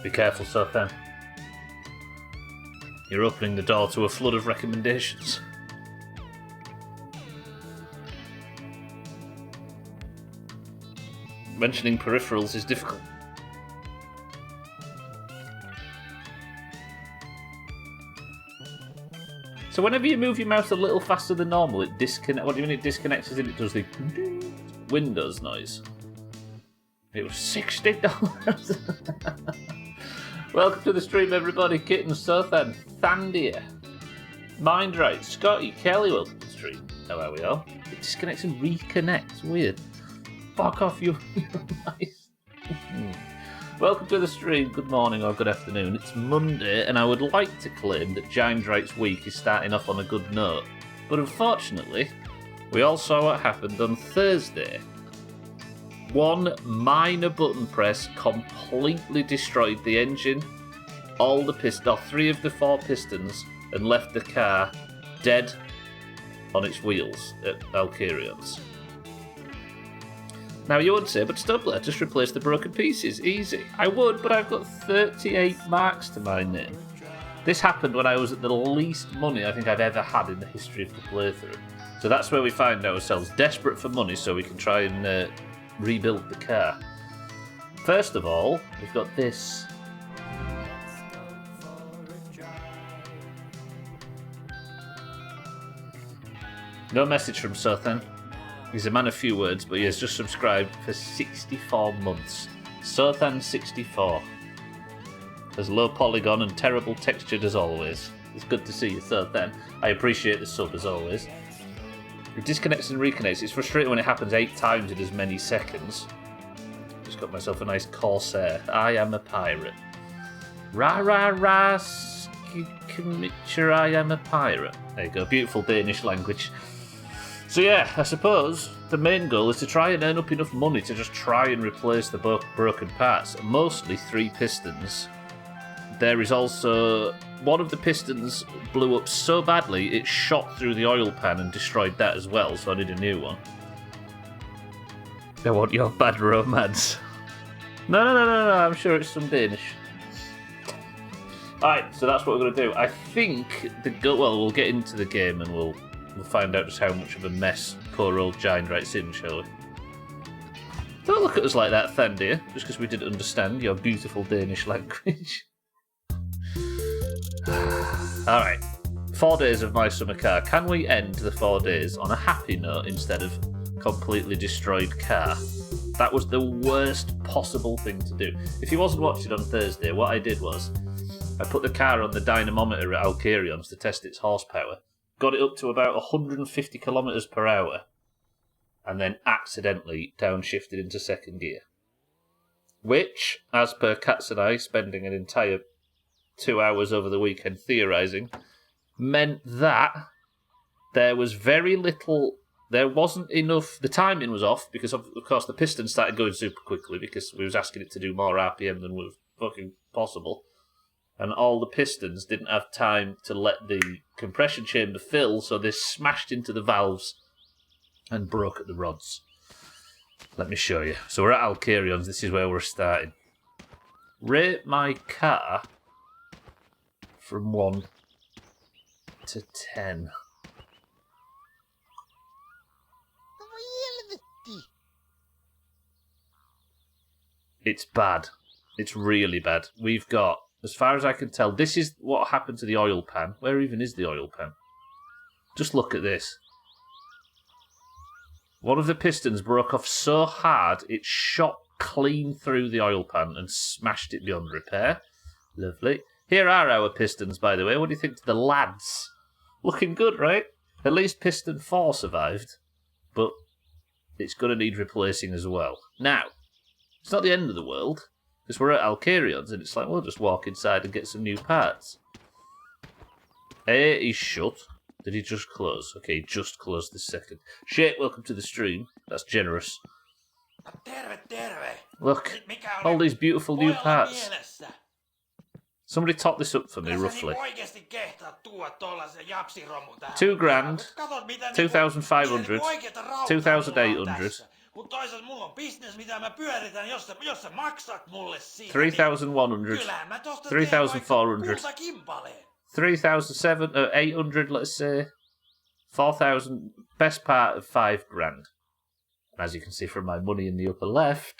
Be careful, Sothan. You're opening the door to a flood of recommendations. Mentioning peripherals is difficult. So whenever you move your mouse a little faster than normal, it disconnects. What do you mean it disconnects? As in it does the Windows noise. It was $60. Welcome to the stream, everybody. Kitten, Sothan, Thandia, Mindright, Scotty, Kelly. Welcome to the stream. How are we all? It disconnects and reconnects. Weird. Fuck off, you nice. Welcome to the stream. Good morning or good afternoon. It's Monday, and I would like to claim that Gindrite's week is starting off on a good note. But unfortunately, we all saw what happened on Thursday. One minor button press completely destroyed the engine, three of the four pistons, and left the car dead on its wheels at Valkyrion's. Now you would say, but Stubbler, just replace the broken pieces, easy. I would, but I've got 38 marks to my name. This happened when I was at the least money I think I've ever had in the history of the playthrough. So that's where we find ourselves, desperate for money so we can try and rebuild the car. First of all, we've got this. No message from Sothan. He's a man of few words, but he has just subscribed for 64 months. Sothan64. As low polygon and terrible textured as always. It's good to see you, Sothan. I appreciate the sub as always. It disconnects and reconnects. It's frustrating when it happens 8 times in as many seconds. Just got myself a nice Corsair. I am a pirate. Ra ra ra skimicher, I am a pirate. There you go, beautiful Danish language. So yeah, I suppose the main goal is to try and earn up enough money to just try and replace the broken parts. Mostly 3 pistons. There is also one of the pistons blew up so badly it shot through the oil pan and destroyed that as well, so I need a new one. I want your bad romance. No, I'm sure it's some Danish. Alright, so that's what we're going to do. I think we'll get into the game and we'll find out just how much of a mess poor old Gindrite's in, shall we? Don't look at us like that, Thandia, just because we didn't understand your beautiful Danish language. Alright, 4 days of my summer car. Can we end the 4 days on a happy note instead of completely destroyed car? That was the worst possible thing to do. If you wasn't watching on Thursday, what I did was I put the car on the dynamometer at Valkyrion's to test its horsepower, got it up to about 150 kilometres per hour, and then accidentally downshifted into second gear. Which, as per Katz and I spending an entire 2 hours over the weekend theorising, meant that there was very little, there wasn't enough, the timing was off, because of course the piston started going super quickly because we was asking it to do more RPM than was fucking possible, and all the pistons didn't have time to let the compression chamber fill, so they smashed into the valves and broke at the rods. Let me show you. So we're at Valkyrion's, this is where we're starting. Rate my car from 1 to 10. It's bad. It's really bad. We've got, as far as I can tell, this is what happened to the oil pan. Where even is the oil pan? Just look at this. One of the pistons broke off so hard it shot clean through the oil pan and smashed it beyond repair. Lovely. Here are our pistons, by the way. What do you think to the lads? Looking good, right? At least piston 4 survived, but it's going to need replacing as well. Now, it's not the end of the world, because we're at Valkyrion's, and it's like, we'll just walk inside and get some new parts. He's shut. Did he just close? Okay, he just closed this second. Shit, welcome to the stream. That's generous. Look, all these beautiful new parts. Somebody top this up for me, roughly. $2,000, 2,500, 2,800, Mut toisaalta mulla on business, mitä mä pyöritän, jos sä maksat mulle siitä. 3,100. Kyllähän mä tosta 3,400. kimpaleen. 3,800, let's say. 4,000, best part of $5,000. As you can see from my money in the upper left.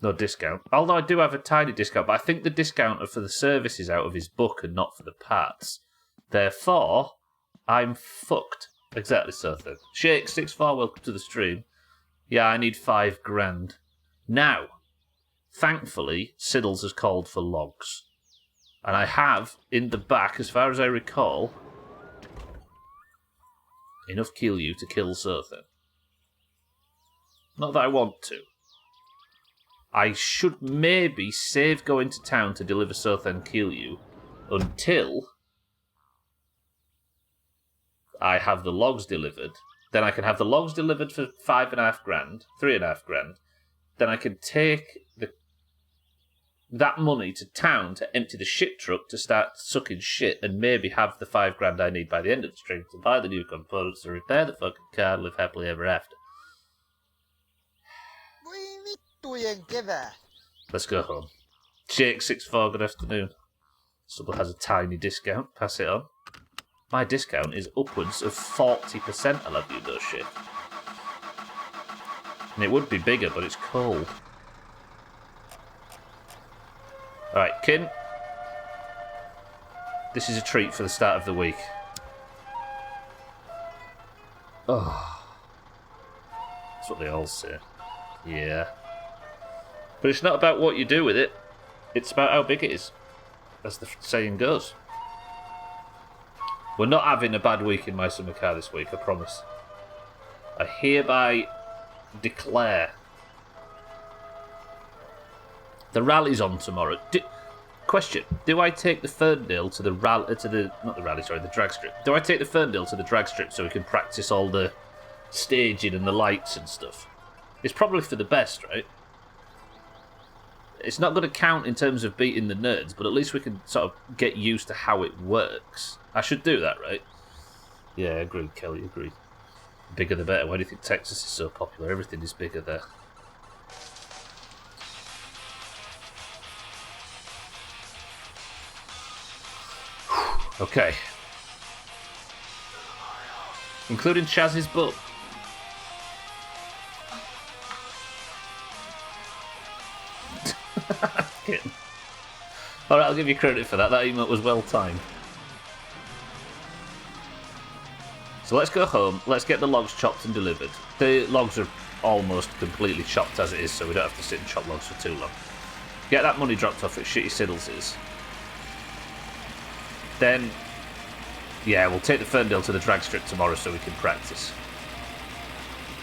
No discount. Although I do have a tiny discount, but I think the discount are for the services out of his book and not for the parts. Therefore, I'm fucked. Exactly so then. Shake64, welcome to the stream. Yeah, I need $5,000. Now, thankfully, Siddles has called for logs. And I have, in the back, as far as I recall, enough Kiryu to kill Sothan. Not that I want to. I should maybe save going to town to deliver Sothan Kiryu until I have the logs delivered. Then I can have the logs delivered for $5,500, $3,500. Then I can take that money to town to empty the shit truck to start sucking shit and maybe have the $5,000 I need by the end of the stream to buy the new components to repair the fucking car and live happily ever after. Let's go home. Shake64, good afternoon. Someone has a tiny discount, pass it on. My discount is upwards of 40%, I'll have you know shit. And it would be bigger, but it's cold. Alright, Kin. This is a treat for the start of the week. Oh. That's what they all say. Yeah. But it's not about what you do with it. It's about how big it is. As the saying goes. We're not having a bad week in my summer car this week, I promise. I hereby declare. The rally's on tomorrow. Question: do I take the Ferndale to the the drag strip? Do I take the Ferndale to the drag strip so we can practice all the staging and the lights and stuff? It's probably for the best, right? It's not going to count in terms of beating the nerds, but at least we can sort of get used to how it works. I should do that, right? Yeah, agreed, Kelly, agreed. Bigger the better. Why do you think Texas is so popular? Everything is bigger there. Okay. Including Chaz's book. Alright, I'll give you credit for that. That emote was well timed. So let's go home. Let's get the logs chopped and delivered. The logs are almost completely chopped as it is, so we don't have to sit and chop logs for too long. Get that money dropped off at Shitty Siddles'. Then, yeah, we'll take the Ferndale to the drag strip tomorrow so we can practice.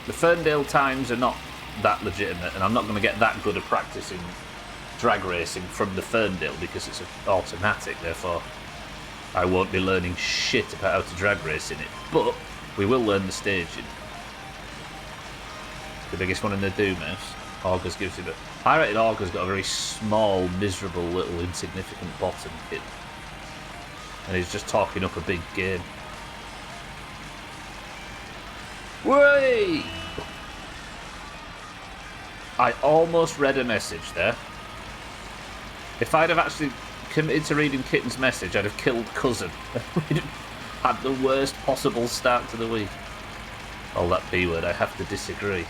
The Ferndale times are not that legitimate, and I'm not going to get that good at practicing drag racing from the Ferndale because it's automatic, therefore I won't be learning shit about how to drag race in it. But we will learn the staging. The biggest one in the Doomhaus. August gives him a... I reckon August got a very small, miserable, little, insignificant bottom kid. And he's just talking up a big game. Way! I almost read a message there. If I'd have actually committed to reading Kitten's message, I'd have killed Cousin. We'd had the worst possible start to the week. Oh, that P word, I have to disagree.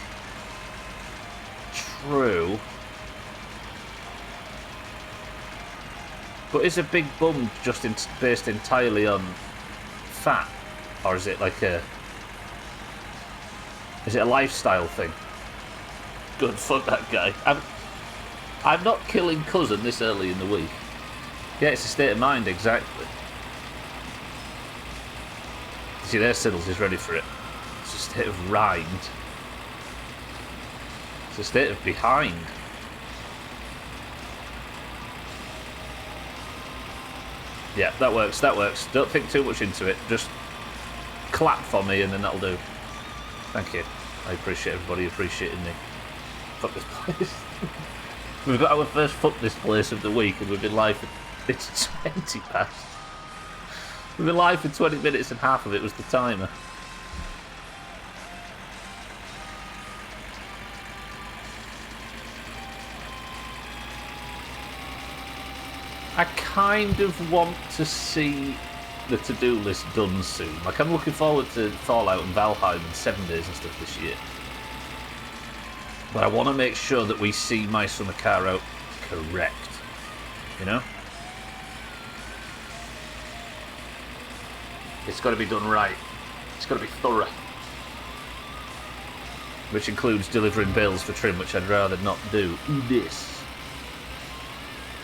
True. But is a big bum just based entirely on fat? Or is it like a... Is it a lifestyle thing? Good, fuck that guy. I'm not killing Cousin this early in the week. Yeah, it's a state of mind, exactly. See, there Siddles is ready for it. It's a state of rind. It's a state of behind. Yeah, that works, that works. Don't think too much into it. Just clap for me and then that'll do. Thank you. I appreciate everybody appreciating me. Fuck this place. We've got our first fuck this place of the week and we've been live for... It's 20 past. We've been live for 20 minutes and half of it was the timer. I kind of want to see the to-do list done soon. Like, I'm looking forward to Fallout and Valheim and 7 Days and stuff this year. But I want to make sure that we see My Summer Car out correct. You know? It's got to be done right. It's got to be thorough. Which includes delivering bills for trim, which I'd rather not do. This.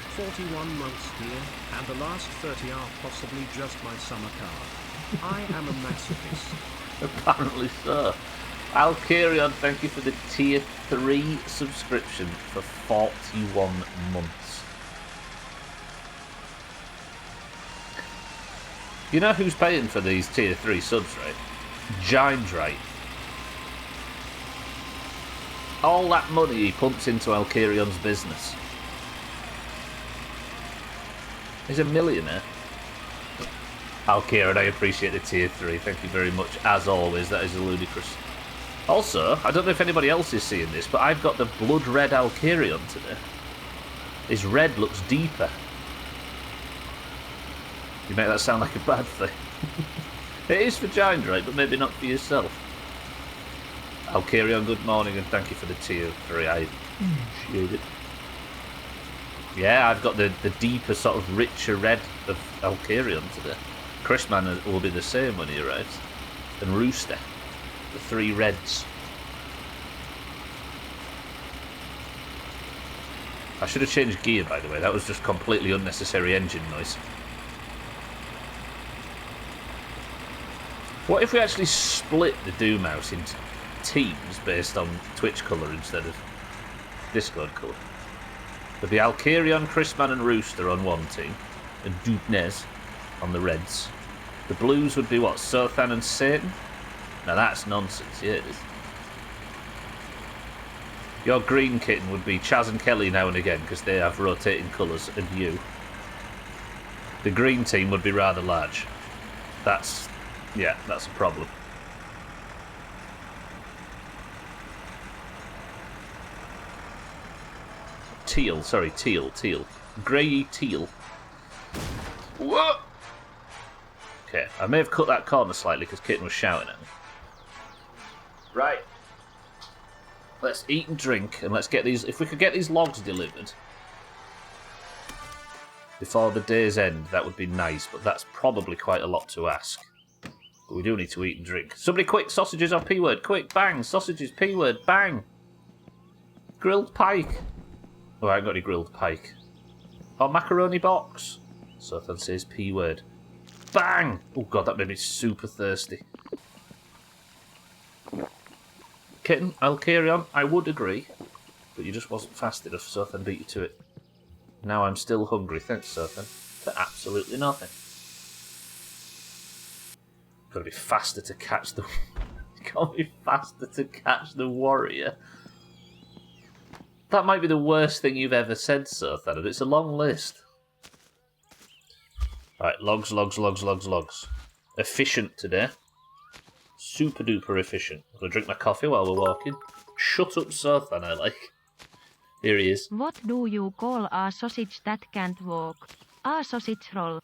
41 months here, and the last 30 are possibly just my summer car. I am a masochist. Apparently so. Alkarion, thank you for the tier 3 subscription for 41 months. You know who's paying for these tier 3 subs, right? Gindrite. All that money he pumps into Alkarion's business. He's a millionaire. Alkarion, I appreciate the tier 3. Thank you very much. As always, that is ludicrous. Also, I don't know if anybody else is seeing this, but I've got the blood red Alkarion today. His red looks deeper. You make that sound like a bad thing. It is for Gindrite, but maybe not for yourself. Alkarion, good morning, and thank you for the tier 3. I appreciate it. Yeah, I've got the deeper, sort of richer red of Alkarion today. Chrisman will be the same when he arrives. And Rooster. The 3 reds. I should have changed gear, by the way. That was just completely unnecessary engine noise. What if we actually split the Doomhaus into teams based on Twitch colour instead of Discord colour? There'd be Alkarion, Chrisman and Rooster on one team, and Doopnez on the reds. The blues would be what? Sothan and Satan? Now that's nonsense, yeah it is. Your green kitten would be Chaz and Kelly now and again, because they have rotating colours, and you. The green team would be rather large. That's a problem. Teal. Grey teal. Whoa! Okay, I may have cut that corner slightly because Kitten was shouting at me. Right. Let's eat and drink, and let's get these... If we could get these logs delivered before the day's end, that would be nice, but that's probably quite a lot to ask. But we do need to eat and drink. Somebody quick, sausages or P-word, quick, bang, sausages, P-word, bang. Grilled pike. Oh, I ain't got any grilled pike. Or macaroni box. Sothan says P-word. Bang! Oh god, that made me super thirsty. Kitten, Alkarion, I would agree. But you just wasn't fast enough, Sothan beat you to it. Now I'm still hungry, thanks Sothan. For absolutely nothing. Gotta be faster to catch the... Gotta be faster to catch the warrior. That might be the worst thing you've ever said, Sothan, and it's a long list. Right, logs. Efficient today. Super duper efficient. I'm gonna drink my coffee while we're walking. Shut up, Sothan, I like. Here he is. What do you call a sausage that can't walk? A sausage roll.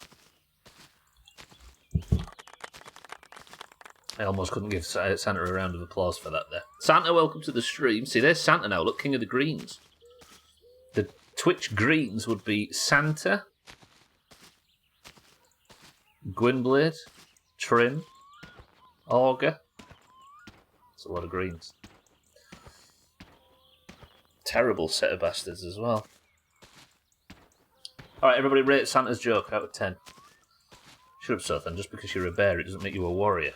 I almost couldn't give Santa a round of applause for that there. Santa, welcome to the stream. See, there's Santa now. Look, King of the Greens. The Twitch Greens would be Santa, Gwynblade, Trim, Augur. That's a lot of greens. Terrible set of bastards as well. Alright, everybody rate Santa's joke out of 10. Shut up, Sothan. Just because you're a bear, it doesn't make you a warrior.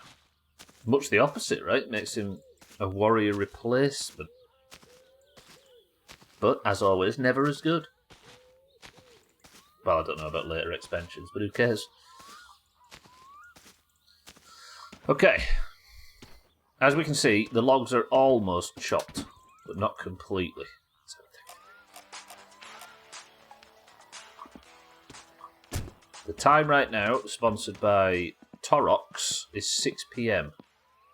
Much the opposite, right? Makes him a warrior replacement. But, as always, never as good. Well, I don't know about later expansions, but who cares? Okay. As we can see, the logs are almost chopped, but not completely. The time right now, sponsored by Torox, is 6 p.m.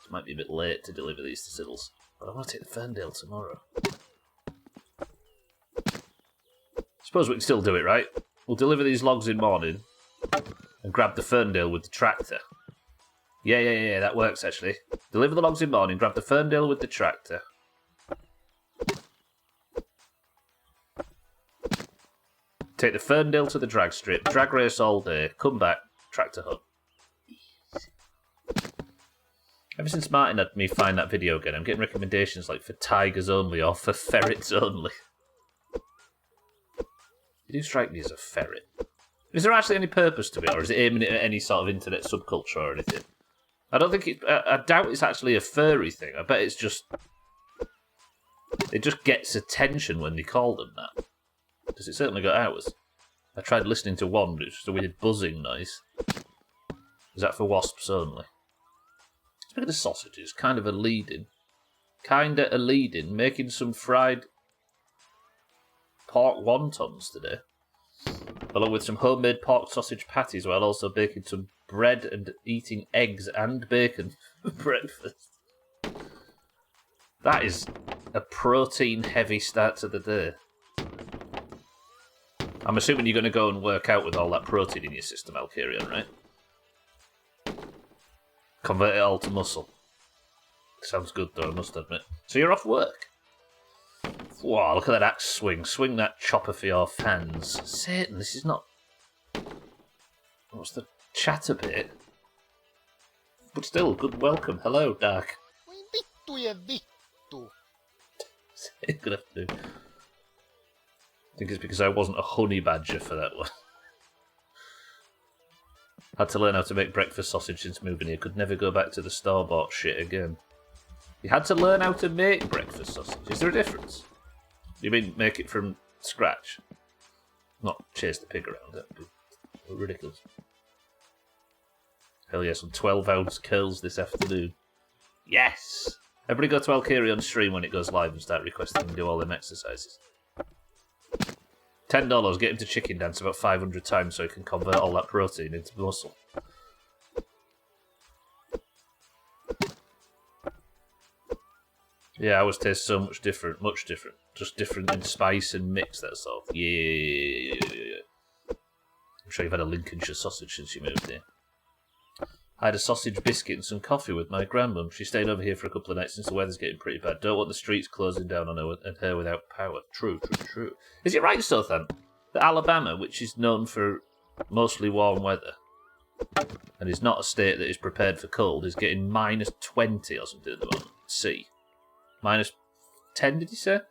It might be a bit late to deliver these to Siddles, but I want to take the Ferndale tomorrow. Suppose we can still do it, right? We'll deliver these logs in morning and grab the Ferndale with the tractor. Yeah, that works actually. Deliver the logs in morning, grab the Ferndale with the tractor. Take the Ferndale to the drag strip, drag race all day, come back, tractor home. Ever since Martin had me find that video again, I'm getting recommendations like for tigers only or for ferrets only. You do strike me as a ferret. Is there actually any purpose to it, or is it aiming at any sort of internet subculture or anything? I don't think it... I doubt it's actually a furry thing. I bet it's just... It just gets attention when they call them that. Because it certainly got ours. I tried listening to one, but it was just a weird buzzing noise. Is that for wasps only? Speaking of sausages, kind of a lead-in, making some fried pork wontons today, along with some homemade pork sausage patties, while also baking some bread and eating eggs and bacon for breakfast. That is a protein-heavy start to the day. I'm assuming you're going to go and work out with all that protein in your system, Alkarion, right? Convert it all to muscle. Sounds good, though, I must admit. So you're off work. Wow, look at that axe swing. Swing that chopper for your fans. Satan, this is not... What's the chatter bit? But still, good welcome. Hello, Dark. Good afternoon. I think it's because I wasn't a honey badger for that one. Had to learn how to make breakfast sausage since moving here. Could never go back to the store-bought shit again. You had to learn how to make breakfast sausage. Is there a difference? You mean make it from scratch? Not chase the pig around. That would be ridiculous. Hell yeah, some 12-ounce curls this afternoon. Yes! Everybody go to Alkarion stream when it goes live and start requesting and do all them exercises. $10, get him to chicken dance about 500 times so he can convert all that protein into muscle. Yeah, ours taste so much different. Just different in spice and mix, that's all. Yeah. I'm sure you've had a Lincolnshire sausage since you moved here. I had a sausage biscuit and some coffee with my grandmum. She stayed over here for a couple of nights since the weather's getting pretty bad. Don't want the streets closing down on her and her without power. True. Is it right, Sothan, that Alabama, which is known for mostly warm weather, and is not a state that is prepared for cold, is getting minus 20 or something at the moment? C. Minus 10, did you say?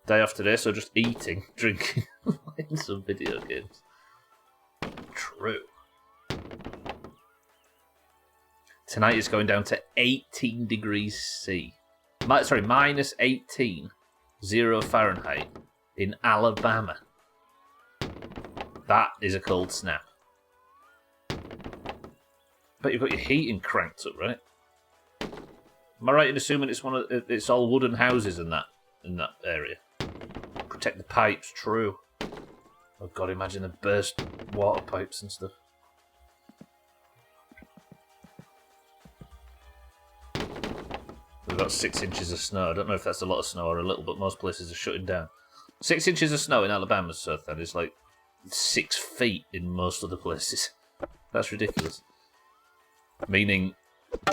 Day off today, so just eating, drinking, playing some video games. True. Tonight it's going down to 18 degrees C. Minus 18, 0 Fahrenheit, in Alabama. That is a cold snap. But you've got your heating cranked up, right? Am I right in assuming it's all wooden houses in that area? Protect the pipes, true. Oh god, imagine the burst water pipes and stuff. We've got 6 inches of snow. I don't know if that's a lot of snow or a little, but most places are shutting down. 6 inches of snow in Alabama, so that is like 6 feet in most other places. That's ridiculous. Meaning,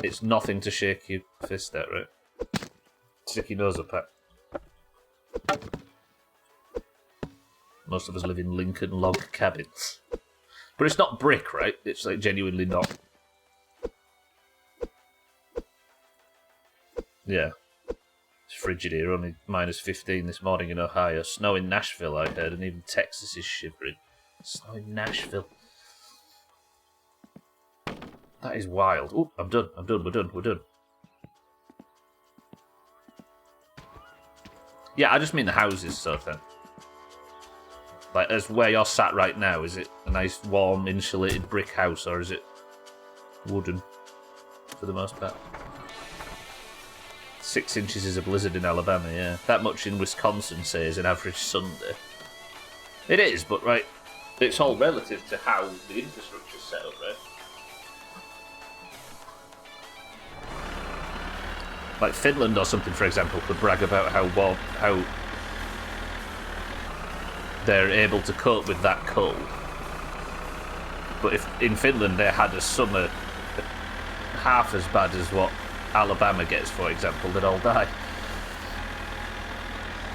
it's nothing to shake your fist at, right? Stick your nose up at. Most of us live in Lincoln log cabins. But it's not brick, right? It's like genuinely not. Yeah. It's frigid here, only minus 15 this morning in Ohio. Snow in Nashville, I heard, and even Texas is shivering. Snow in Nashville. That is wild. Oh, I'm done. We're done. Yeah, I just mean the houses, so then. Like, as where you're sat right now, is it a nice, warm, insulated brick house, or is it wooden, for the most part? 6 inches is a blizzard in Alabama, yeah. That much in Wisconsin, say, is an average Sunday. It is, but, right, It's all relative to how the infrastructure's set up, right? Like Finland or something, for example, could brag about how they're able to cope with that cold. But if in Finland they had a summer half as bad as what Alabama gets, for example, they'd all die.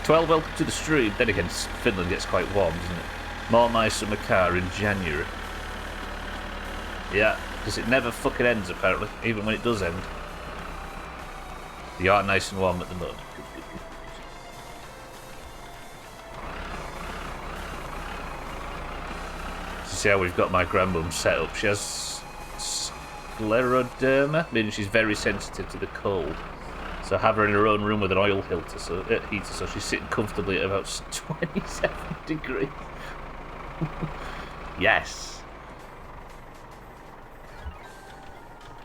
12, welcome to the stream. Then again, Finland gets quite warm, doesn't it? More my summer car in January. Yeah, because it never fucking ends, apparently, even when it does end. You are nice and warm at the moment. Good, good, good. See how we've got my grandmum set up. She has scleroderma, meaning she's very sensitive to the cold. So have her in her own room with an oil heater, so she's sitting comfortably at about 27 degrees. Yes.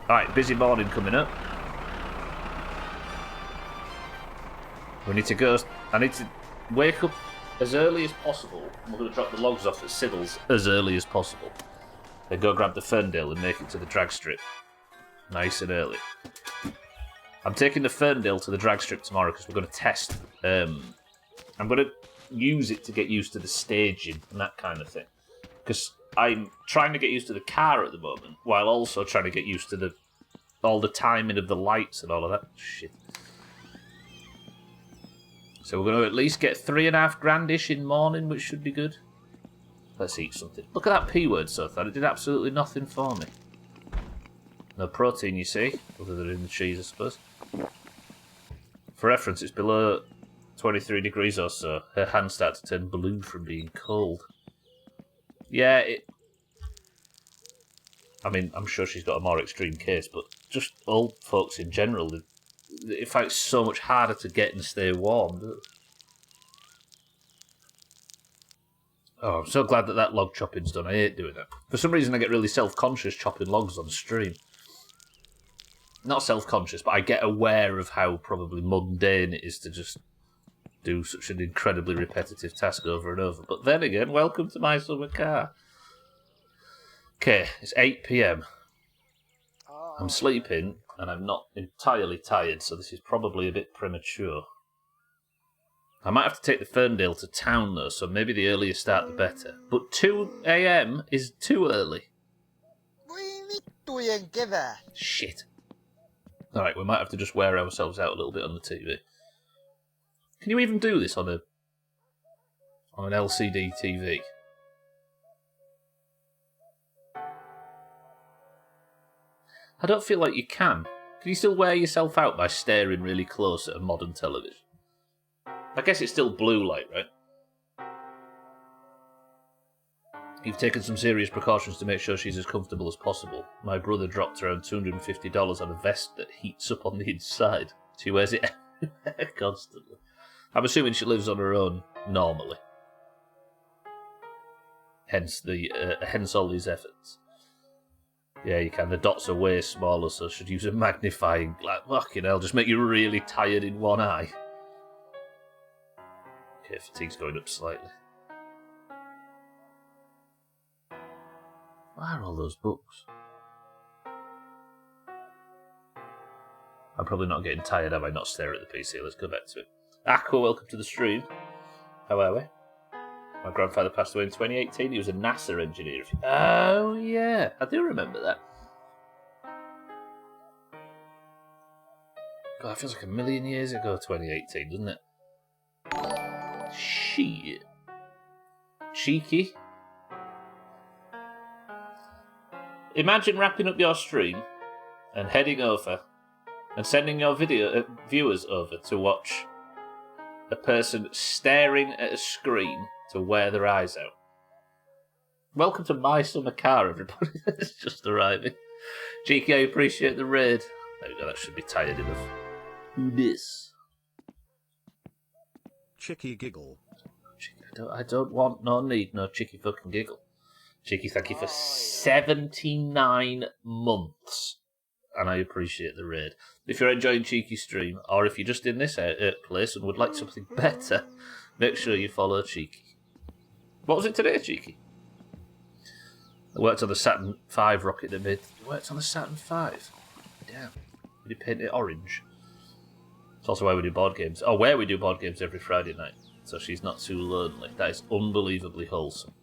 Alright, busy morning coming up. We need to go. I need to wake up as early as possible. We're going to drop the logs off at Sybil's as early as possible. Then go grab the Ferndale and make it to the drag strip. Nice and early. I'm taking the Ferndale to the drag strip tomorrow because we're going to test. I'm going to use it to get used to the staging and that kind of thing. Because I'm trying to get used to the car at the moment, while also trying to get used to all the timing of the lights and all of that shit. So we're going to at least get 3.5 grand-ish in morning, which should be good. Let's eat something. Look at that P word so far. It did absolutely nothing for me. No protein, you see, other than in the cheese, I suppose. For reference, it's below 23 degrees or so. Her hands start to turn blue from being cold. Yeah, I mean, I'm sure she's got a more extreme case, but just old folks in general, they find it so much harder to get and stay warm. Oh, I'm so glad that log chopping's done. I hate doing that. For some reason, I get really self-conscious chopping logs on stream. Not self-conscious, but I get aware of how probably mundane it is to just do such an incredibly repetitive task over and over. But then again, welcome to my summer car. Okay, it's 8 PM. I'm sleeping, and I'm not entirely tired, so this is probably a bit premature. I might have to take the Ferndale to town, though, so maybe the earlier start, the better. But 2 AM is too early. Shit. Alright, we might have to just wear ourselves out a little bit on the TV. Can you even do this on an LCD TV? I don't feel like you can. Can you still wear yourself out by staring really close at a modern television? I guess it's still blue light, right? You've taken some serious precautions to make sure she's as comfortable as possible. My brother dropped around $250 on a vest that heats up on the inside. She wears it constantly. I'm assuming she lives on her own normally. Hence all these efforts. Yeah, you can. The dots are way smaller, so should use a magnifying glass. Fucking hell, just make you really tired in one eye. Okay, fatigue's going up slightly. Where are all those books? I'm probably not getting tired, am I? Not stare at the PC. Let's go back to it. Aqua, welcome to the stream. How are we? My grandfather passed away in 2018. He was a NASA engineer. Oh, yeah. I do remember that. God, that feels like a million years ago, 2018, doesn't it? Shit. Cheeky. Imagine wrapping up your stream and heading over and sending your viewers over to watch a person staring at a screen to wear their eyes out. Welcome to my summer car, everybody. It's just arriving. Cheeky, I appreciate the raid. There we go, that should be tired enough. Who this? Chicky giggle. I don't want, nor need no cheeky fucking giggle. Cheeky, thank you for 79 months. And I appreciate the raid. If you're enjoying Cheeky's stream, or if you're just in this place and would like something better, make sure you follow Cheeky. What was it today, Cheeky? It worked on the Saturn V rocket that made. It worked on the Saturn V. Damn. We paint it orange. It's also why we do board games. Oh, where we do board games every Friday night. So she's not too lonely. That is unbelievably wholesome.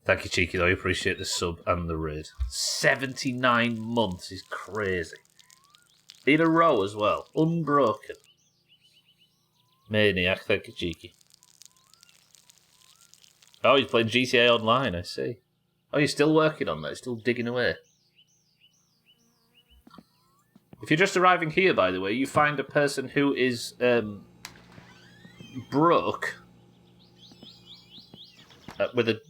Thank you, Cheeky, though. I appreciate the sub and the raid. 79 months is crazy. In a row as well. Unbroken. Maniac, thank you, Cheeky. Oh, he's playing GTA Online, I see. Oh, you're still working on that? Still digging away? If you're just arriving here, by the way, you find a person who is broke with a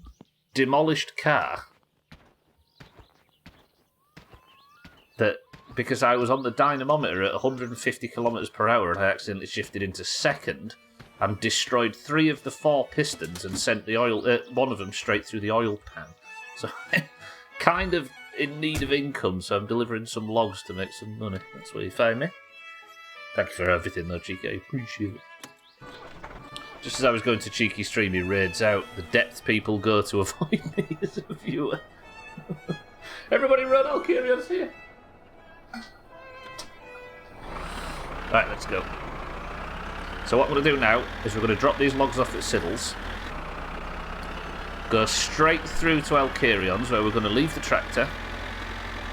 demolished car that, because I was on the dynamometer at 150 kilometers per hour and I accidentally shifted into second and destroyed 3 of the 4 pistons and sent the oil, one of them straight through the oil pan. So, kind of in need of income, so I'm delivering some logs to make some money. That's where you find me. Thank you for everything, though, Cheeky. I appreciate it. Just as I was going to Cheeky stream, he raids out. The depth people go to avoid me as a viewer. Everybody run, Alkyrion's here. Right, let's go. So what I'm going to do now is we're going to drop these logs off at Siddle's. Go straight through to Alkyrion's, where we're going to leave the tractor.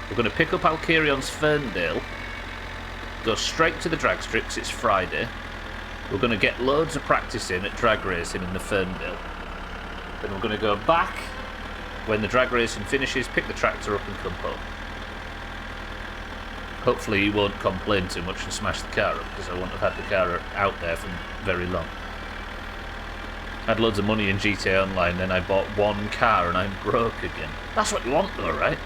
We're going to pick up Alkyrion's Ferndale. Go straight to the drag strip, because it's Friday. We're going to get loads of practice in at drag racing in the Ferndale. Then we're going to go back when the drag racing finishes, pick the tractor up and come home. Hopefully he won't complain too much and smash the car up, because I won't have had the car out there for very long. I had loads of money in GTA Online, then I bought one car and I'm broke again. That's what you want though, right?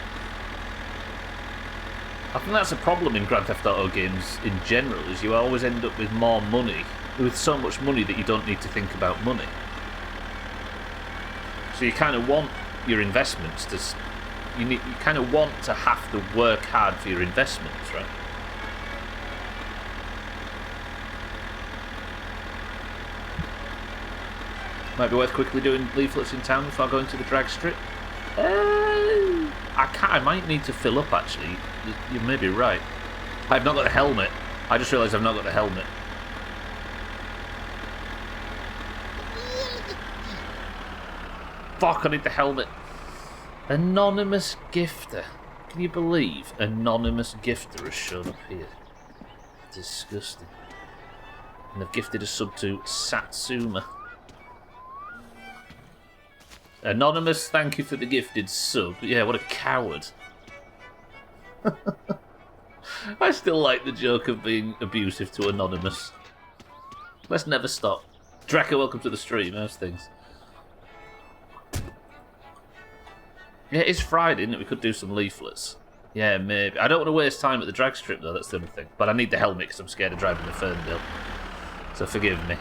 I think that's a problem in Grand Theft Auto games in general, is you always end up with more money, with so much money that you don't need to think about money. So you kind of want your investments to... You kind of want to have to work hard for your investments, right? Might be worth quickly doing leaflets in town before going to the drag strip. I might need to fill up, actually. You may be right. I've not got the helmet. I just realised I've not got the helmet. Fuck, I need the helmet. Anonymous gifter. Can you believe anonymous gifter has shown up here? Disgusting. And they've gifted a sub to Satsuma. Anonymous, thank you for the gifted sub. Yeah, what a coward. I still like the joke of being abusive to Anonymous. Let's never stop. Draco, welcome to the stream. How's things? Yeah, it is Friday, isn't it? We could do some leaflets. Yeah, maybe. I don't want to waste time at the drag strip, though. That's the only thing. But I need the helmet because I'm scared of driving the Ferndale. So forgive me.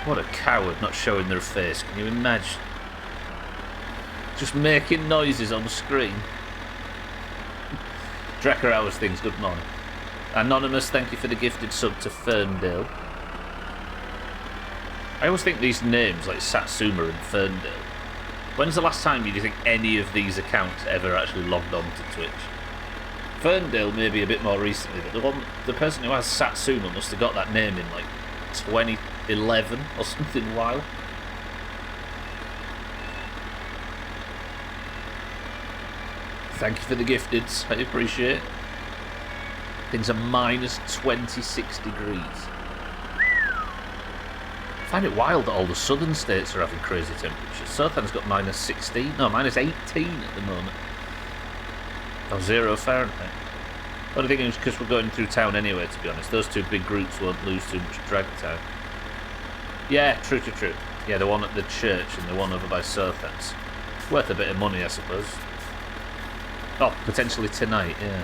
What a coward not showing their face. Can you imagine? Just making noises on the screen. Dracker Hours things, good morning. Anonymous, thank you for the gifted sub to Ferndale. I always think these names, like Satsuma and Ferndale, when's the last time you think any of these accounts ever actually logged on to Twitch? Ferndale maybe a bit more recently, but the person who has Satsuma must have got that name in like 2011 or something wild. Thank you for the gifteds, I appreciate it. Things are minus 26 degrees. I find it wild that all the southern states are having crazy temperatures. Southampton's got minus 16, no, minus 18 at the moment. Oh, 0 Fahrenheit. Only thing is because we're going through town anyway, to be honest. Those two big groups won't lose too much drag time. Yeah, true. Yeah, the one at the church and the one over by Southampton. Worth a bit of money, I suppose. Oh, potentially tonight, yeah.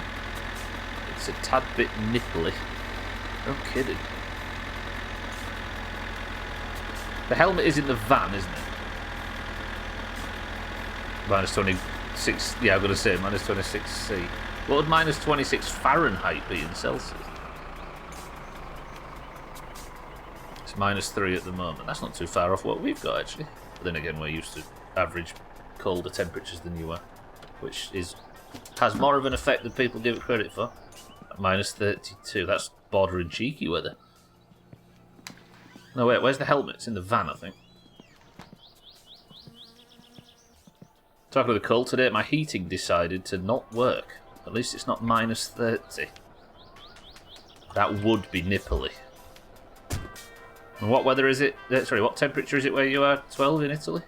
It's a tad bit nipply. No kidding. The helmet is in the van, isn't it? Minus 26... Yeah, I'm going to say minus 26C. What would minus 26 Fahrenheit be in Celsius? -3 at the moment. That's not too far off what we've got, actually. But then again, we're used to average colder temperatures than you are, which has more of an effect than people give it credit for. -32. That's bordering cheeky weather. No, wait, where's the helmet? It's in the van, I think. Talking to the cold today, my heating decided to not work. At least it's not -30. That would be nipply. And what weather is it? Sorry, what temperature is it where you are? 12 in Italy?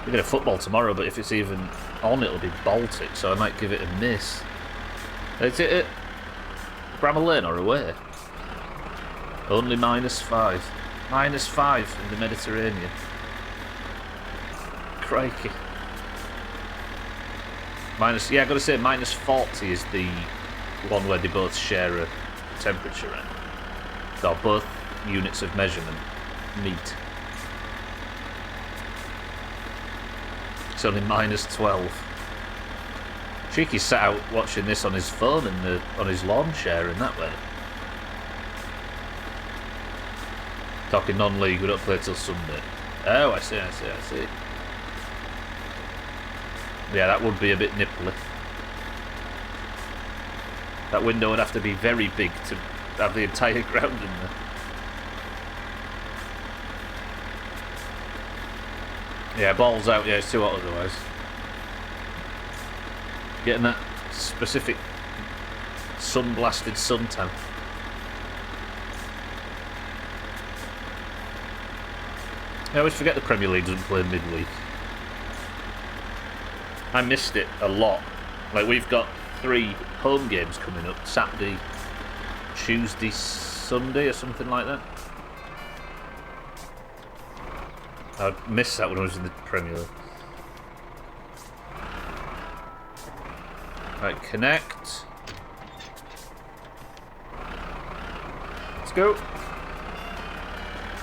We're going to football tomorrow, but if it's even on, it'll be Baltic, so I might give it a miss. Is it at Bramall Lane or away? Only -5. -5 in the Mediterranean. Crikey. Yeah, I've got to say, -40 is the one where they both share a temperature in. So both units of measurement meet. It's only -12. Cheeky sat out watching this on his phone and on his lawn chair in that weather. Talking non-league, we don't play till Sunday. Oh, I see. Yeah, that would be a bit nipply. That window would have to be very big to have the entire ground in there. Yeah, balls out, yeah, it's too hot otherwise. Getting that specific sun-blasted suntan. I always forget the Premier League doesn't play midweek. I missed it a lot. Like, we've got 3 home games coming up. Saturday, Tuesday, Sunday or something like that. I missed that when I was in the Premier League. Right, connect. Let's go.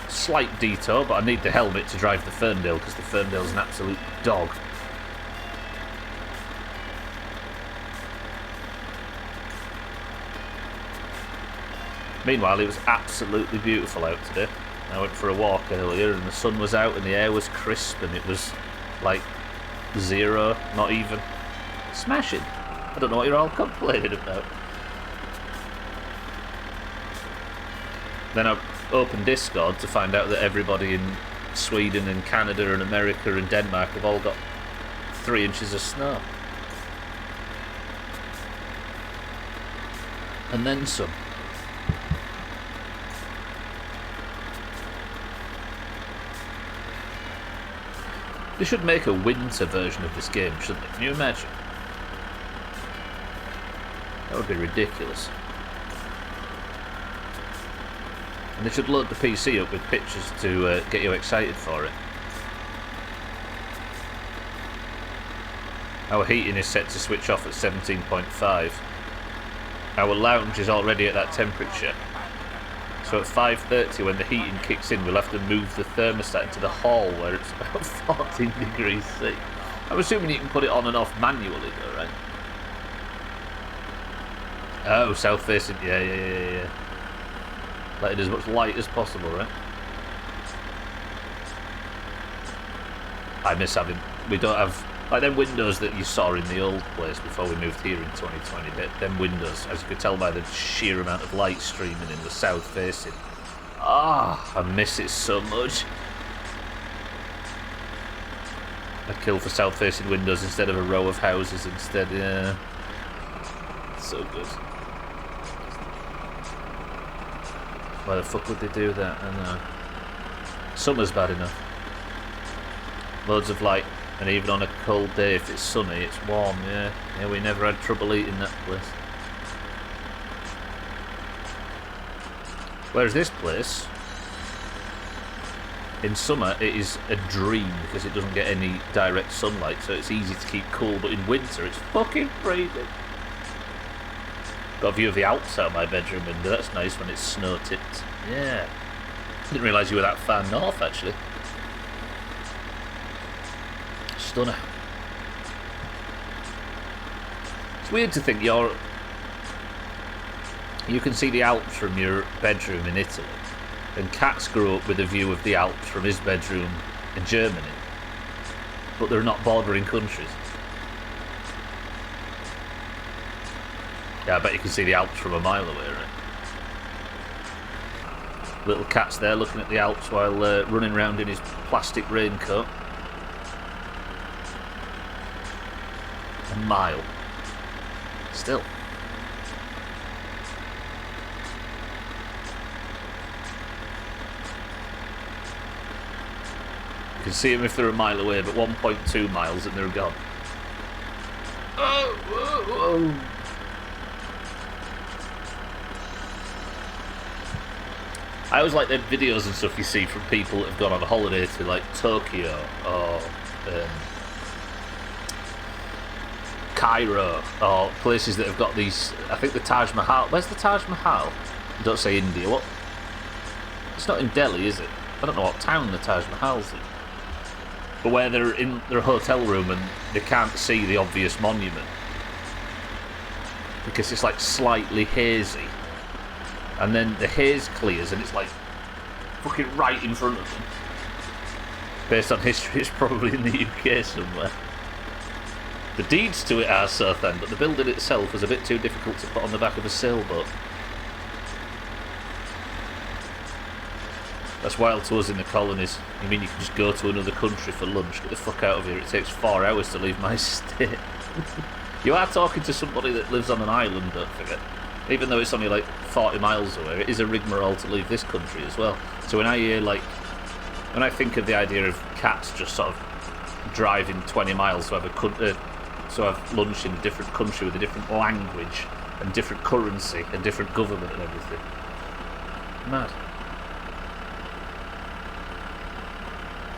Slight detour, but I need the helmet to drive the Ferndale because the Ferndale's an absolute dog. Meanwhile, it was absolutely beautiful out today. I went for a walk earlier and the sun was out and the air was crisp and it was like 0, not even. Smashing. I don't know what you're all complaining about. Then I opened Discord to find out that everybody in Sweden and Canada and America and Denmark have all got 3 inches of snow. And then some. They should make a winter version of this game, shouldn't they? Can you imagine? That would be ridiculous. And they should load the PC up with pictures to get you excited for it. Our heating is set to switch off at 17.5. Our lounge is already at that temperature. So at 5:30 when the heating kicks in, we'll have to move the thermostat into the hall where it's about 14 degrees C. I'm assuming you can put it on and off manually though, right? Oh, south facing, yeah. Let it as much light as possible, right? I miss having, we don't have, like them windows that you saw in the old place before we moved here in 2020, them windows, as you could tell by the sheer amount of light streaming in the south facing. I miss it so much. I'd kill for south facing windows instead of a row of houses instead, yeah. So good. Why the fuck would they do that? I know. Summer's bad enough. Loads of light, and even on a cold day, if it's sunny, it's warm, yeah. Yeah, we never had trouble eating that place. Whereas this place, in summer, it is a dream because it doesn't get any direct sunlight, so it's easy to keep cool, but in winter, it's fucking freezing. Got a view of the Alps out my bedroom window, that's nice when it's snow-tipped. Yeah. Didn't realise you were that far north, actually. Stunner. It's weird to think you're You can see the Alps from your bedroom in Italy, and Cats grew up with a view of the Alps from his bedroom in Germany. But they're not bordering countries. Yeah, I bet you can see the Alps from a mile away, right? Little Cat's there looking at the Alps while running around in his plastic raincoat. A mile. Still. You can see them if they're a mile away, but 1.2 miles and they're gone. Oh, whoa, whoa. I always like the videos and stuff you see from people that have gone on a holiday to like Tokyo or Cairo or places that have got these. I think the Taj Mahal. Where's the Taj Mahal? Don't say India. What? It's not in Delhi, is it? I don't know what town the Taj Mahal's in. But where they're in their hotel room and they can't see the obvious monument because it's like slightly hazy. And then the haze clears and it's like fucking right in front of them. Based on history, it's probably in the UK somewhere. The deeds to it are so thin, but the building itself was a bit too difficult to put on the back of a sailboat. That's wild to us in the colonies. You mean you can just go to another country for lunch? Get the fuck out of here. It takes 4 hours to leave my state. You are talking to somebody that lives on an island, don't forget. Even though it's only like 40 miles away, it is a rigmarole to leave this country as well. So when I hear when I think of the idea of Cats just sort of driving 20 miles to have lunch in a different country with a different language and different currency and different government and everything. Mad.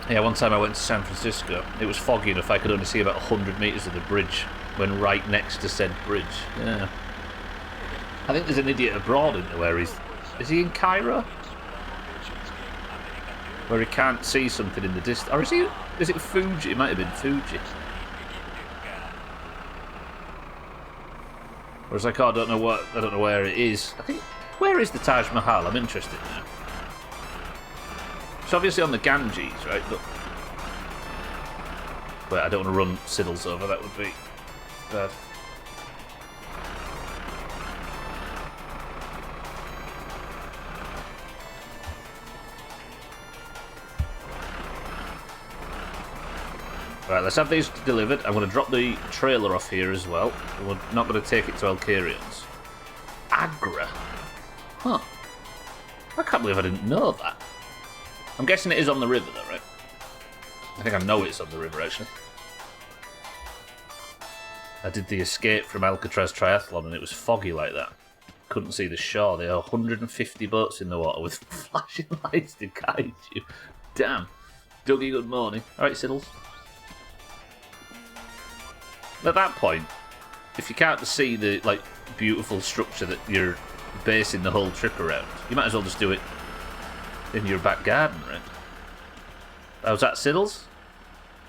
Yeah, one time I went to San Francisco. It was foggy enough I could only see about 100 metres of the bridge when right next to said bridge. Yeah. I think there's an idiot abroad into where is he in Cairo? Where he can't see something in the distance. Or is it Fuji? It might have been Fuji. Or it's like, oh, I don't know where it is. I think, where is the Taj Mahal? I'm interested now. It's obviously on the Ganges, right? But wait, I don't want to run Siddles over, that would be bad. Right, let's have these delivered. I'm going to drop the trailer off here as well. We're not going to take it to Alkarians. Agra? Huh. I can't believe I didn't know that. I'm guessing it is on the river though, right? I think I know it's on the river actually. I did the escape from Alcatraz Triathlon and it was foggy like that. Couldn't see the shore. There are 150 boats in the water with flashing lights to guide you. Damn. Dougie, good morning. Alright, Siddles. At that point, if you can't see the beautiful structure that you're basing the whole trip around, you might as well just do it in your back garden, right? How's that, Siddles?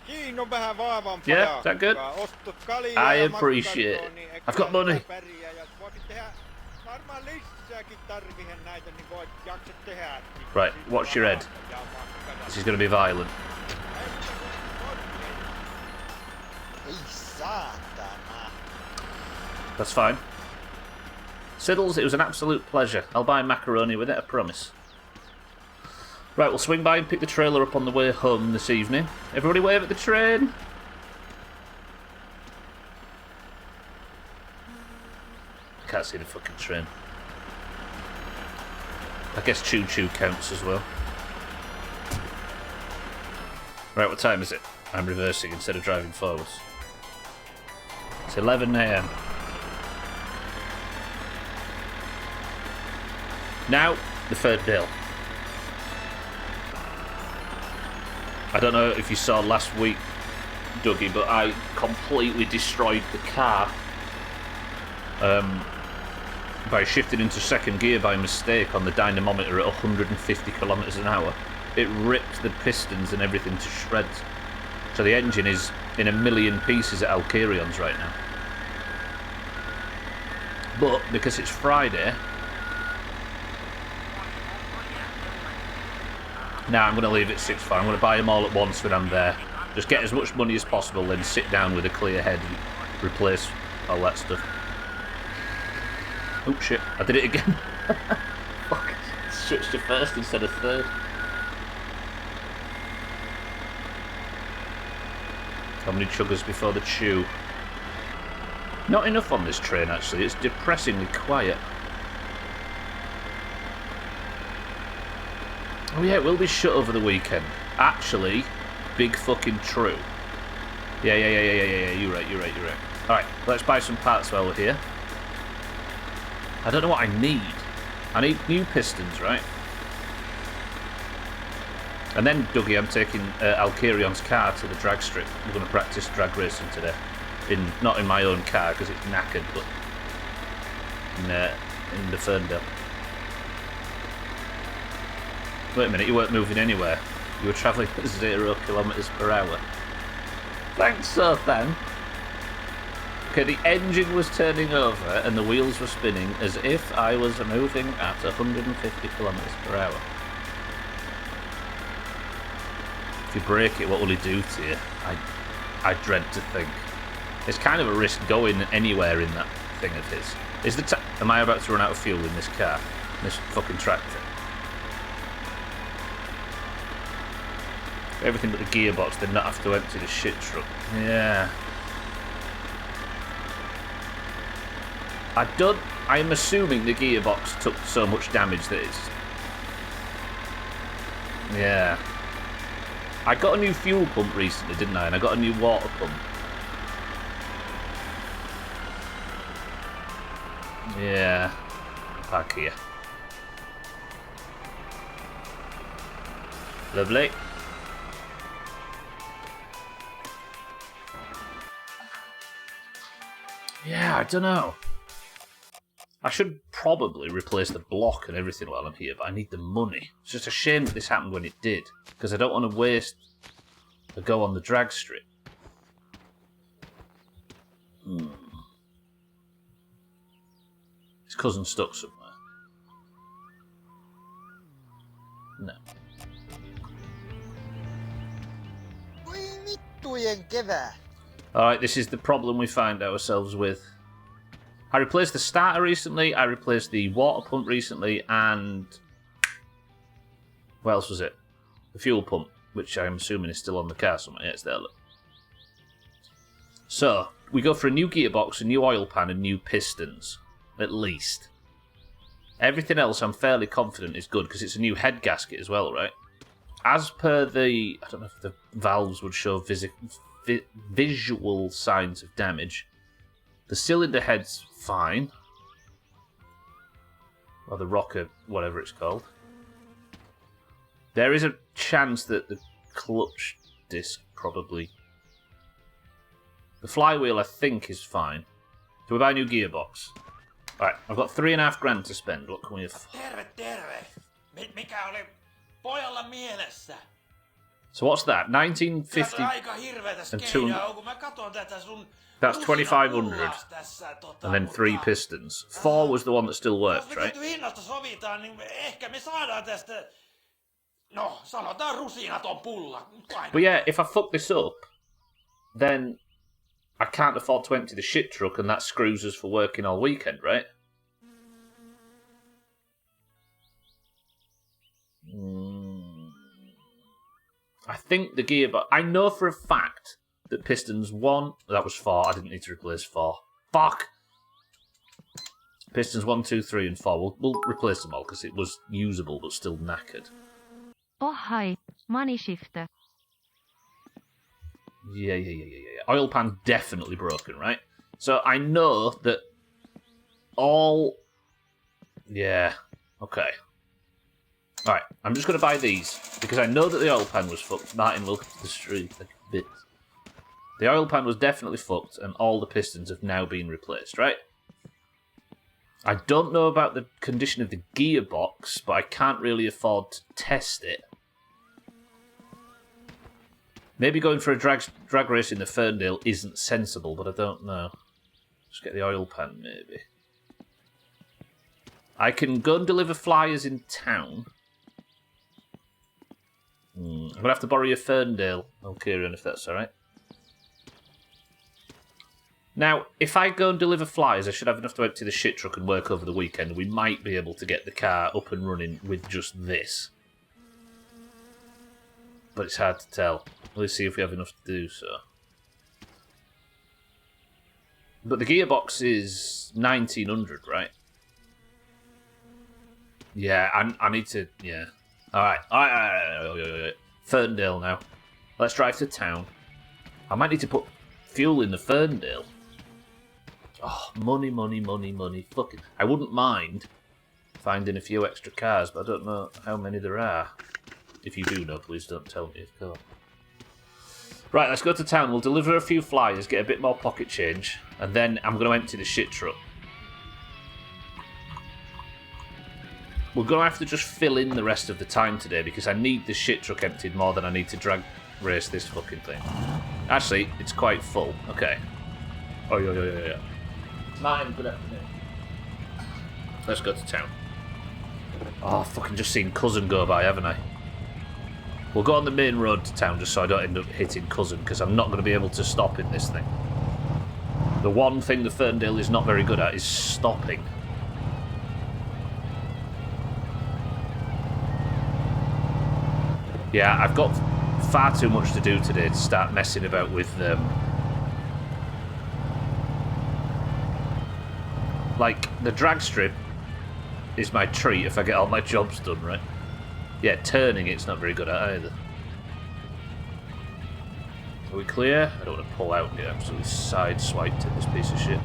Yeah, is that good? I appreciate it. I've got money. Right, watch your head. This is going to be violent. That's fine. Siddles, it was an absolute pleasure. I'll buy macaroni with it, I promise. Right, we'll swing by and pick the trailer up on the way home this evening. Everybody wave at the train. I can't see the fucking train. I guess choo-choo counts as well. Right, what time is it? I'm reversing instead of driving forwards. It's 11 AM. Now, the third bill. I don't know if you saw last week, Dougie, but I completely destroyed the car by shifting into second gear by mistake on the dynamometer at 150 kilometers an hour. It ripped the pistons and everything to shreds. So the engine is in a million pieces at Alkarians right now. But because it's Friday, Nah, I'm going to leave it 6-5. I'm going to buy them all at once when I'm there. Just get as much money as possible, then sit down with a clear head and replace all that stuff. Oh shit, I did it again. Fuck, switched to first instead of third. How many chuggers before the chew? Not enough on this train, actually. It's depressingly quiet. Oh yeah, it will be shut over the weekend. Actually, big fucking true. Yeah, you're right. Alright, let's buy some parts while we're here. I don't know what I need. I need new pistons, right? And then, Dougie, I'm taking Alcarion's car to the drag strip. We're going to practice drag racing today. Not in my own car, because it's knackered, but in the Ferndale. Wait a minute, you weren't moving anywhere. You were travelling at 0 kilometres per hour. Thanks, Sothan. Okay, the engine was turning over and the wheels were spinning as if I was moving at 150 kilometres per hour. If you break it, what will he do to you? I dread to think. It's kind of a risk going anywhere in that thing of his. Am I about to run out of fuel in this car? This fucking tractor? Everything but the gearbox, then not have to empty the shit truck. Yeah. I'm assuming the gearbox took so much damage that it's... Yeah. I got a new fuel pump recently, didn't I? And I got a new water pump. Yeah. Back here. Lovely. Yeah, I don't know. I should probably replace the block and everything while I'm here, but I need the money. It's just a shame that this happened when it did, because I don't want to waste a go on the drag strip. His cousin's stuck somewhere. No. Alright, this is the problem we find ourselves with. I replaced the starter recently, I replaced the water pump recently, and... what else was it? The fuel pump, which I'm assuming is still on the car somewhere. Yeah, it's there, look. So, we go for a new gearbox, a new oil pan, and new pistons. At least. Everything else I'm fairly confident is good, because it's a new head gasket as well, right? As per the... I don't know if the valves would show visual signs of damage. The cylinder head's fine. Or the rocker, whatever it's called. There is a chance that the clutch disc probably... The flywheel, I think, is fine. So we buy a new gearbox. Right, I've got $3,500 to spend. What can we afford? Terve! Mikä oli pojalla mielessä? So what's that? 1950 Aika hirveetä and skeijaa, kun mä katon tätä sun... That's 2,500. And then 3 pistons. 4 was the one that still worked, right? Jos me hinnasta sovitaan, niin ehkä me saadaan tästä... No, sanotaan rusinat on pulla. But yeah, if I fuck this up, then I can't afford to empty the shit truck, and that screws us for working all weekend, right? I think the gearbox... I know for a fact that pistons 1... That was 4. I didn't need to replace 4. Fuck! Pistons 1, 2, 3, and 4. We'll replace them all, because it was usable, but still knackered. Oh hi, money shifter. Yeah. Oil pan definitely broken, right? So I know that all... Yeah, okay. Alright, I'm just going to buy these, because I know that the oil pan was fucked. Martin, welcome to the street. Like a bit. The oil pan was definitely fucked, and all the pistons have now been replaced, right? I don't know about the condition of the gearbox, but I can't really afford to test it. Maybe going for a drag race in the Ferndale isn't sensible, but I don't know. Just get the oil pan, maybe. I can go and deliver flyers in town. I'm going to have to borrow your Ferndale, Kieran, if that's alright. Now, if I go and deliver flies, I should have enough to empty the shit truck and work over the weekend. We might be able to get the car up and running with just this. But it's hard to tell. Let's see if we have enough to do so. But the gearbox is 1900, right? Yeah, I need to... Yeah. Alright. Ferndale now. Let's drive to town. I might need to put fuel in the Ferndale. Oh, money. Fucking... I wouldn't mind finding a few extra cars, but I don't know how many there are. If you do know, please don't tell me, of course. Right, let's go to town. We'll deliver a few flyers, get a bit more pocket change, and then I'm going to empty the shit truck. We're going to have to just fill in the rest of the time today because I need the shit truck emptied more than I need to drag race this fucking thing. Actually, it's quite full. Okay. Oh, yeah. Martin, good afternoon. Let's go to town. Oh, I've fucking just seen Cousin go by, haven't I? We'll go on the main road to town just so I don't end up hitting Cousin because I'm not going to be able to stop in this thing. The one thing the Ferndale is not very good at is stopping. Yeah, I've got far too much to do today to start messing about with like, the drag strip is my treat if I get all my jobs done, right? Yeah, turning it's not very good at either. Are we clear? I don't want to pull out and get absolutely side-swiped in this piece of shit.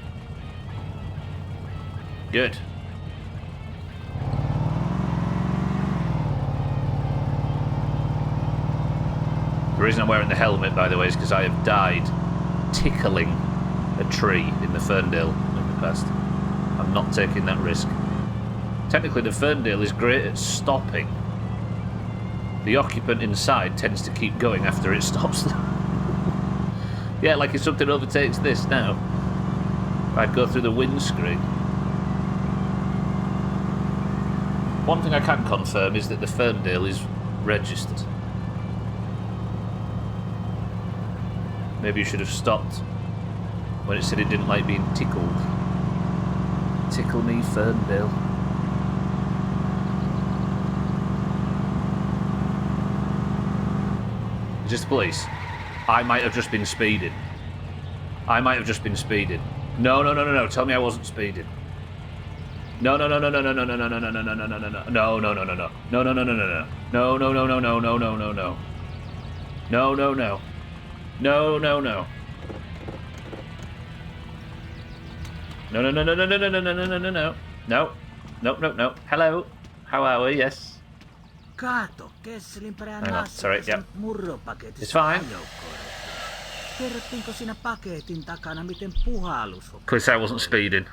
Good. The reason I'm wearing the helmet, by the way, is because I have died tickling a tree in the Ferndale in the past. I'm not taking that risk. Technically, the Ferndale is great at stopping. The occupant inside tends to keep going after it stops. Yeah, like if something overtakes this now, I'd go through the windscreen. One thing I can confirm is that the Ferndale is registered. Maybe you should have stopped when it said it didn't like being tickled. Tickle me, Ferndale. Is this the police? I might have just been speeding. No. Tell me I wasn't speeding. No. No. Hello. How are we? Yes. Kato, Kesselin perään Hang on, sorry, yeah. murropaketissa. It's fine. Kerrottiinko siinä paketin takana, miten puhallus on? Chris, I wasn't speeding.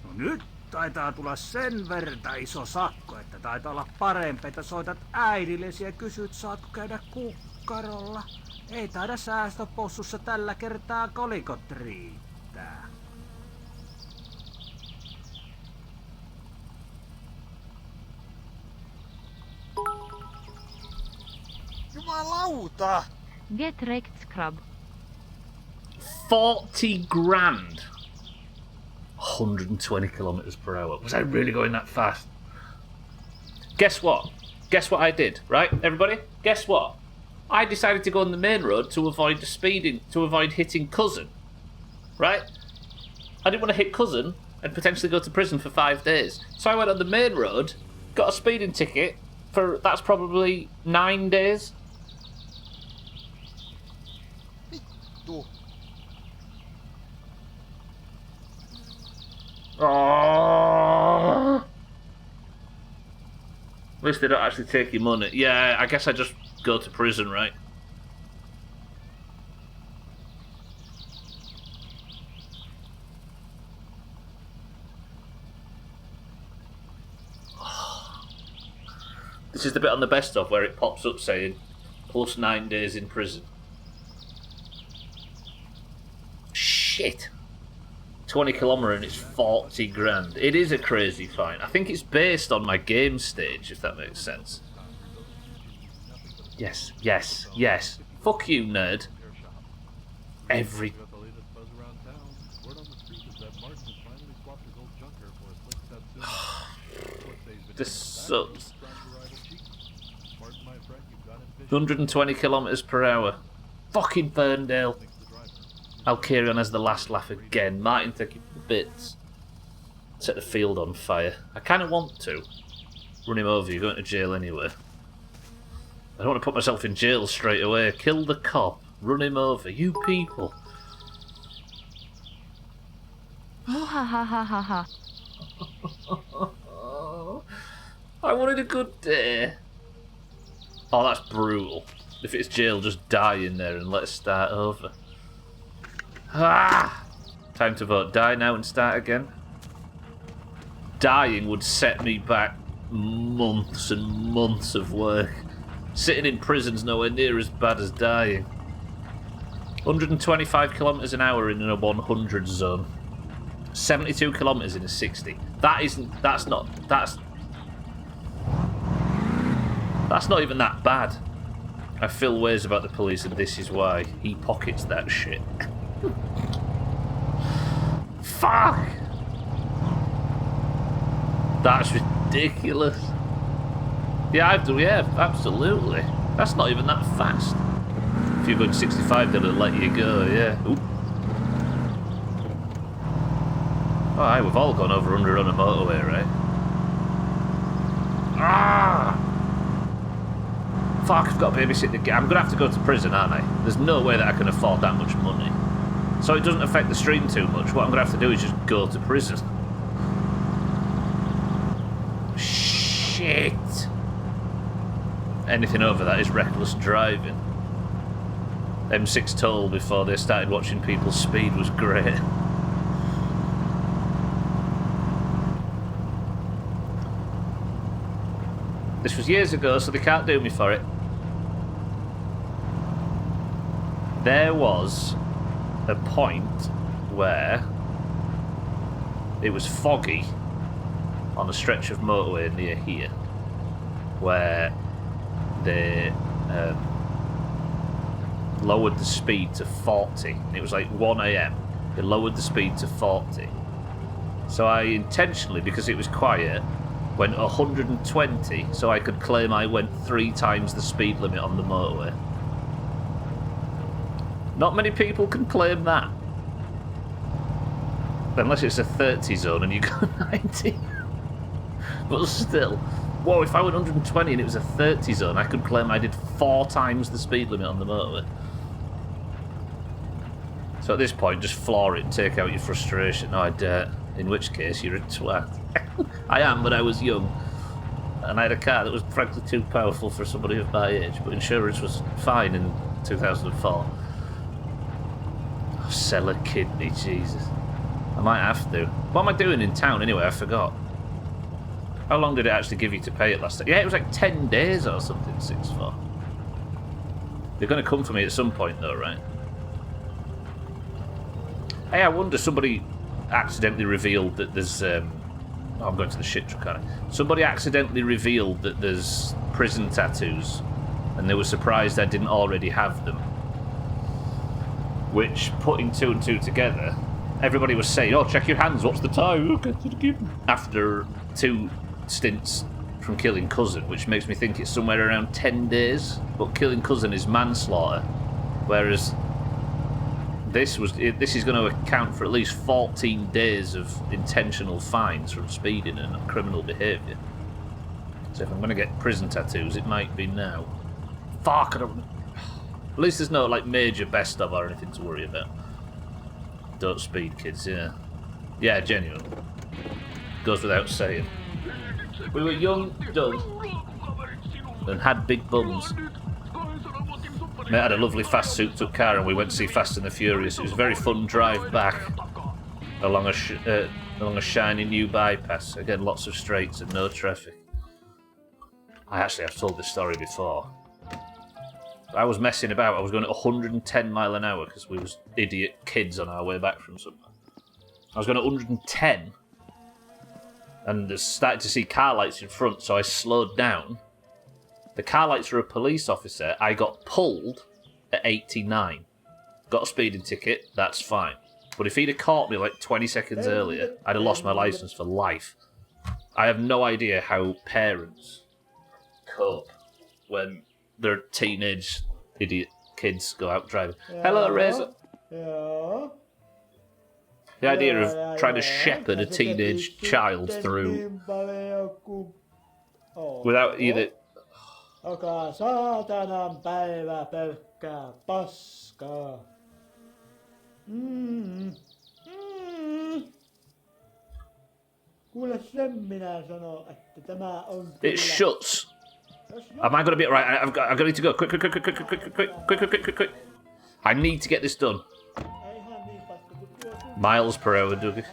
No nyt taitaa tulla sen verta iso sakko, että taitaa olla parempi, että soitat äidillesi ja kysyt, saatko käydä kukkarolla. Ei taida säästöpossussa tällä kertaa kolikot riittää. Jumalauta! Get wrecked, scrub. 40 grand. 120 kilometers per hour. Was I really going that fast? Guess what? Guess what I did, right, everybody? Guess what? I decided to go on the main road to avoid the speeding, to avoid hitting Cousin. Right? I didn't want to hit Cousin and potentially go to prison for 5 days. So I went on the main road, got a speeding ticket for, that's probably 9 days. Vittu. Oh. At least they don't actually take your money. Yeah, I guess I just go to prison, right? This is the bit on the best of where it pops up saying plus 9 days in prison. Shit. 20 kilometre and it's 40 grand. It is a crazy fine. I think it's based on my game stage, if that makes sense. Yes, yes, yes. Fuck you, nerd. Every... This sucks. 120 kilometers per hour. Fucking Ferndale. I'll carry on as the last laugh again. Martin, thank you for the bits. Set the field on fire. I kind of want to. Run him over, you're going to jail anyway. I don't want to put myself in jail straight away. Kill the cop. Run him over. You people. Muhahahaha. I wanted a good day. Oh, that's brutal. If it's jail, just die in there and let's start over. Ah! Time to vote. Die now and start again. Dying would set me back months and months of work. Sitting in prison's nowhere near as bad as dying. 125 kilometers an hour in a 100 zone. 72 kilometers in a 60. That's not even that bad. I feel ways about the police, and this is why. He pockets that shit. Fuck! That's ridiculous. Yeah, absolutely. That's not even that fast. If you're going 65, they'll let you go, yeah. Oop. Alright, we've all gone over 100 on a motorway, right? Ah! Fuck, I've got to babysit the kid. I'm going to have to go to prison, aren't I? There's no way that I can afford that much money. So it doesn't affect the stream too much. What I'm going to have to do is just go to prison. Shit. Anything over that is reckless driving. M6 toll before they started watching people speed was great. This was years ago, so they can't do me for it. There was a point where it was foggy on a stretch of motorway near here, where they lowered the speed to 40. And it was like 1 AM. They lowered the speed to 40. So I intentionally, because it was quiet, went 120 so I could claim I went 3 times the speed limit on the motorway. Not many people can claim that. Unless it's a 30 zone and you go 90. But still. Whoa, if I went 120 and it was a 30 zone, I could claim I did 4 times the speed limit on the motorway. So at this point, just floor it and take out your frustration. No, I dare. In which case, you're a twat. I am, but I was young. And I had a car that was frankly too powerful for somebody of my age, but insurance was fine in 2004. Oh, sell a kidney, Jesus. I might have to. What am I doing in town anyway? I forgot. How long did it actually give you to pay it last time? Yeah, it was like 10 days or something, 6-4. They're going to come for me at some point though, right? Hey, I wonder, somebody accidentally revealed that there's... oh, I'm going to the shit truck, aren't I? Somebody accidentally revealed that there's prison tattoos, and they were surprised I didn't already have them. Which, putting 2 and 2 together, everybody was saying, oh, check your hands, what's the time? After 2 stints from killing cousin, which makes me think it's somewhere around 10 days, but killing cousin is manslaughter, whereas this is going to account for at least 14 days of intentional fines from speeding and criminal behaviour. So if I'm going to get prison tattoos, it might be now. Fuck, I don't... At least there's no like major best of or anything to worry about. Don't speed, kids, yeah. Yeah, genuine. Goes without saying. We were young, dumb, and had big bums. Mate had a lovely fast souped-up car and we went to see Fast and the Furious. It was a very fun drive back along a shiny new bypass. Again, lots of straights and no traffic. I've told this story before. I was messing about. I was going at 110 mile an hour because we was idiot kids on our way back from somewhere. I was going at 110 and started to see car lights in front, so I slowed down. The car lights for a police officer, I got pulled at 89. Got a speeding ticket, that's fine. But if he'd have caught me like 20 seconds earlier, I'd have lost my licence for life. I have no idea how parents cope when their teenage idiot kids go out driving. Hello, Razor. The idea of trying to shepherd a teenage child through without either... Joka saatanan päivä pelkkää paskaa. Kuule sen minä sanon, että tämä on It shuts. Am I going to be... Right, I'm going to need to go. Quick. I need to get this done. Miles per hour, Dougie.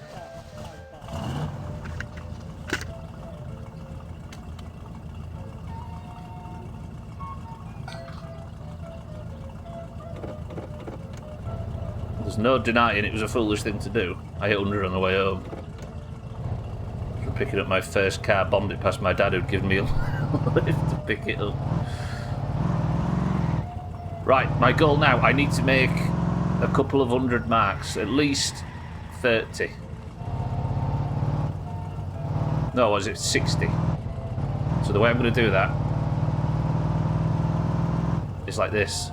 There's no denying it was a foolish thing to do. I hit 100 on the way home. From picking up my first car, bombed it past my dad who'd given me a lift to pick it up. Right, my goal now, I need to make a couple of 100 marks, at least 30. No, was it 60? So the way I'm going to do that is like this.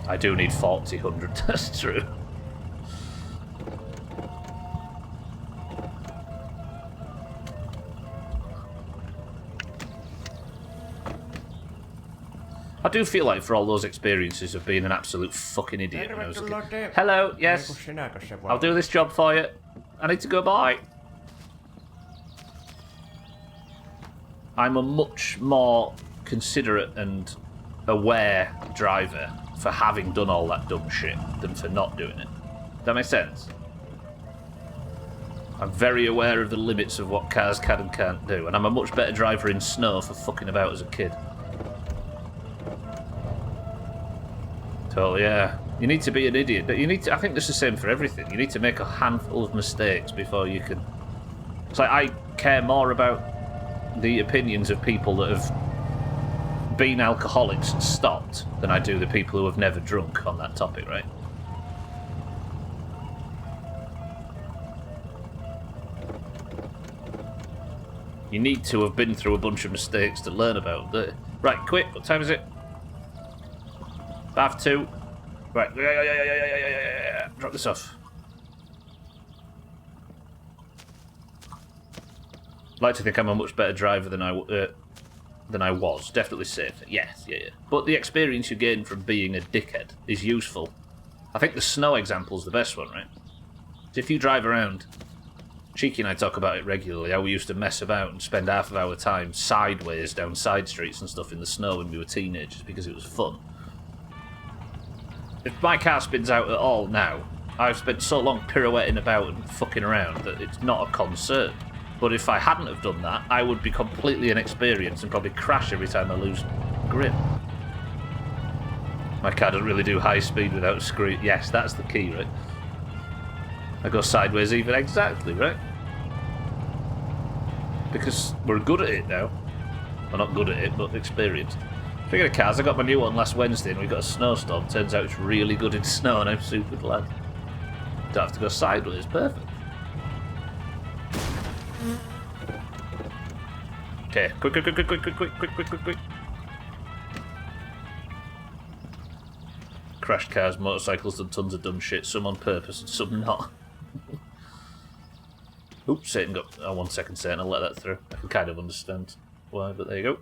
I do need 40, 100, that's true. I do feel like for all those experiences of being an absolute fucking idiot when I was a kid. Hello, yes. I'll do this job for you. I need to go bye. I'm a much more considerate and aware driver for having done all that dumb shit than for not doing it. Does that make sense? I'm very aware of the limits of what cars can and can't do, and I'm a much better driver in snow for fucking about as a kid. Totally, yeah. You need to be an idiot. You need to. I think this is the same for everything. You need to make a handful of mistakes before you can. It's like I care more about the opinions of people that have been alcoholics and stopped than I do the people who have never drunk on that topic, right? You need to have been through a bunch of mistakes to learn about them. Right, quick, what time is it? 2:30. Right, yeah. Drop this off. I'd like to think I'm a much better driver than I was. Definitely safer. Yes, yeah. But the experience you gain from being a dickhead is useful. I think the snow example's the best one, right? So if you drive around, Cheeky and I talk about it regularly, how we used to mess about and spend half of our time sideways down side streets and stuff in the snow when we were teenagers because it was fun. If my car spins out at all now, I've spent so long pirouetting about and fucking around that it's not a concern. But if I hadn't have done that, I would be completely inexperienced and probably crash every time I lose grip. My car doesn't really do high speed without screw. Yes, that's the key, right? I go sideways even, exactly, right? Because we're good at it now. Well, not good at it, but experienced. Speaking of cars, I got my new one last Wednesday and we got a snowstorm. Turns out it's really good in snow and I'm super glad. Don't have to go sideways, perfect. Okay, quick. Crashed cars, motorcycles, done tons of dumb shit, some on purpose and some not. Oops, Satan got... Oh, 1 second, Satan, I'll let that through. I can kind of understand why, but there you go.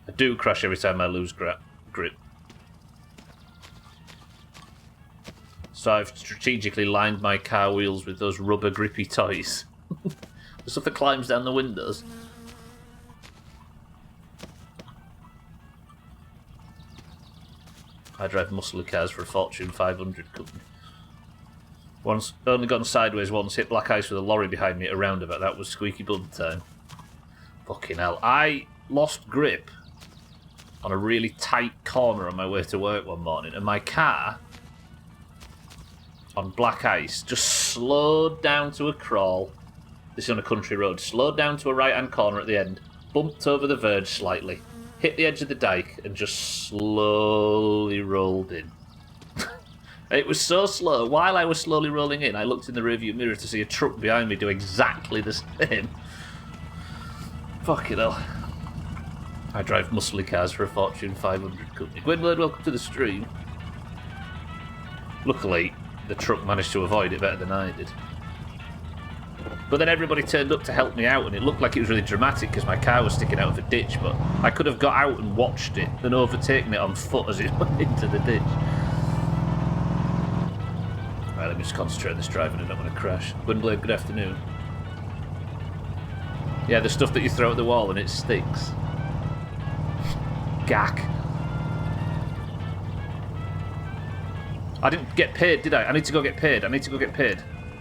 I do crash every time I lose grip. So I've strategically lined my car wheels with those rubber grippy toys. The stuff that climbs down the windows. I drive muscly cars for a Fortune 500 company. Once, only gone sideways once, hit black ice with a lorry behind me at a roundabout. That was squeaky bum time. Fucking hell. I lost grip on a really tight corner on my way to work one morning, and my car, on black ice, just slowed down to a crawl This is on a country road. Slowed down to a right-hand corner at the end. Bumped over the verge slightly. Hit the edge of the dike and just slowly rolled in. It was so slow. While I was slowly rolling in, I looked in the rearview mirror to see a truck behind me do exactly the same. Fucking hell. I drive muscly cars for a Fortune 500 company. Gwynblade, welcome to the stream. Luckily, the truck managed to avoid it better than I did. But then everybody turned up to help me out, and it looked like it was really dramatic because my car was sticking out of a ditch, but I could have got out and watched it and overtaken it on foot as it went into the ditch. Right, let me just concentrate on this driving and I don't want to crash. Gwynblade, good afternoon. Yeah, the stuff that you throw at the wall and it sticks. Gack. I didn't get paid, did I? I need to go get paid.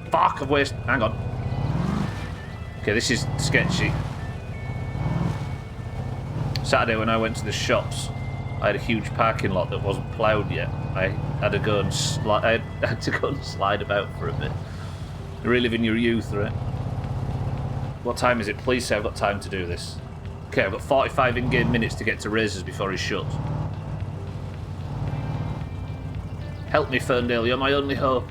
Fuck, I've wasted... Hang on. Okay, this is sketchy. Saturday when I went to the shops, I had a huge parking lot that wasn't ploughed yet. I had to go and slide about for a bit. Reliving your youth, right? What time is it? Please say I've got time to do this. Okay, I've got 45 in-game minutes to get to Razors before he shuts. Help me, Ferndale, you're my only hope.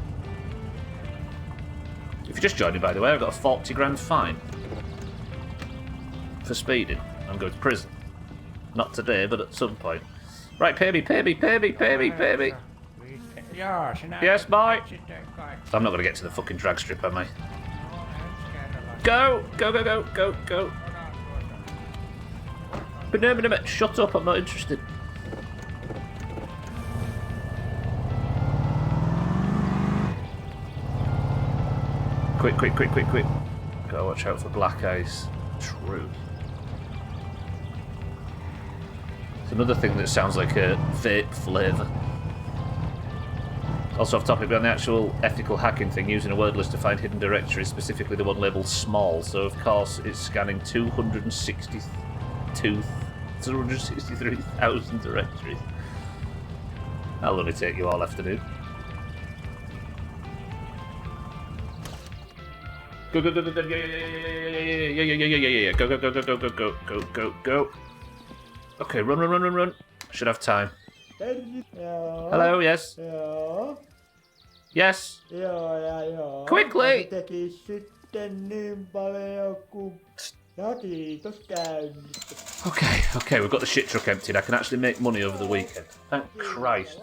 If you're just joining, by the way, I've got a 40 grand fine. For speeding. I'm going to prison. Not today, but at some point. Right, pay me. Yes, bye. I'm not going to get to the fucking drag strip, am I? Go! But no, shut up, I'm not interested. Quick. Gotta watch out for black ice. True. It's another thing that sounds like a vape flavour. Also off topic, on the actual ethical hacking thing, using a word list to find hidden directories, specifically the one labelled small, so of course it's scanning 263,000 directories. That'll only take you all afternoon. Go. Yeah. Go. Okay, run. I should have time. Hello, yes. Joo. Yes. Joo. Quickly! Se teki sitten niin paljon kuin... Ja kiitos käynnistä. Okay, we've got the shit truck emptied. I can actually make money over the weekend. Thank Christ.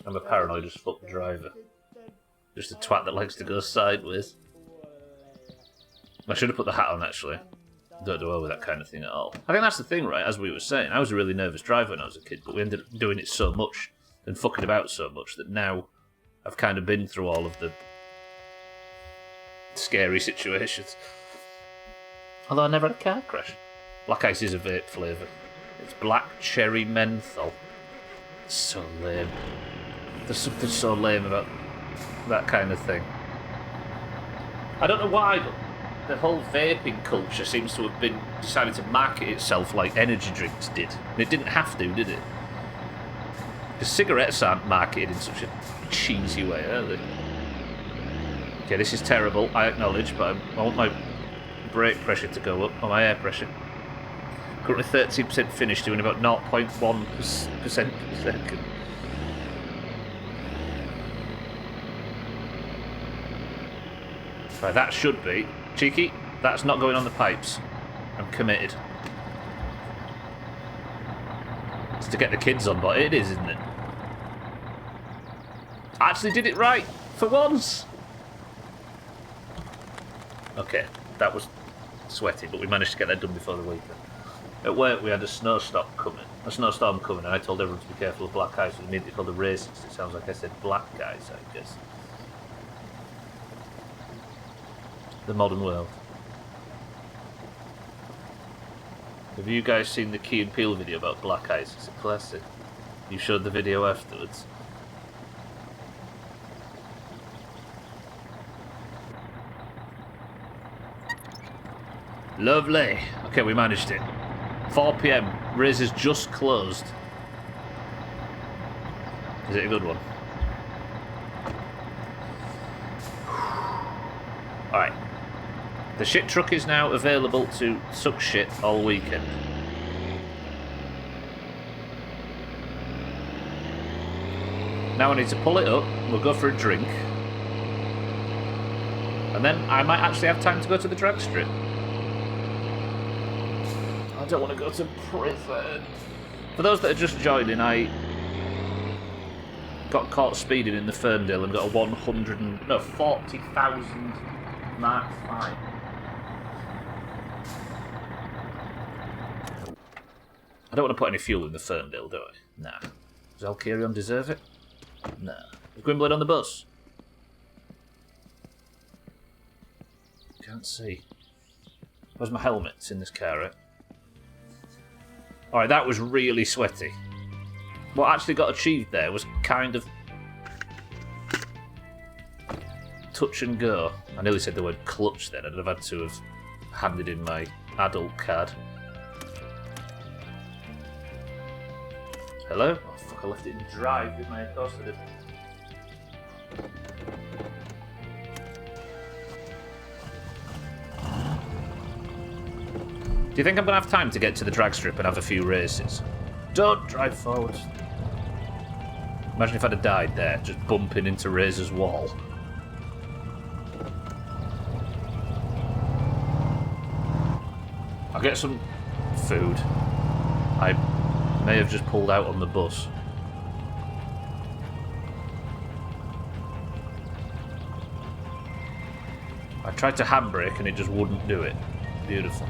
I'm a paranoid as fuck driver. Just a twat that likes to go sideways. I should have put the hat on, actually. Don't do well with that kind of thing at all. I think that's the thing, right? As we were saying, I was a really nervous driver when I was a kid, but we ended up doing it so much and fucking about so much that now I've kind of been through all of the scary situations. Although I never had a car crash. Black ice is a vape flavour. It's black cherry menthol. It's so lame. There's something so lame about that kind of thing. I don't know why, but the whole vaping culture seems to have been decided to market itself like energy drinks did. And it didn't have to, did it? Because cigarettes aren't marketed in such a cheesy way, are they? Okay, this is terrible, I acknowledge, but I want my brake pressure to go up, or my air pressure. Currently 13% finished, doing about 0.1% per second. Right, that should be. Cheeky, that's not going on the pipes. I'm committed. It's to get the kids on, but it is, isn't it? I actually did it right, for once! Okay, that was sweaty, but we managed to get that done before the weekend. At work, we had a snowstorm coming, and I told everyone to be careful of black ice. It was immediately called the racist. It sounds like I said black guys, I guess. The modern world. Have you guys seen the Key and Peele video about black ice? It's a classic. You showed the video afterwards. Lovely. Okay, we managed it. 4 PM. Razor's just closed. Is it a good one? Alright. The shit truck is now available to suck shit all weekend. Now I need to pull it up, we'll go for a drink. And then I might actually have time to go to the drag strip. I don't want to go to prison. For those that are just joining, I got caught speeding in the Ferndale and got a 40,000 mark fine. I don't want to put any fuel in the Ferndale, do I? Nah. Does Alkirion deserve it? Nah. Is Gwynblade on the bus? Can't see. Where's my helmet? It's in this car, right? Alright, that was really sweaty. What actually got achieved there was kind of touch and go. I nearly said the word clutch then. I'd have had to have handed in my adult card. Hello? Oh fuck, I left it in drive with my course I did. Do you think I'm going to have time to get to the drag strip and have a few races? Don't drive forward. Imagine if I'd have died there, just bumping into Razor's wall. I'll get some food. I may have just pulled out on the bus. I tried to handbrake and it just wouldn't do it. Beautiful.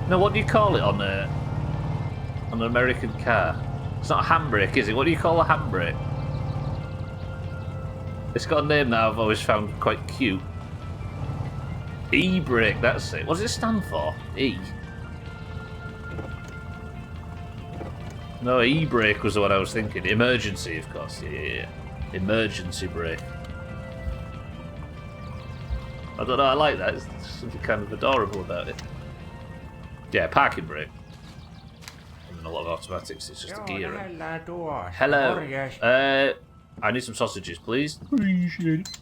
No, what do you call it on an American car? It's not a handbrake, is it? What do you call a handbrake? It's got a name that I've always found quite cute. E-brake, that's it. What does it stand for? E. No, e-brake was the one I was thinking. Emergency, of course. Yeah. Emergency brake. I don't know, I like that. There's something kind of adorable about it. Yeah, parking brake. And a lot of automatics, it's just a gear. Hello. I need some sausages, please. Appreciate it.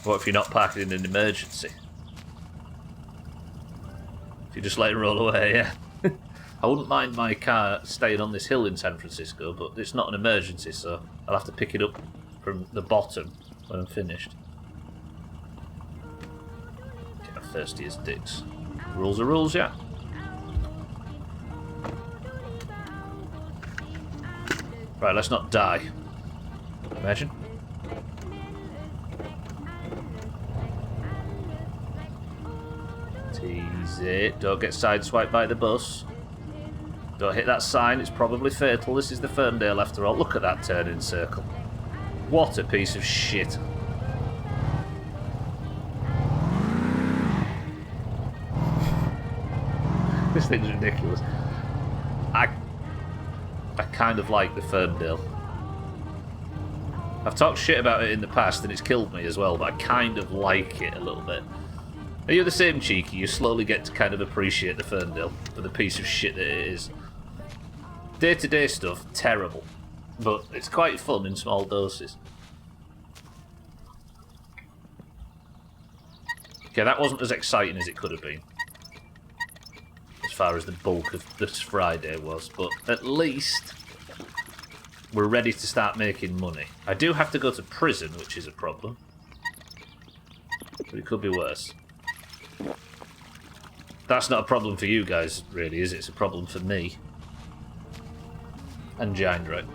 What if you're not parking in an emergency? If you just let it roll away, yeah. I wouldn't mind my car staying on this hill in San Francisco, but it's not an emergency, so I'll have to pick it up from the bottom when I'm finished. Okay, I'm thirsty as dicks. Rules are rules, yeah? Right, let's not die. Imagine. Tease it. Don't get sideswiped by the bus. Don't hit that sign, it's probably fatal. This is the Ferndale after all. Look at that turning circle. What a piece of shit. This thing's ridiculous. I kind of like the Ferndale. I've talked shit about it in the past and it's killed me as well, but I kind of like it a little bit. Are you the same, Cheeky? You slowly get to kind of appreciate the Ferndale for the piece of shit that it is. Day-to-day stuff, terrible. But it's quite fun in small doses. Okay, that wasn't as exciting as it could have been. As far as the bulk of this Friday was, but at least we're ready to start making money. I do have to go to prison, which is a problem. But it could be worse. That's not a problem for you guys, really, is it? It's a problem for me. And Gindrite.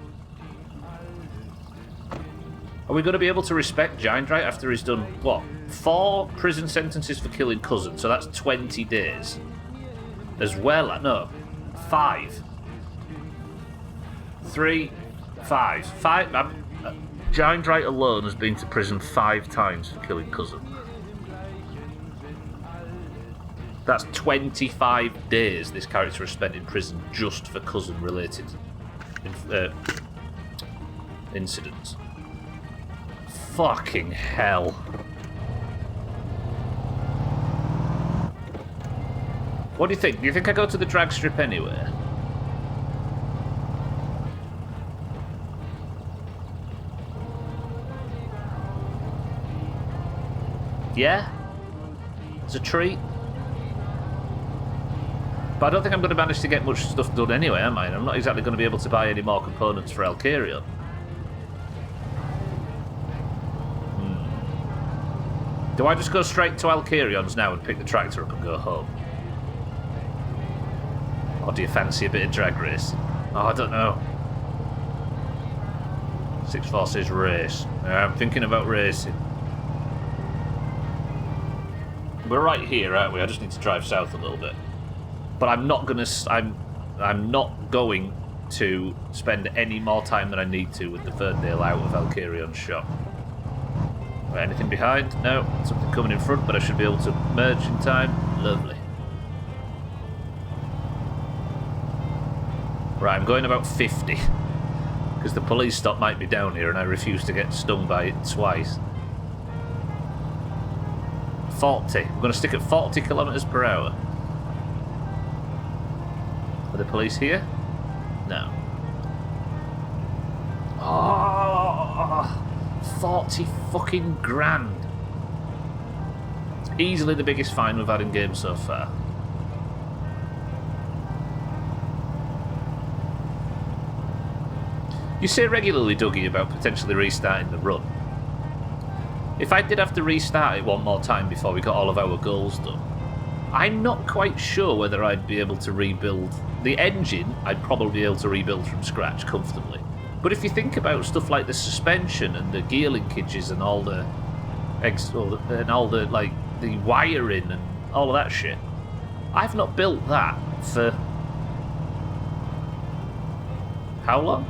Are we going to be able to respect Gindrite after he's done, what, 4 prison sentences for killing Cousin? So that's 20 days. As well, no, 5. 3, 5. 5. Gindrite alone has been to prison 5 times for killing Cousin. That's 25 days this character has spent in prison just for Cousin-related incidents. Fucking hell. What do you think? Do you think I go to the drag strip anywhere? Yeah? It's a treat. But I don't think I'm going to manage to get much stuff done anyway, am I? I'm not exactly going to be able to buy any more components for Alkarion. Do I just go straight to Alkarion's now and pick the tractor up and go home? Or do you fancy a bit of drag race? Oh, I don't know. 6-4 says race. I'm thinking about racing. We're right here, aren't we? I just need to drive south a little bit. But I'm not gonna. I'm not going to spend any more time than I need to with the Ferndale out of Alkarion's shop. Right, anything behind? No. Something coming in front, but I should be able to merge in time. Lovely. Right, I'm going about 50. Because the police stop might be down here and I refuse to get stung by it twice. 40. I'm going to stick at 40 kilometers per hour. Are the police here? No. Oh, 40 fucking grand. It's easily the biggest fine we've had in game so far. You say regularly, Dougie, about potentially restarting the run. If I did have to restart it one more time before we got all of our goals done, I'm not quite sure whether I'd be able to rebuild the engine. I'd probably be able to rebuild from scratch comfortably. But if you think about stuff like the suspension and the gear linkages and all the like the wiring and all of that shit, I've not built that for how long?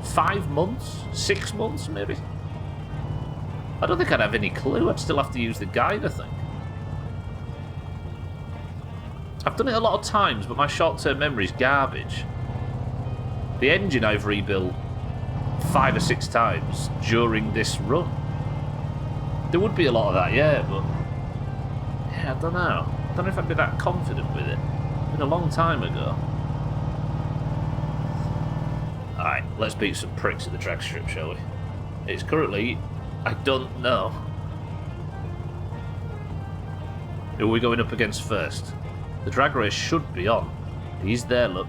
5 months? 6 months, maybe? I don't think I'd have any clue. I'd still have to use the guide, I think. I've done it a lot of times, but my short-term memory's garbage. The engine I've rebuilt 5 or 6 times during this run. There would be a lot of that, yeah, but... yeah, I don't know. I don't know if I'd be that confident with it. It's been a long time ago. Alright, let's beat some pricks at the drag strip, shall we? It's currently... I don't know. Who are we going up against first? The drag race should be on. He's there, look.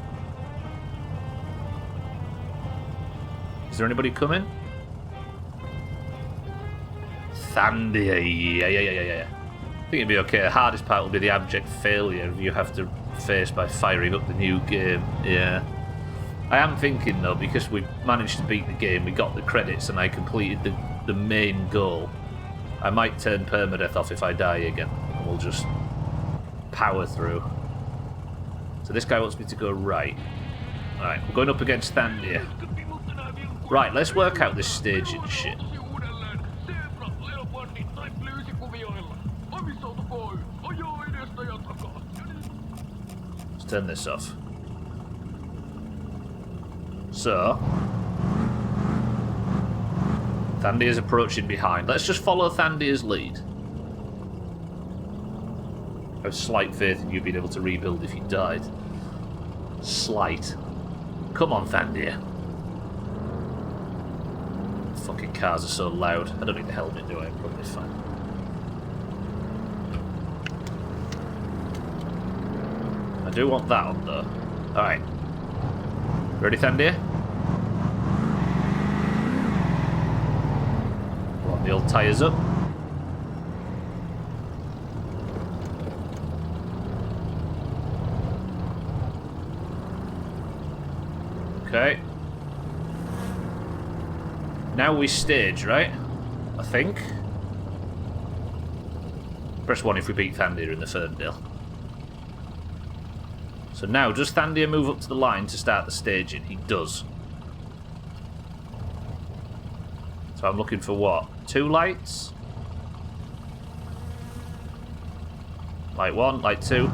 Is there anybody coming? Thandia, yeah. I think it'd be okay. The hardest part will be the abject failure you have to face by firing up the new game. Yeah. I am thinking, though, because we managed to beat the game, we got the credits, and I completed the main goal, I might turn permadeath off if I die again, and we'll just power through. So this guy wants me to go right. Alright, we're going up against Thandia. Right, let's work out this staging shit. Let's turn this off. So, Thandia's approaching behind. Let's just follow Thandia's lead. I have slight faith in you being able to rebuild if you died. Slight. Come on, Thandia. Fucking cars are so loud. I don't need the helmet, do I? I'm probably fine. I do want that on, though. Alright. Ready, Thandia? Want the old tyres up? Okay. Now we stage, right? I think. Press 1 if we beat Thandia in the Ferndale. So now, does Thandia move up to the line to start the staging? He does. So I'm looking for what? 2 lights? Light 1, light 2.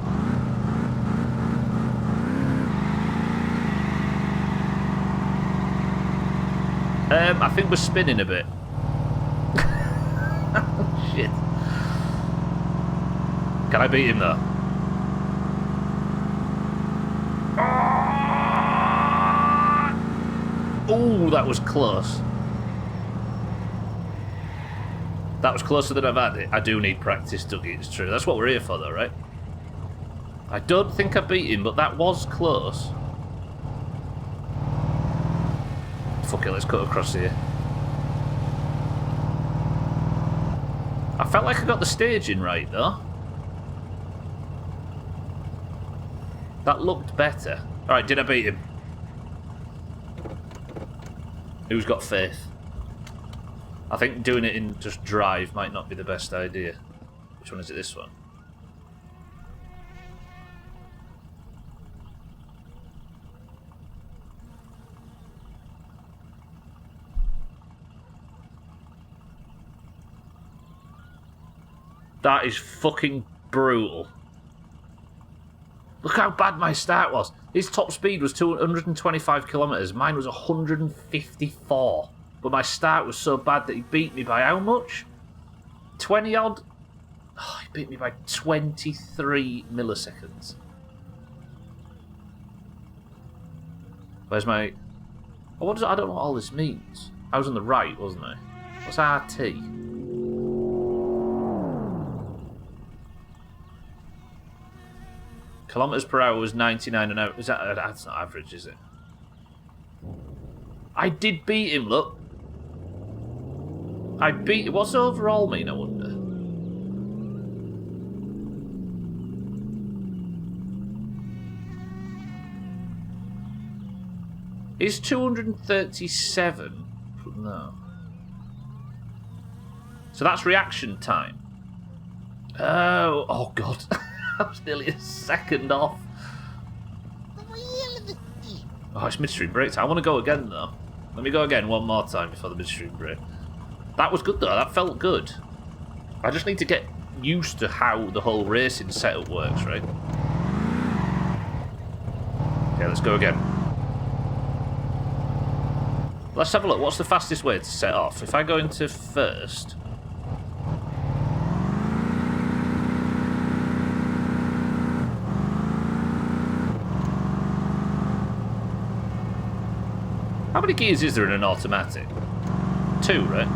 I think we're spinning a bit. Shit. Can I beat him though? Oh, that was close. That was closer than I've had it. I do need practice, Dougie, it's true. That's what we're here for, though, right? I don't think I beat him, but that was close. Fuck it, let's cut across here. I felt like I got the staging right, though. That looked better. Alright, did I beat him? Who's got faith? I think doing it in just drive might not be the best idea. Which one is it? This one? That is fucking brutal. Look how bad my start was. His top speed was 225 kilometres. Mine was 154. But my start was so bad that he beat me by how much? 20 odd? Oh, he beat me by 23 milliseconds. Where's my... Oh, what does... I don't know what all this means. I was on the right, wasn't I? What's RT? Kilometres per hour was 99 an hour. Is that... That's not average, is it? I did beat him, look. I beat... What's the overall mean, I wonder? Is 237? No. So that's reaction time. Oh god. I was nearly a second off. Oh, it's midstream break time. I want to go again, though. Let me go again one more time before the midstream break. That was good, though. That felt good. I just need to get used to how the whole racing setup works, right? Okay, let's go again. Let's have a look. What's the fastest way to set off? If I go into first... How many gears is there in an automatic? 2, right?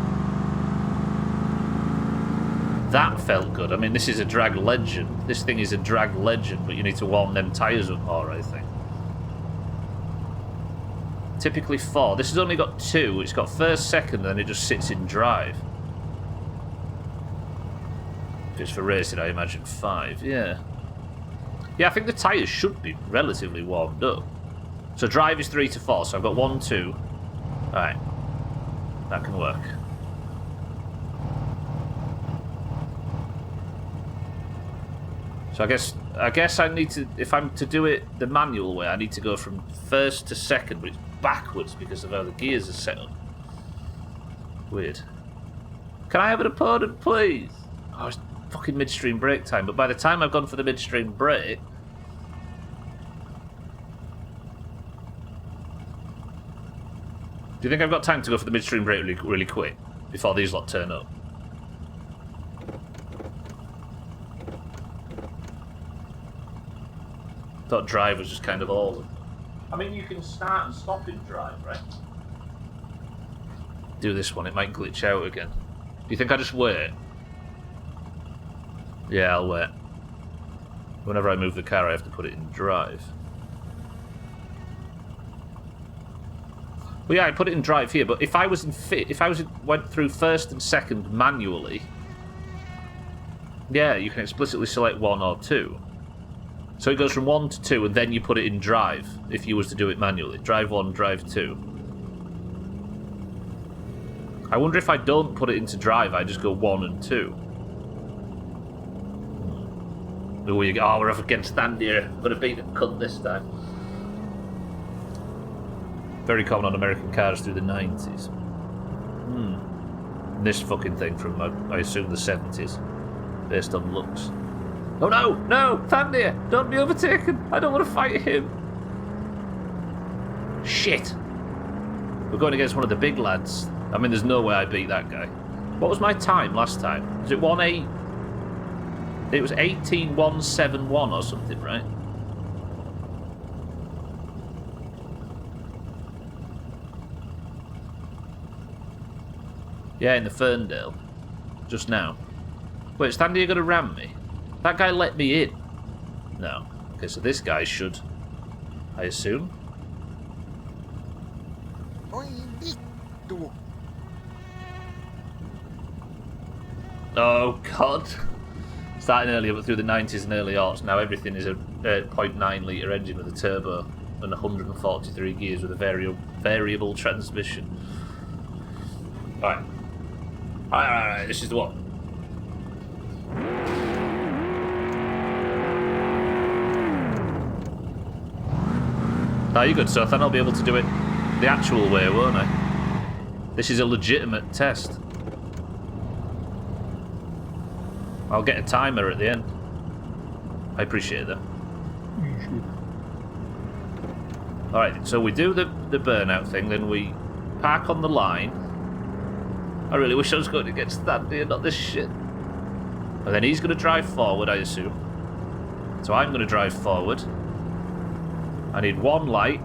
That felt good. I mean, this is a drag legend. This thing is a drag legend, but you need to warm them tyres up more, I think. Typically 4. This has only got 2. It's got first, second, and then it just sits in drive. Just for racing, I imagine 5. Yeah. Yeah, I think the tyres should be relatively warmed up. So drive is 3 to 4, so I've got 1, 2. Alright. That can work. So I guess I need to, if I'm to do it the manual way, I need to go from first to second, but it's backwards because of how the gears are set up. Weird. Can I have an opponent, please? Oh, it's fucking midstream break time, but by the time I've gone for the midstream break... Do you think I've got time to go for the midstream break really quick before these lot turn up? Thought drive was just kind of old. I mean, you can start and stop in drive, right? Do this one, it might glitch out again. Do you think I just wait? Yeah, I'll wait. Whenever I move the car, I have to put it in drive. Well, yeah, I put it in drive here, but if I was went through first and second manually, yeah, you can explicitly select 1 or 2. So it goes from 1 to 2, and then you put it in drive, if you was to do it manually. Drive 1, drive 2. I wonder if I don't put it into drive, I just go 1 and 2. Oh, we're up against Andy. I'm going to beat the cunt this time. Very common on American cars through the 90s. This fucking thing from, I assume, the 70s. Based on looks. Oh no! No! Thandir! Don't be overtaken! I don't want to fight him! Shit! We're going against one of the big lads. I mean, there's no way I beat that guy. What was my time last time? Was it 1-8? It was 18-171 or something, right? Yeah, in the Ferndale. just now. Wait, is Thandia going to ram me? That guy let me in. No. Okay, so this guy should, I assume. Oi vittu! Oh, God. Starting earlier, but through the 90s and early aughts, now everything is a 0.9 litre engine with a turbo and 143 gears with a variable transmission. Alright. Alright, this is the one. Oh, you're good, so then I'll be able to do it the actual way, won't I? This is a legitimate test. I'll get a timer at the end. I appreciate that. Alright, so we do the burnout thing, then we park on the line. I really wish I was going against Thandia, not this shit. And then he's going to drive forward, I assume. So I'm going to drive forward. I need one light.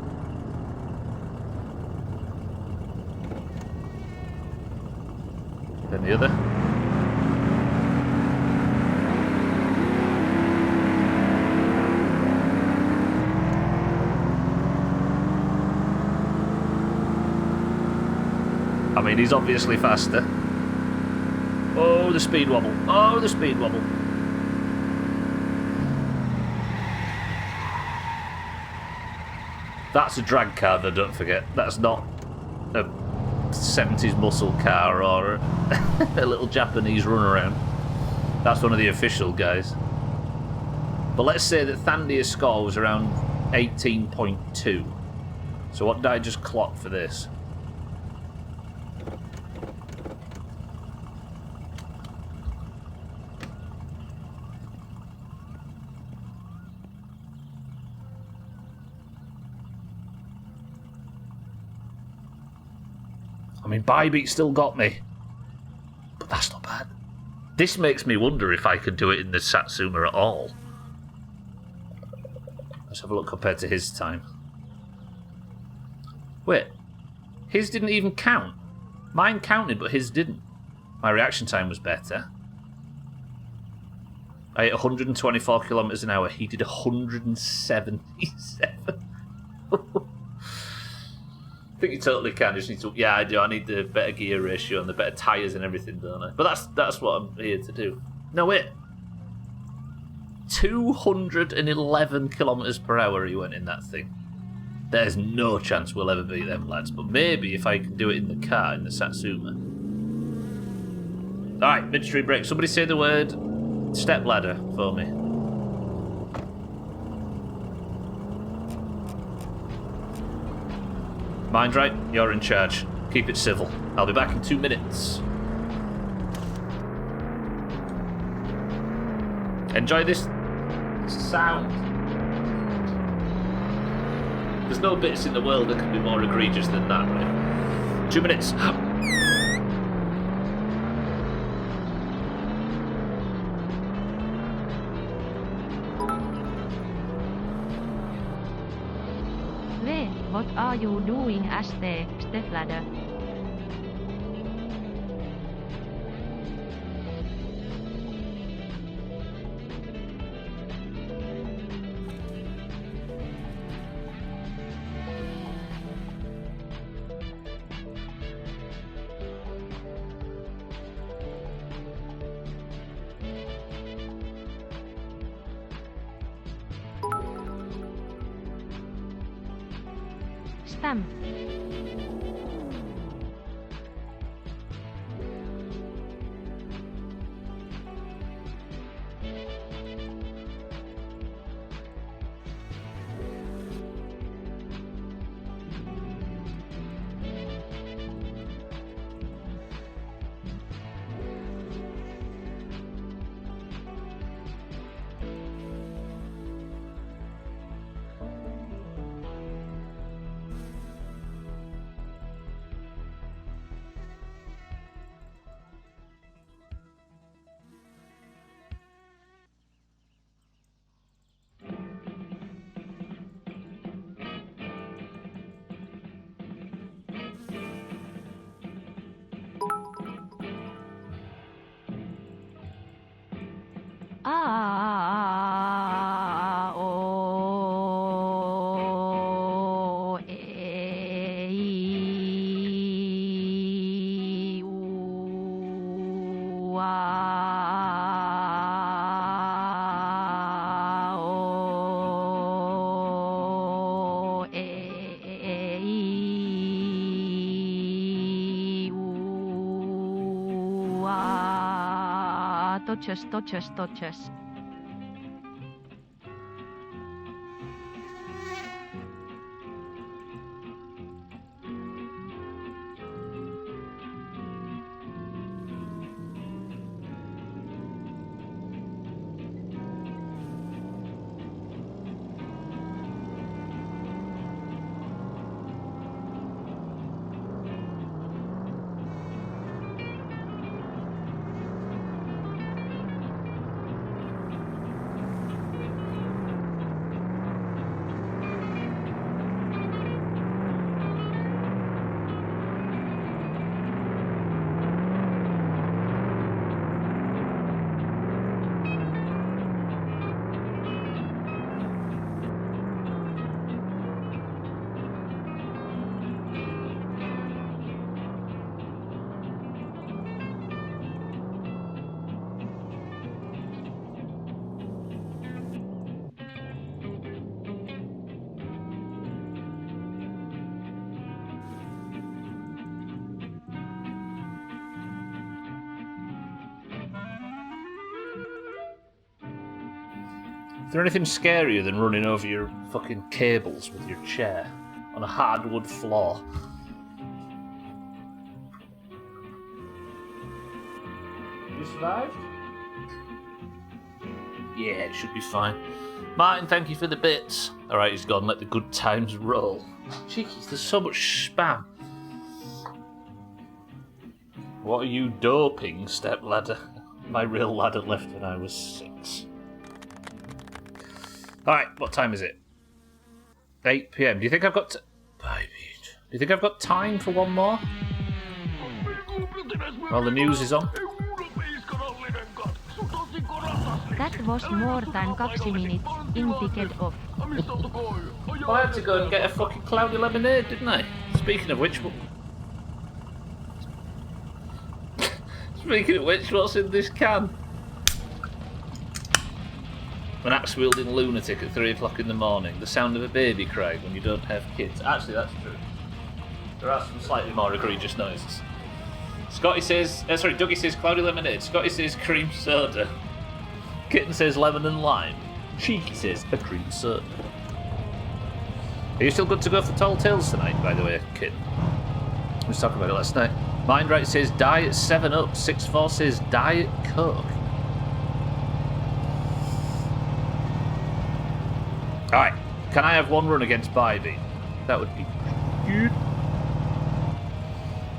Then the other. I mean, he's obviously faster. Oh, the speed wobble. Oh, the speed wobble. That's a drag car, though, don't forget. That's not a 70s muscle car or a little Japanese runaround. That's one of the official guys. But let's say that Thandia's score was around 18.2. So what did I just clock for this? I mean, Bybeat still got me. But that's not bad. This makes me wonder if I could do it in the Satsuma at all. Let's have a look compared to his time. Wait. His didn't even count. Mine counted, but his didn't. My reaction time was better. I hit 124 kilometers an hour. He did 177. I think you totally can. Just need to. Yeah, I do. I need the better gear ratio and the better tyres and everything, don't I? But that's what I'm here to do. No, wait. 211 kilometers per hour he went in that thing. There's no chance we'll ever beat them lads. But maybe if I can do it in the car, in the Satsuma. Alright, midstream break. Somebody say the word stepladder for me. Mind right, you're in charge. Keep it civil. I'll be back in 2 minutes. Enjoy this sound. There's no bits in the world that can be more egregious than that, right? 2 minutes. What are you doing, stepladder? Stamp. touches. Is there anything scarier than running over your fucking cables with your chair on a hardwood floor? You survived? Yeah, it should be fine. Martin, thank you for the bits. Alright, he's gone. Let the good times roll. Cheekies, there's so much spam. What are you doping, stepladder? My real ladder left when I was 6. Alright, what time is it? 8 PM. Do you think I've got time for one more? While the news is on? That was more than 2 minutes. Indicated off. Well, I had to go and get a fucking cloudy lemonade, didn't I? Speaking of which, what's in this can? An axe-wielding lunatic at 3 o'clock in the morning. The sound of a baby crying when you don't have kids. Actually, that's true. There are some slightly more egregious noises. Dougie says cloudy lemonade. Scotty says cream soda. Kitten says lemon and lime. Cheeky says a cream soda. Are you still good to go for Tall Tales tonight, by the way, Kitten? We was talking about it last night. Mindright says Diet 7-Up. 64 says Diet Coke. Alright, can I have one run against Bybee? That would be good.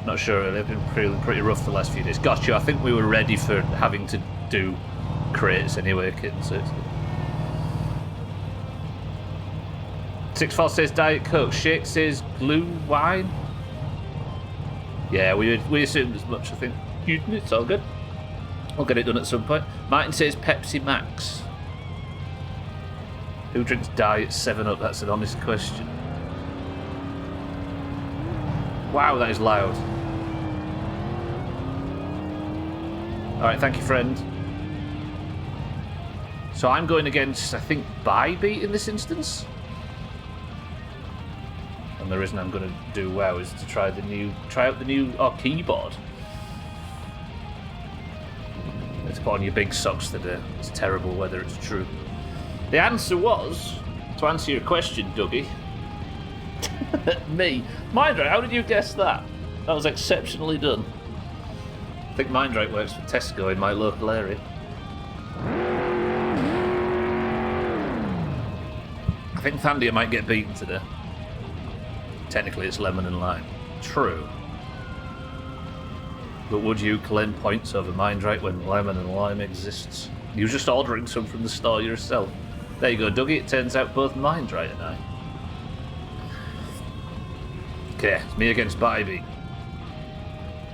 Not sure, they've been pretty rough the last few days. Got you, I think we were ready for having to do crates anyway, Kitten. So 64 says Diet Coke. Shake says blue wine. Yeah, we assumed as much, I think. It's all good. I'll get it done at some point. Martin says Pepsi Max. Who drinks Diet 7-Up? That's an honest question. Wow, that is loud. Alright, thank you, friend. So I'm going against, I think, Bybee in this instance. And the reason I'm going to do well is to try out the new keyboard. Let's put on your big socks today. It's terrible whether it's true. The answer was, to answer your question, Dougie, me. Mindright, how did you guess that? That was exceptionally done. I think Mindright works for Tesco in my local area. I think Thandia might get beaten today. Technically it's lemon and lime. True. But would you claim points over Mindright when lemon and lime exists? You're just ordering some from the store yourself. There you go, Dougie. It turns out both Mindright and I. Okay, it's me against Bybee.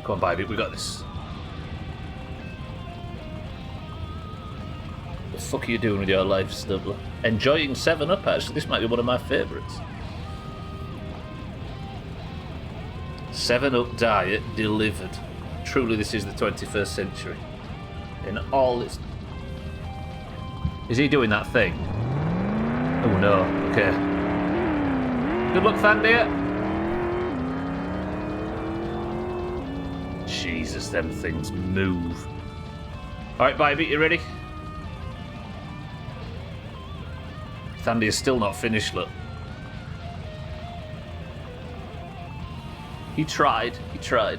Come on, Bybee, we got this. What the fuck are you doing with your life, Stubbler? Enjoying 7-Up, actually. This might be one of my favourites. 7-Up diet delivered. Truly, this is the 21st century. In all its... Is he doing that thing? Oh no, okay. Good luck, Thandia. Jesus, them things move. Alright, Bybee, you ready? Thandy is still not finished, look. He tried. I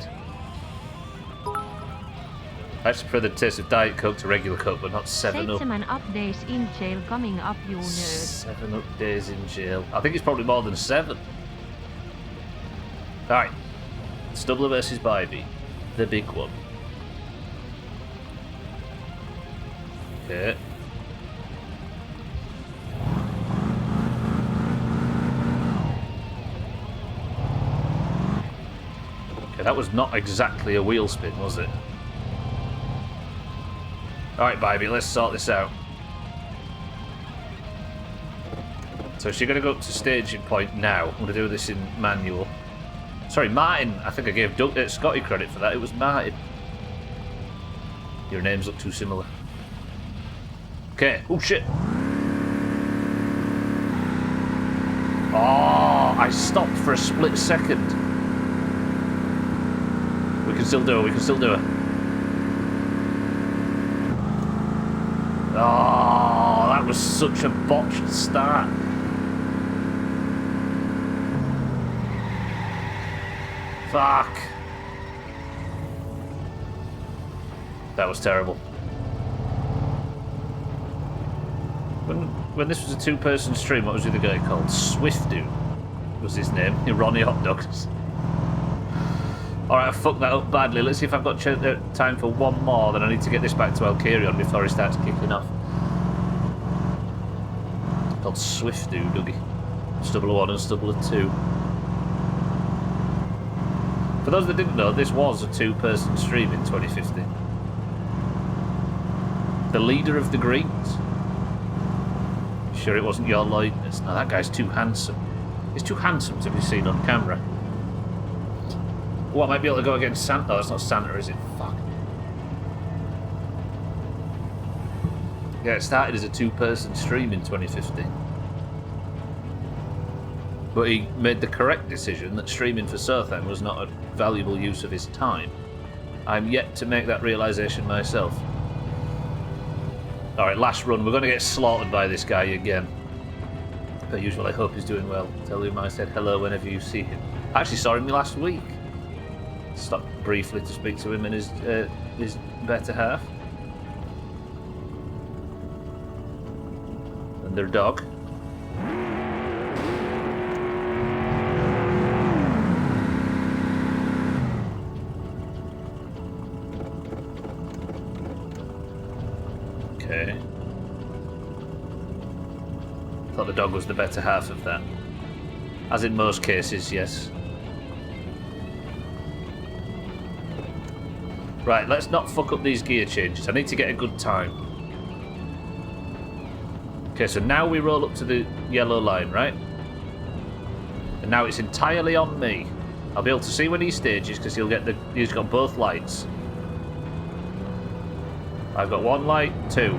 actually prefer the taste of Diet Coke to regular Coke, but not 7-Up. 7 up days in jail coming up, you nerd. 7-Up days in jail. I think it's probably more than 7. Alright. Stubbler versus Bybee. The big one. Okay. Okay, that was not exactly a wheel spin, was it? Alright, Bybee, let's sort this out. So she's going to go up to staging point now. I'm going to do this in manual. Sorry, Martin. I think I gave Scotty credit for that. It was Martin. Your names look too similar. Okay. Oh, shit. Oh, I stopped for a split second. We can still do it. We can still do it. Oh, that was such a botched start. Fuck. That was terrible. When this was a two-person stream, what was the other guy called? Swiftu was his name. Ronnie Hot Dogs. Alright, I fucked that up badly. Let's see if I've got time for one more, then I need to get this back to Alkarion before he starts kicking off. It's called Swiftu, Dougie. Stubbler 1 and Stubbler 2. For those that didn't know, this was a two-person stream in 2015. The leader of the Greens. Sure it wasn't your likeness? No, that guy's too handsome. He's too handsome to be seen on camera. Well, I might be able to go against Santa. No, that's not Santa, is it? Fuck. Yeah, it started as a two-person stream in 2015. But he made the correct decision that streaming for Sothan was not a valuable use of his time. I'm yet to make that realisation myself. Alright, last run. We're going to get slaughtered by this guy again. Per usual, I hope he's doing well. Tell him I said hello whenever you see him. I actually saw him last week. Stopped briefly to speak to him and his better half. And their dog. Okay. Thought the dog was the better half of that. As in most cases, yes. Right, let's not fuck up these gear changes. I need to get a good time. Okay, so now we roll up to the yellow line, right? And now it's entirely on me. I'll be able to see when he stages because he's got both lights. I've got one light, two.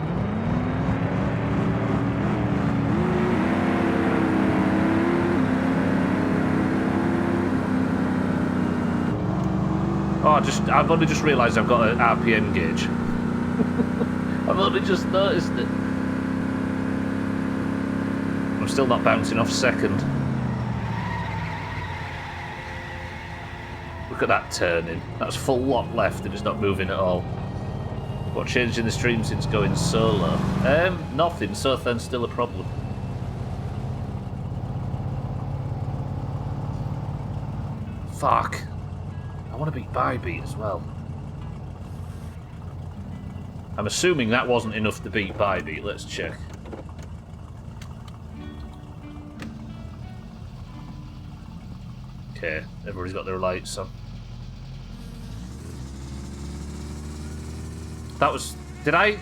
Oh, I've only just realised I've got an RPM gauge. I've only just noticed it. I'm still not bouncing off second. Look at that turning. That's full lock left and it's not moving at all. What changed in the stream since going solo? Nothing. Sothan's still a problem. Fuck. I want to beat Bybee as well. I'm assuming that wasn't enough to beat Bybee. Let's check. Okay, everybody's got their lights on. That was... Did I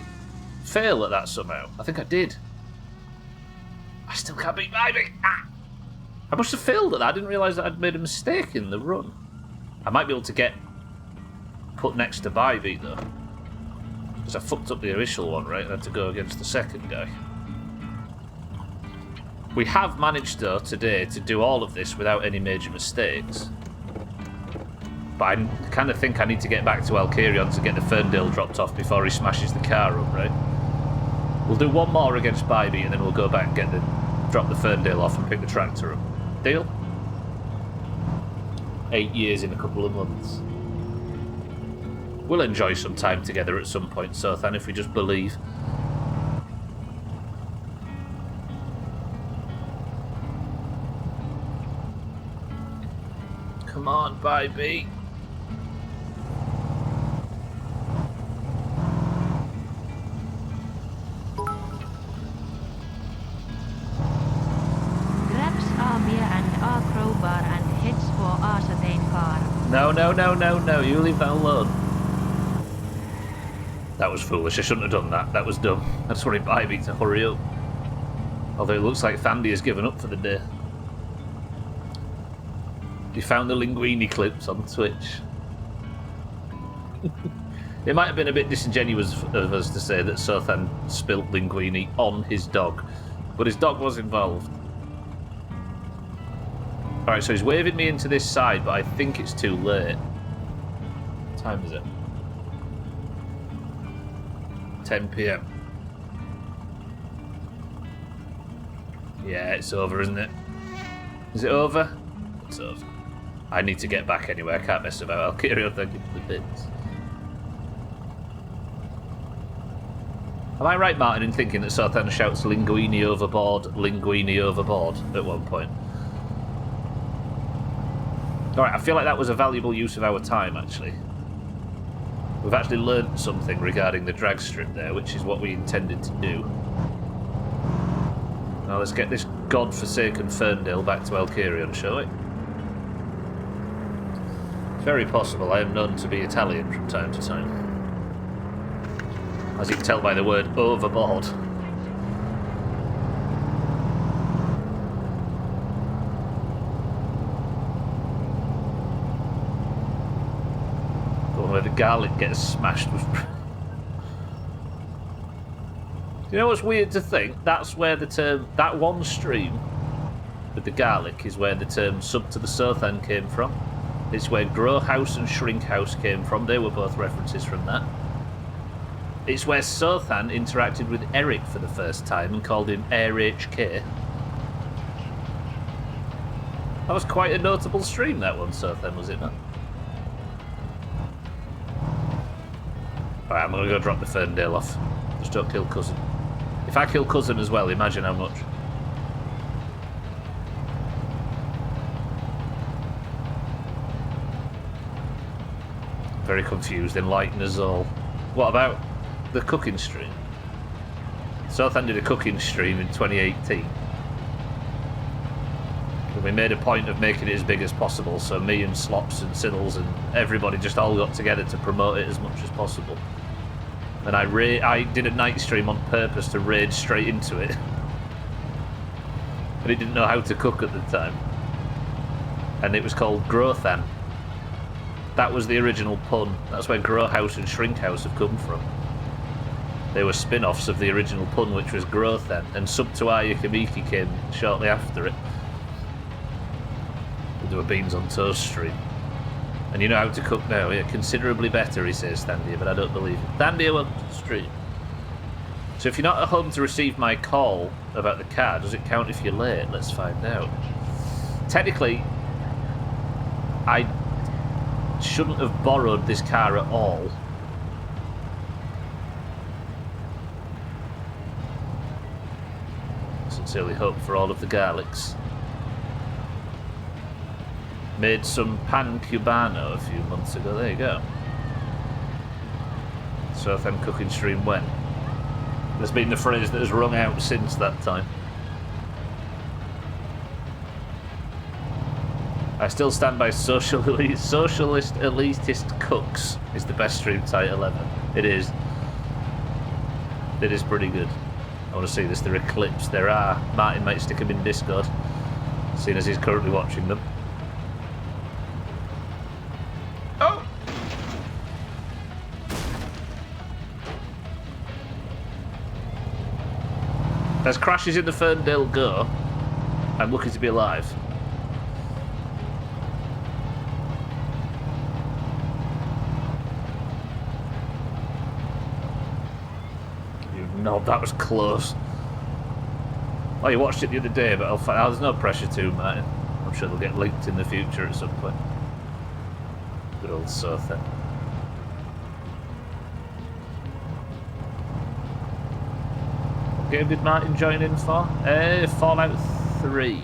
fail at that somehow? I think I did. I still can't beat Bybee. Ah! I must have failed at that. I didn't realise that I'd made a mistake in the run. I might be able to get put next to Bybee though. Because I fucked up the initial one, right? I had to go against the second guy. We have managed though today to do all of this without any major mistakes. But I kind of think I need to get back to Alkirion to get the Ferndale dropped off before he smashes the car up, right? We'll do one more against Bybee and then we'll go back and drop the Ferndale off and pick the tractor up. Deal? 8 years in a couple of months. We'll enjoy some time together at some point, Sothan, if we just believe. Come on, Bybee. Grabs a beer and a crowbar and heads for a certain car. No, you leave that alone. That was foolish, I shouldn't have done that. That was dumb. I just wanted Bybee to hurry up. Although it looks like Thandy has given up for the day. You found the linguini clips on Twitch. It might have been a bit disingenuous of us to say that Sothan spilt linguini on his dog, but his dog was involved. Alright, so he's waving me into this side, but I think it's too late. What time is it? 10 PM. Yeah, it's over, isn't it? Is it over? It's over. I need to get back anyway, I can't mess about. I'll carry on thank you for the bits. Am I right, Martin, in thinking that Sothan shouts linguini overboard at one point? Alright, I feel like that was a valuable use of our time, actually. We've actually learnt something regarding the drag strip there, which is what we intended to do. Now let's get this godforsaken Ferndale back to Alkirion, shall we? It's very possible I am known to be Italian from time to time. As you can tell by the word overboard. Where the garlic gets smashed with. You know what's weird to think? That's where the term, that one stream with the garlic is where the term sub to the Sothan came from. It's where Grow House and Shrink House came from. They were both references from that. It's where Sothan interacted with Eric for the first time and called him Air HK. That was quite a notable stream, that one, Sothan, was it not? Alright, I'm gonna go drop the Ferndale off. Just don't kill Cousin. If I kill Cousin as well, imagine how much. Very confused, enlighten us all. What about the cooking stream? Sothan did a cooking stream in 2018. And we made a point of making it as big as possible, so me and Slops and Siddles and everybody just all got together to promote it as much as possible. And I did a night stream on purpose to raid straight into it. But he didn't know how to cook at the time. And it was called Growthan. That was the original pun. That's where Grow House and Shrink House have come from. They were spin-offs of the original pun, which was Growthan. And Sub to Ayakamiki came shortly after it. We'll do a beans on toast stream. And you know how to cook now, yeah? Considerably better, he says, Thandia, but I don't believe it. Thandia, welcome to the stream. So if you're not at home to receive my call about the car, does it count if you're late? Let's find out. Technically, I shouldn't have borrowed this car at all. Sincerely hope for all of the garlics. Made some pan cubano a few months ago. There you go. So if I'm cooking stream when? There's been the phrase that has rung out since that time. I still stand by socialist elitist cooks is the best stream title ever. It is. It is pretty good. I want to see this. There are clips. There are. Martin might stick them in Discord, seeing as he's currently watching them. Oh! As crashes in the Ferndale go, I'm lucky to be alive. no, that was close. Oh, you watched it the other day, but there's no pressure to, Martin. I'm sure they'll get linked in the future at some point. Good old Sotha. What game did Martin join in for? Fallout 3.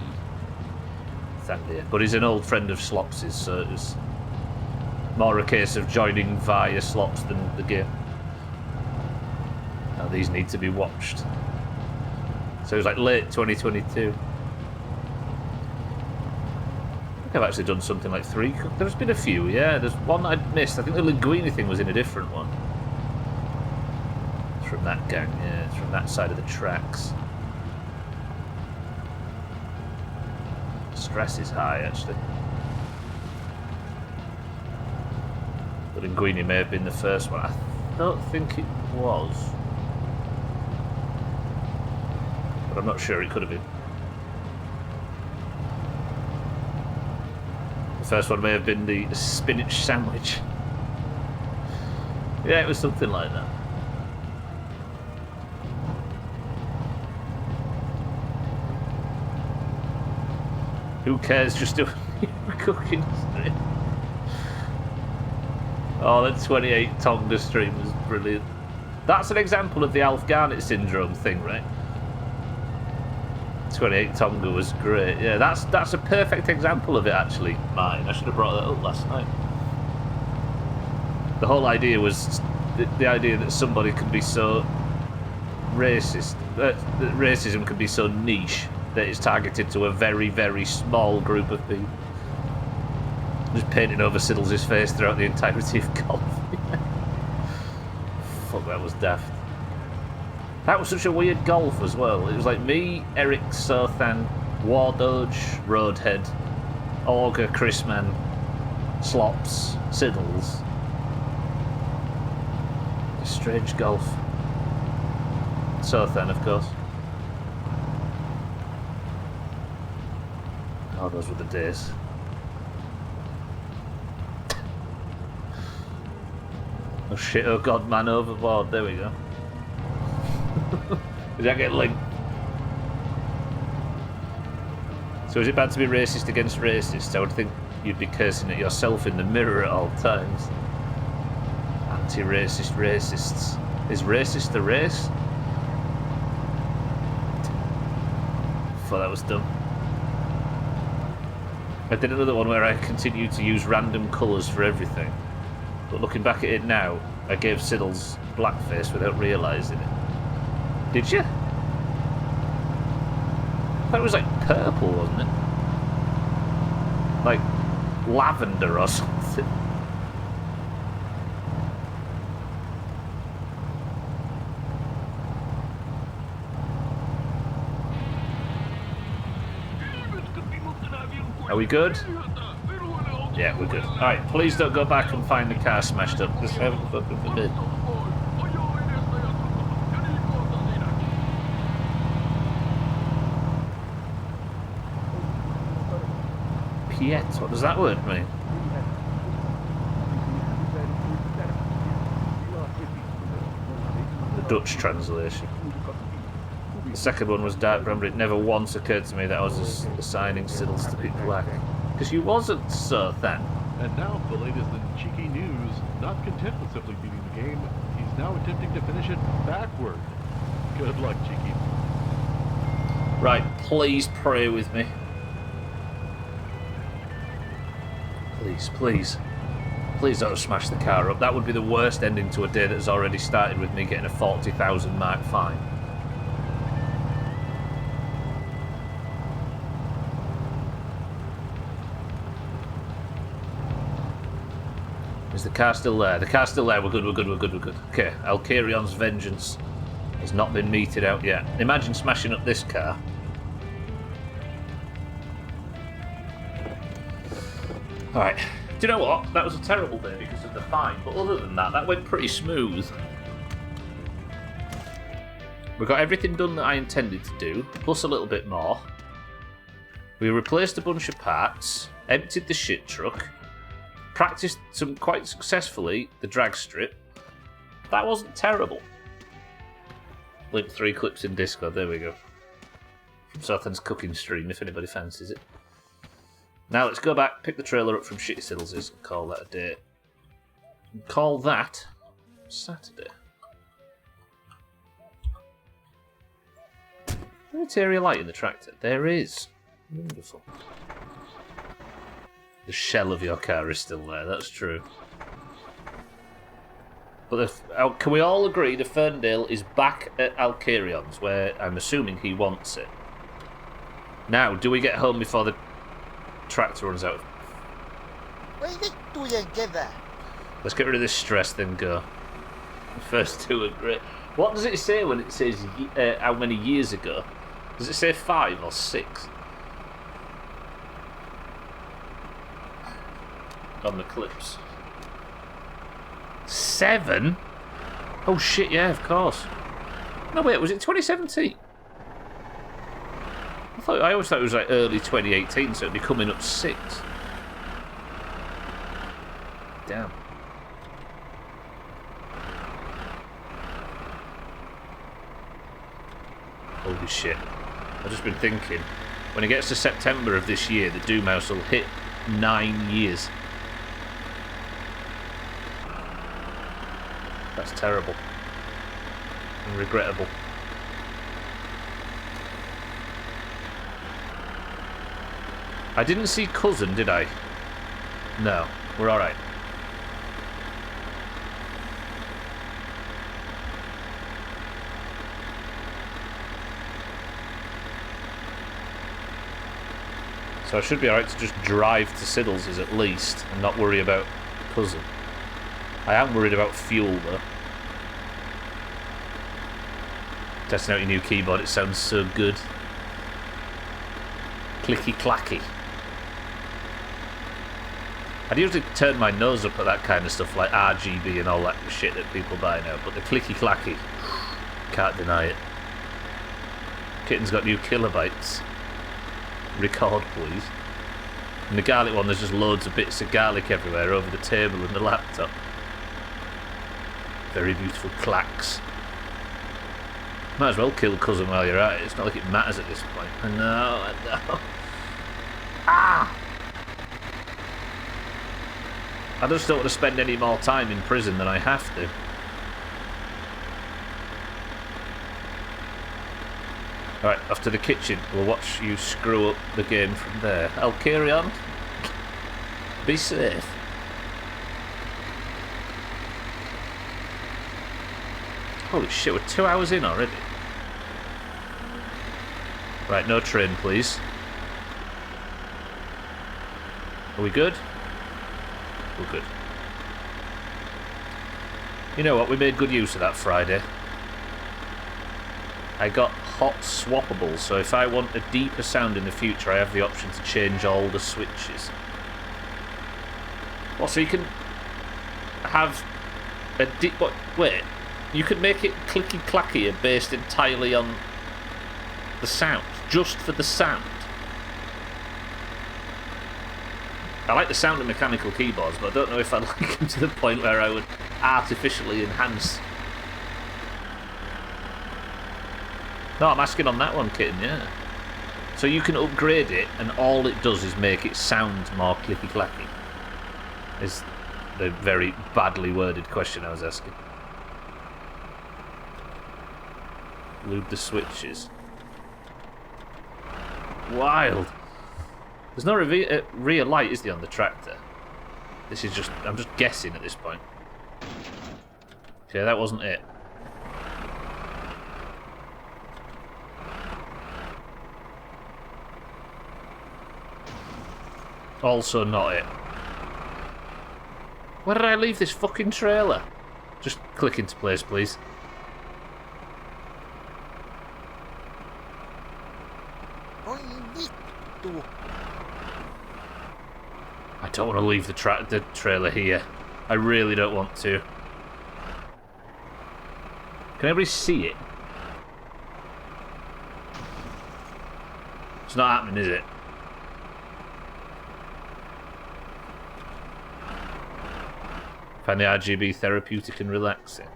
Thank but he's an old friend of Slops's, so it was more a case of joining via Slops than the game. Now these need to be watched. So it was like late 2022. I think I've actually done something like 3. There's been a few, yeah. There's one I'd missed. I think the Linguini thing was in a different one. It's from that gang, yeah. It's from that side of the tracks. Stress is high, actually. The Linguini may have been the first one. I don't think it was. But I'm not sure, it could have been. The first one may have been the spinach sandwich. Yeah, it was something like that. Who cares, just do a cooking stream. Oh, the 28 Tonga stream was brilliant. That's an example of the Alf Garnett syndrome thing, right? 28 Tonga was great. Yeah, that's a perfect example of it, actually, Martin. I should have brought that up last night. The whole idea was the idea that somebody can be so racist, that racism can be so niche that it's targeted to a very, very small group of people. Just painting over Siddles' face throughout the entirety of golf. Fuck, that was daft. That was such a weird golf as well. It was like me, Eric, Sothan, Wardoge, Roadhead, Auger, Chrisman, Slops, Siddles. A strange golf. Sothan, of course. Oh, those were the days. Oh shit, oh god, man overboard. There we go. Did that get linked? So is it bad to be racist against racists? I would think you'd be cursing at yourself in the mirror at all times. Anti-racist racists. Is racist a race? Thought that was dumb. I did another one where I continued to use random colours for everything. But looking back at it now, I gave Siddles blackface without realising it. Did you? That was like purple, wasn't it? Like lavender or something. Are we good? Yeah, we're good. Alright, please don't go back and find the car smashed up. Just heaven fucking forbid. Piet, what does that word mean? The Dutch translation. The second one was dark brown, but it never once occurred to me that I was assigning Siddles to be black. Because you wasn't, so then. And now the latest in cheeky news. Not content with simply beating the game, he's now attempting to finish it backward. Good luck, Cheeky. Right, please pray with me. Please, please. Please don't smash the car up. That would be the worst ending to a day that has already started with me getting a 40,000 mark fine. Is the car still there? The car's still there. We're good, we're good, we're good, we're good. Okay, Alcarion's vengeance has not been meted out yet. Imagine smashing up this car. Alright. Do you know what? That was a terrible day because of the fine, but other than that, that went pretty smooth. We got everything done that I intended to do, plus a little bit more. We replaced a bunch of parts, emptied the shit truck, practiced some quite successfully the drag strip. That wasn't terrible. Link 3 clips in Discord, there we go. From Southend's cooking stream, if anybody fancies it. Now let's go back, pick the trailer up from Shitty Siddles' and call that a day. And call that Saturday. Is there a light in the tractor? There is. Wonderful. The shell of your car is still there, that's true. But can we all agree the Ferndale is back at Alcarion's, where I'm assuming he wants it? Now, do we get home before the tractor runs out? Let's get rid of this stress, then go. The first two are great. What does it say when it says how many years ago? Does it say 5 or 6? On the clips. 7? Oh shit, yeah, of course. No, wait, was it 2017? I always thought it was like early 2018, so it'd be coming up 6. Damn. Holy shit. I've just been thinking, when it gets to September of this year, the Doomhaus will hit 9 years. That's terrible. And regrettable. I didn't see Cousin, did I? No. We're alright. So I should be alright to just drive to Siddles' at least and not worry about Cousin. I am worried about fuel though. Testing out your new keyboard, it sounds so good. Clicky clacky. I'd usually turn my nose up at that kind of stuff like RGB and all that shit that people buy now, but the clicky clacky, can't deny it. Kitten's got new kilobytes. Record please. And the garlic one, there's just loads of bits of garlic everywhere over the table and the laptop. Very beautiful clacks. Might as well kill Cousin while you're at it. It's not like it matters at this point. I know. Ah! I just don't want to spend any more time in prison than I have to. Alright, off to the kitchen. We'll watch you screw up the game from there. I'll carry on. Be safe. Holy shit, we're 2 hours in already. Right, no train, please. Are we good? We're good. You know what, we made good use of that Friday. I got hot swappables, so if I want a deeper sound in the future, I have the option to change all the switches. Well, so you can have a deep... Wait, you could make it clicky-clackier based entirely on the sound, just for the sound. I like the sound of mechanical keyboards, but I don't know if I'd like them to the point where I would artificially enhance. No, I'm asking on that one, Kitten, yeah. So you can upgrade it, and all it does is make it sound more clicky-clacky. Is the very badly worded question I was asking. Lube the switches. Wild. There's no rear light, is there, on the tractor? This is just... I'm just guessing at this point. Okay, that wasn't it. Also not it. Where did I leave this fucking trailer? Just click into place, please. I don't want to leave the trailer here. I really don't want to. Can everybody see it? It's not happening, is it? Find the RGB therapeutic and relaxing.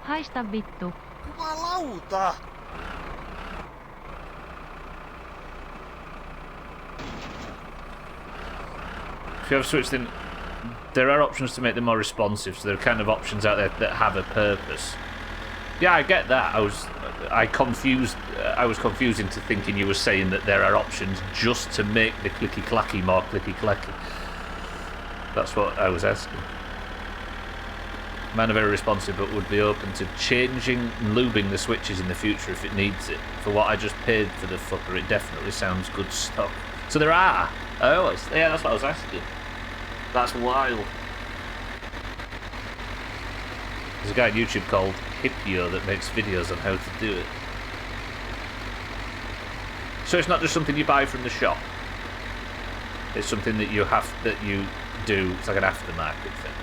Haista vittu. Jumalauta! If you have switched in, there are options to make them more responsive, so there are kind of options out there that have a purpose. Yeah, I get that. I was confused into thinking you were saying that there are options just to make the clicky clacky more clicky clacky. That's what I was asking. Man are very responsive, but would be open to changing and lubing the switches in the future if it needs it. For what I just paid for the fucker, it definitely sounds good stock. So there are. Oh, yeah, that's what I was asking. That's wild. There's a guy on YouTube called Hippio that makes videos on how to do it. So it's not just something you buy from the shop. It's something that you do. It's like an aftermarket thing.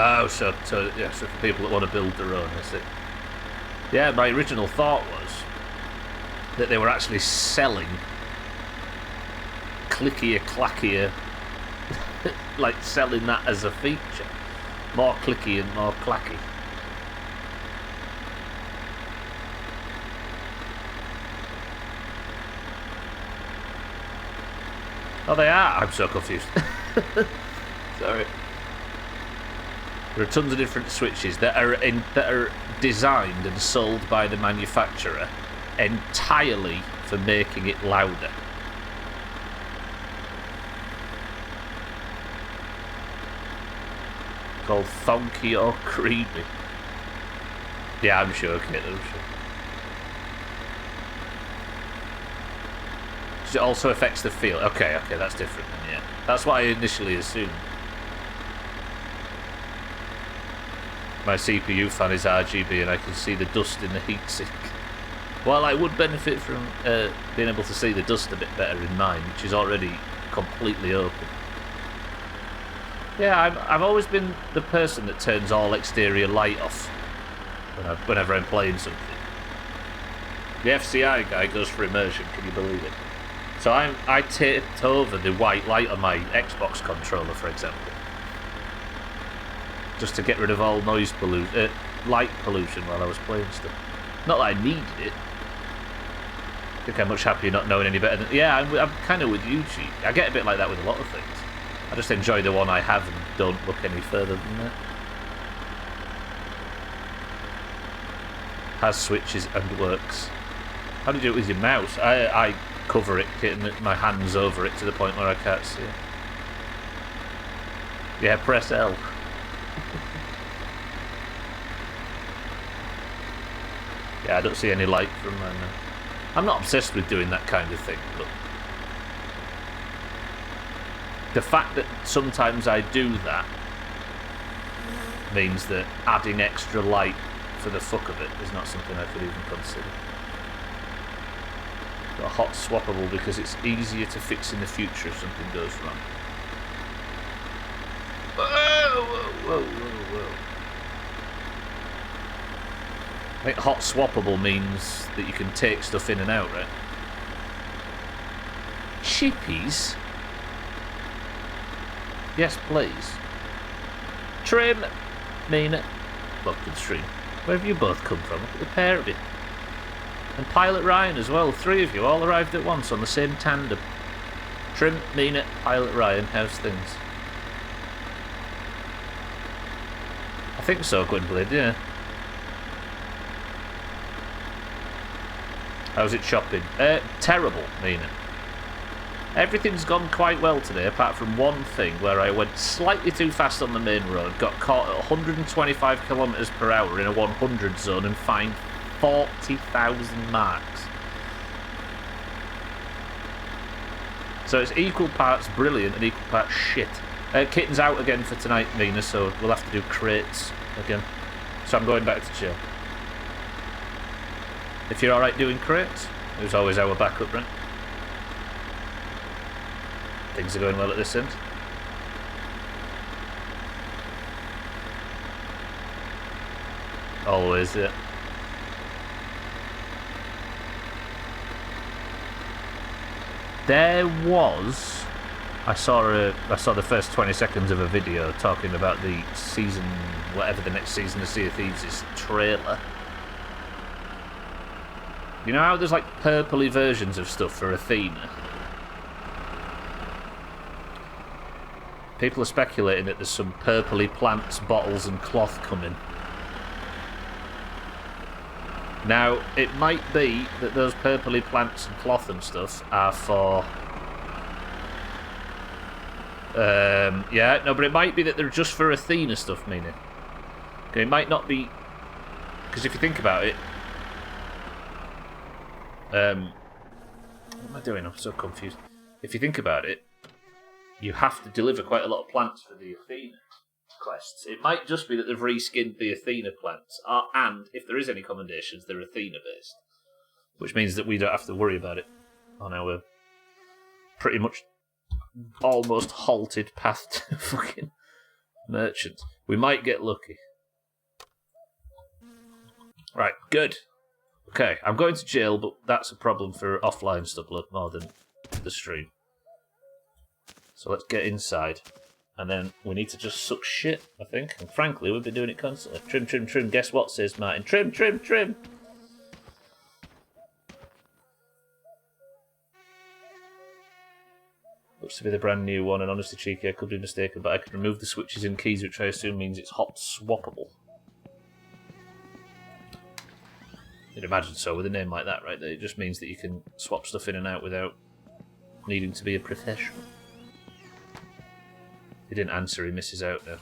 Oh, so for people that want to build their own, is it? Yeah, my original thought was that they were actually selling clickier, clackier, like selling that as a feature. More clicky and more clacky. Oh, they are? I'm so confused. Sorry. There are tons of different switches that are designed and sold by the manufacturer entirely for making it louder. Called funky or creepy. Yeah, I'm sure, kid, I'm sure. It also affects the feel. Okay, that's different then, yeah. That's what I initially assumed. My CPU fan is RGB and I can see the dust in the heatsink. While I would benefit from being able to see the dust a bit better in mine, which is already completely open. Yeah, I've always been the person that turns all exterior light off whenever I'm playing something. The FCI guy goes for immersion, can you believe it? So I taped over the white light on my Xbox controller, for example. Just to get rid of all noise pollution, light pollution while I was playing stuff. Not that I needed it. I think I'm much happier not knowing any better than... Yeah, I'm kind of with you, Cheek. I get a bit like that with a lot of things. I just enjoy the one I have and don't look any further than that. Has switches and works. How do you do it with your mouse? I cover it, getting my hands over it to the point where I can't see it. Yeah, press L. Yeah, I don't see any light from mine now. I'm not obsessed with doing that kind of thing, but the fact that sometimes I do that means that adding extra light for the fuck of it is not something I could even consider. Got hot swappable because it's easier to fix in the future if something goes wrong. Whoa. I think hot swappable means that you can take stuff in and out, right? Chippies? Yes, please. Trim, Mina, locked and stream. Where have you both come from? Look at the pair of you. And Pilot Ryan as well. 3 of you all arrived at once on the same tandem. Trim, Mina, Pilot Ryan, how's things? I think so, Gwynblade, yeah. How's it shopping? Terrible, Mina. Everything's gone quite well today, apart from one thing where I went slightly too fast on the main road, got caught at 125 kilometers per hour in a 100 zone and fined 40,000 marks. So it's equal parts brilliant and equal parts shit. Kitten's out again for tonight, Mina, so we'll have to do crates again. So I'm going back to chill. If you're alright doing crates, it was always our backup, right? Things are going well at this end. Always, yeah. There was... I saw the first 20 seconds of a video talking about the season, whatever the next season of Sea of Thieves is, trailer. You know how there's like purpley versions of stuff for Athena? People are speculating that there's some purpley plants, bottles and cloth coming. Now, it might be that those purpley plants and cloth and stuff are for... but it might be that they're just for Athena stuff, meaning. Okay, it might not be... Because if you think about it... what am I doing? I'm so confused. If you think about it, you have to deliver quite a lot of plants for the Athena quests. It might just be that they've reskinned the Athena plants, and if there is any commendations, they're Athena-based. Which means that we don't have to worry about it on our pretty much almost halted path to fucking merchants. We might get lucky. Right, good. Okay, I'm going to jail, but that's a problem for offline stuff more than the stream. So let's get inside. And then we need to just suck shit, I think. And frankly, we've been doing it constantly. Trim, trim, trim. Guess what, says Martin? Trim, trim, trim. Looks to be the brand new one, and honestly, cheeky, I could be mistaken, but I could remove the switches and keys, which I assume means it's hot swappable. You'd imagine so with a name like that, right? That it just means that you can swap stuff in and out without needing to be a professional. He didn't answer, he misses out now.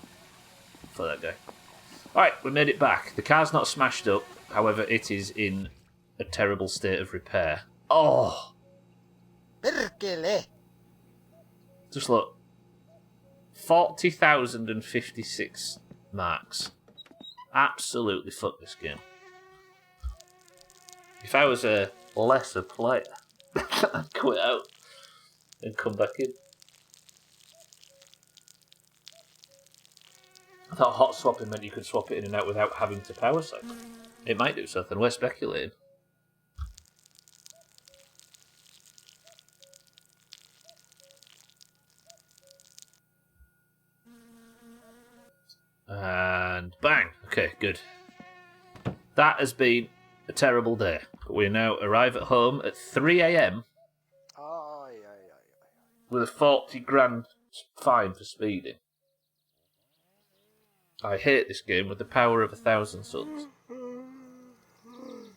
For that guy. Alright, we made it back. The car's not smashed up, however, it is in a terrible state of repair. Oh! Perkele! Just look. 40,056 marks. Absolutely fuck this game. If I was a lesser player, I'd quit out and come back in. I thought hot swapping meant you could swap it in and out without having to power cycle. It might do something, we're speculating. And bang! Okay, good. That has been a terrible day. But we now arrive at home at 3 AM with a 40 grand fine for speeding. I hate this game with the power of 1,000 suns.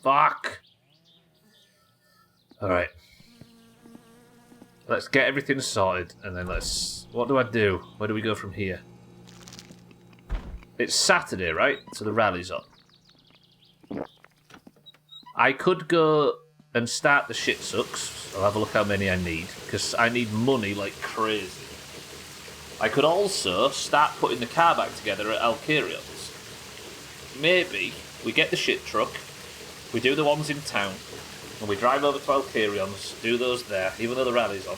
Fuck! Alright. Let's get everything sorted, and then let's... What do I do? Where do we go from here? It's Saturday, right? So the rally's on. I could go and start the shit sucks. I'll have a look how many I need, because I need money like crazy. I could also start putting the car back together at Alcarion's. Maybe we get the shit truck, we do the ones in town, and we drive over to Alcarion's, do those there, even though the rally's on.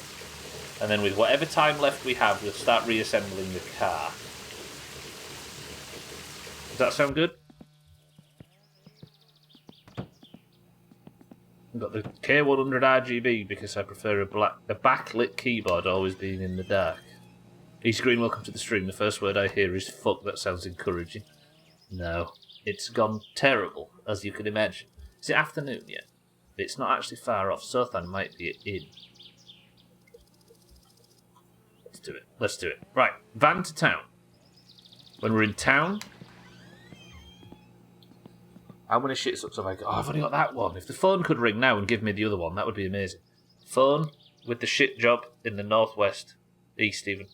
And then with whatever time left we have, we'll start reassembling the car. Does that sound good? I've got the K100 RGB because I prefer a backlit keyboard always being in the dark. East Green, welcome to the stream. The first word I hear is fuck. That sounds encouraging. No, it's gone terrible, as you can imagine. Is it afternoon yet? It's not actually far off. Sothan might be in. Let's do it. Let's do it. Right, van to town. When we're in town, how many shit sucks have I got? Oh, I've only got that one. If the phone could ring now and give me the other one, that would be amazing. Phone with the shit job in the northwest, east even.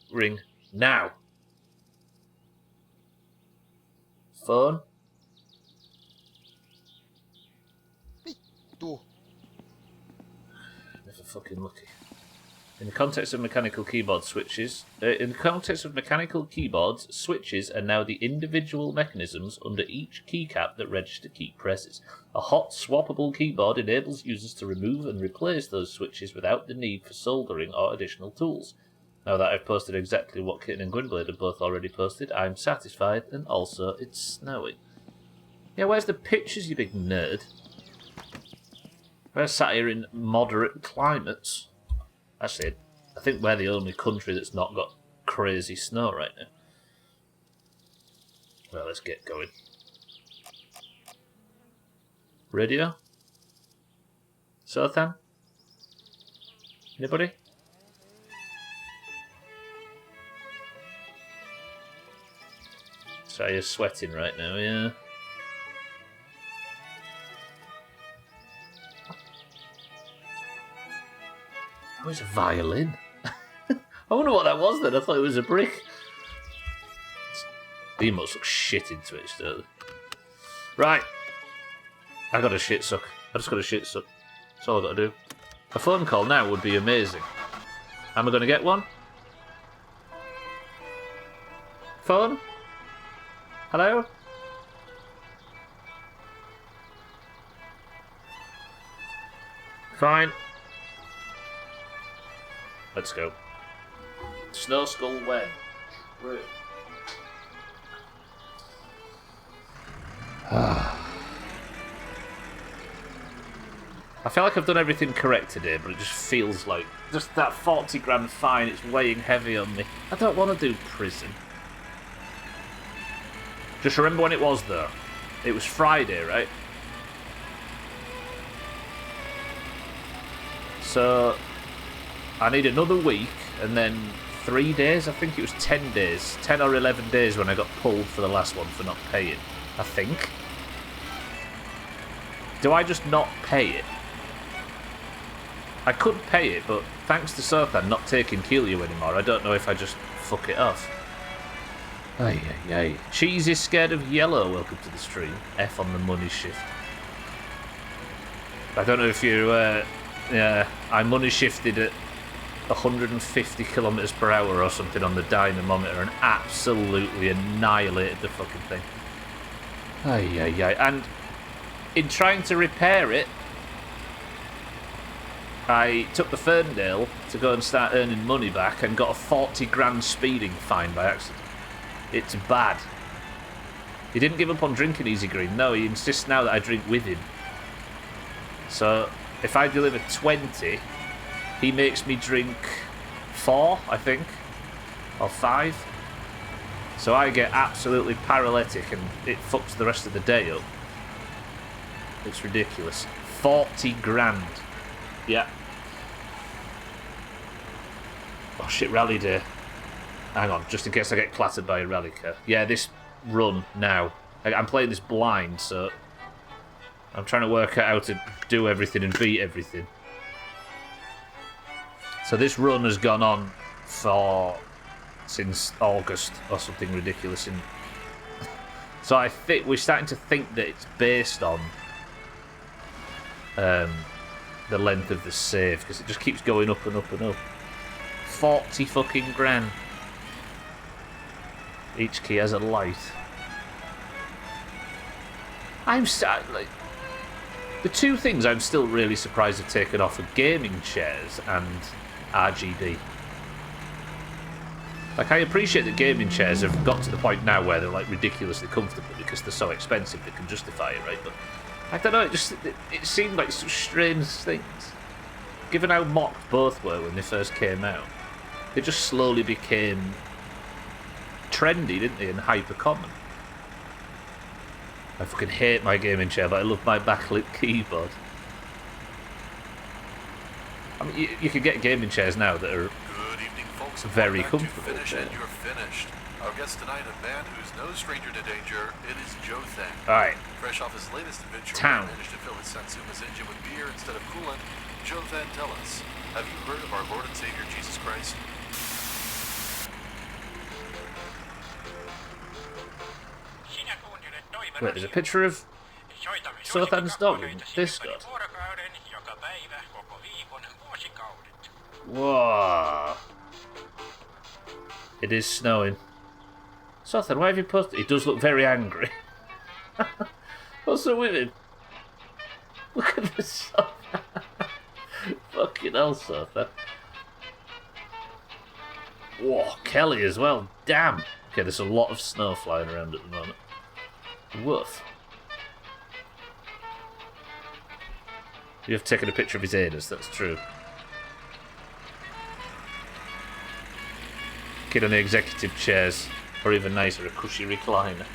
Ring now. Phone. Vittu. Never fucking lucky. In the context of mechanical keyboard switches, switches are now the individual mechanisms under each keycap that register key presses. A hot swappable keyboard enables users to remove and replace those switches without the need for soldering or additional tools. Now that I've posted exactly what Kitten and Gwynblade have both already posted, I'm satisfied, and also it's snowing. Yeah, where's the pictures, you big nerd? We're sat here in moderate climates. Actually, I think we're the only country that's not got crazy snow right now. Well, let's get going. Radio? Sothan? Anybody? So you're sweating right now, yeah? Oh, it's a violin. I wonder what that was then. I thought it was a brick. The emotes look shit in Twitch, don't they? Right. I got a shit suck. I just got a shit suck. That's all I got to do. A phone call now would be amazing. Am I going to get one? Phone? Hello? Fine. Let's go. Snow Skull when? Right. I feel like I've done everything correct today, but it just feels like just that 40 grand fine, it's weighing heavy on me. I don't want to do prison. Just remember when it was though. It was Friday, right? So I need another week and then 3 days. I think it was 10 days. 10 or 11 days when I got pulled for the last one for not paying. I think. Do I just not pay it? I could pay it, but thanks to Sothan not taking Kilio anymore, I don't know if I just fuck it off. Ay, ay, ay. Cheese is scared of yellow. Welcome to the stream. F on the money shift. I don't know if you... yeah, I money shifted at 150 kilometers per hour or something on the dynamometer and absolutely annihilated the fucking thing. Ay, ay, ay. And in trying to repair it, I took the Ferndale to go and start earning money back and got a 40 grand speeding fine by accident. It's bad. He didn't give up on drinking Easy Green. No, he insists now that I drink with him. So, if I deliver 20, he makes me drink 4, I think. Or 5. So I get absolutely paralytic and it fucks the rest of the day up. It's ridiculous. 40 grand. Yeah. Oh shit, rally day. Hang on, just in case I get clattered by a rally car. Yeah, this run now. I'm playing this blind, so I'm trying to work out how to do everything and beat everything. So this run has gone on since August or something ridiculous. So I think we're starting to think that it's based on the length of the save, because it just keeps going up and up and up. 40 fucking grand. Each key has a light. Like, the two things I'm still really surprised have taken off are gaming chairs and RGB. Like, I appreciate that gaming chairs have got to the point now where they're like ridiculously comfortable because they're so expensive they can justify it, right? But I don't know, it seemed like such strange things. Given how mocked both were when they first came out, they just slowly became trendy, didn't they, and hyper common. I fucking hate my gaming chair, but I love my backlit keyboard. I mean, you can get gaming chairs now that are Good evening, folks. very Welcome comfortable. To Finish and You're Finished. Our guest tonight, a man who's no stranger to danger. It is Joe Thang. Alright. Fresh off his latest adventure, Town. he managed to fill his Satsuma's engine with beer instead of coolant. Joe Thang, tell us, have you heard of our Lord and Savior Jesus Christ? Wait, there's a picture of Sothan's dog in Discord. Whoa. It is snowing. Sothan, why have you posted? He does look very angry. What's up with him? Look at this Sothan. Fucking hell, Sothan. Whoa, Kelly as well. Damn. Okay, there's a lot of snow flying around at the moment. Woof. You have taken a picture of his anus, that's true. Kid on the executive chairs, or even nicer, a cushy recliner.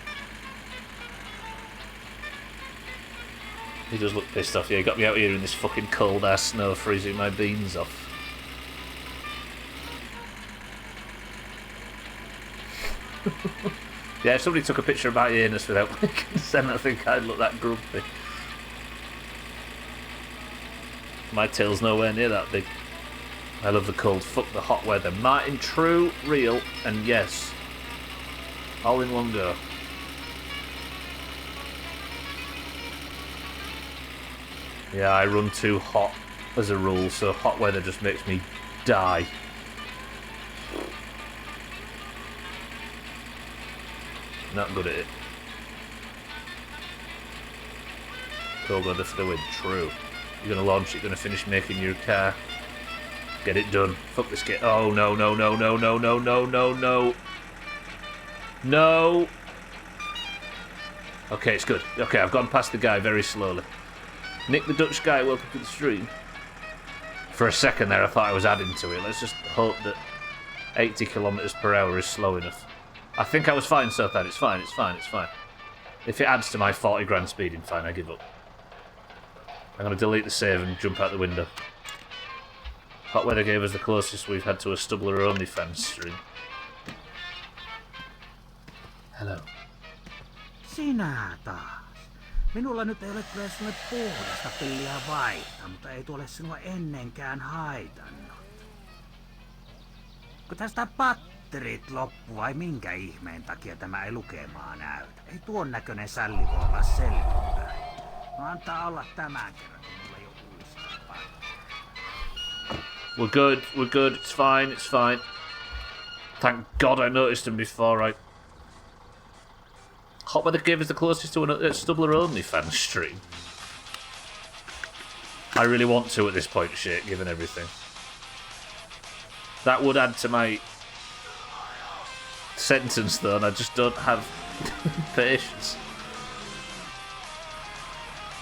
He does look pissed off. Yeah, he got me out here in this fucking cold ass snow, freezing my beans off. Yeah, if somebody took a picture of my anus without my consent, I think I'd look that grumpy. My tail's nowhere near that big. I love the cold, fuck the hot weather. Martin, true, real, and yes. All in one go. Yeah, I run too hot as a rule, so hot weather just makes me die. Not good at it. Cold weather for the win, true. You're gonna launch it, you're gonna finish making your car. Get it done. Fuck this kid. Oh no, no, no, no, no, no, no, no, no. No! Okay, it's good. Okay, I've gone past the guy very slowly. Nick the Dutch guy, welcome to the stream. For a second there I thought I was adding to it. Let's just hope that 80 kilometers per hour is slow enough. I think I was fine so far. It's fine, it's fine, it's fine. If it adds to my 40 grand speeding, fine, I give up. I'm going to delete the save and jump out the window. Hot weather gave us the closest we've had to a Stubbler-only fan stream. Hello. Sinä taas. Minulla nyt ei ole kyllä sinulle puhdasta pilliä vaihtaa, mutta ei tuole sinua ennenkään haitannut. Kun tästä patterit loppu vai minkä ihmeen takia tämä ei lukemaa näytä? Ei tuon näköinen sälli voi olla selvinpäin. No antaa olla tämän kerran, kun mulla ei ole uistaa. We're good, it's fine. Thank God I noticed him before. Hot weather gave us the closest to a Stubbler-only fan stream. I really want to at this point, shit, given everything. That would add to my sentence, though, and I just don't have patience.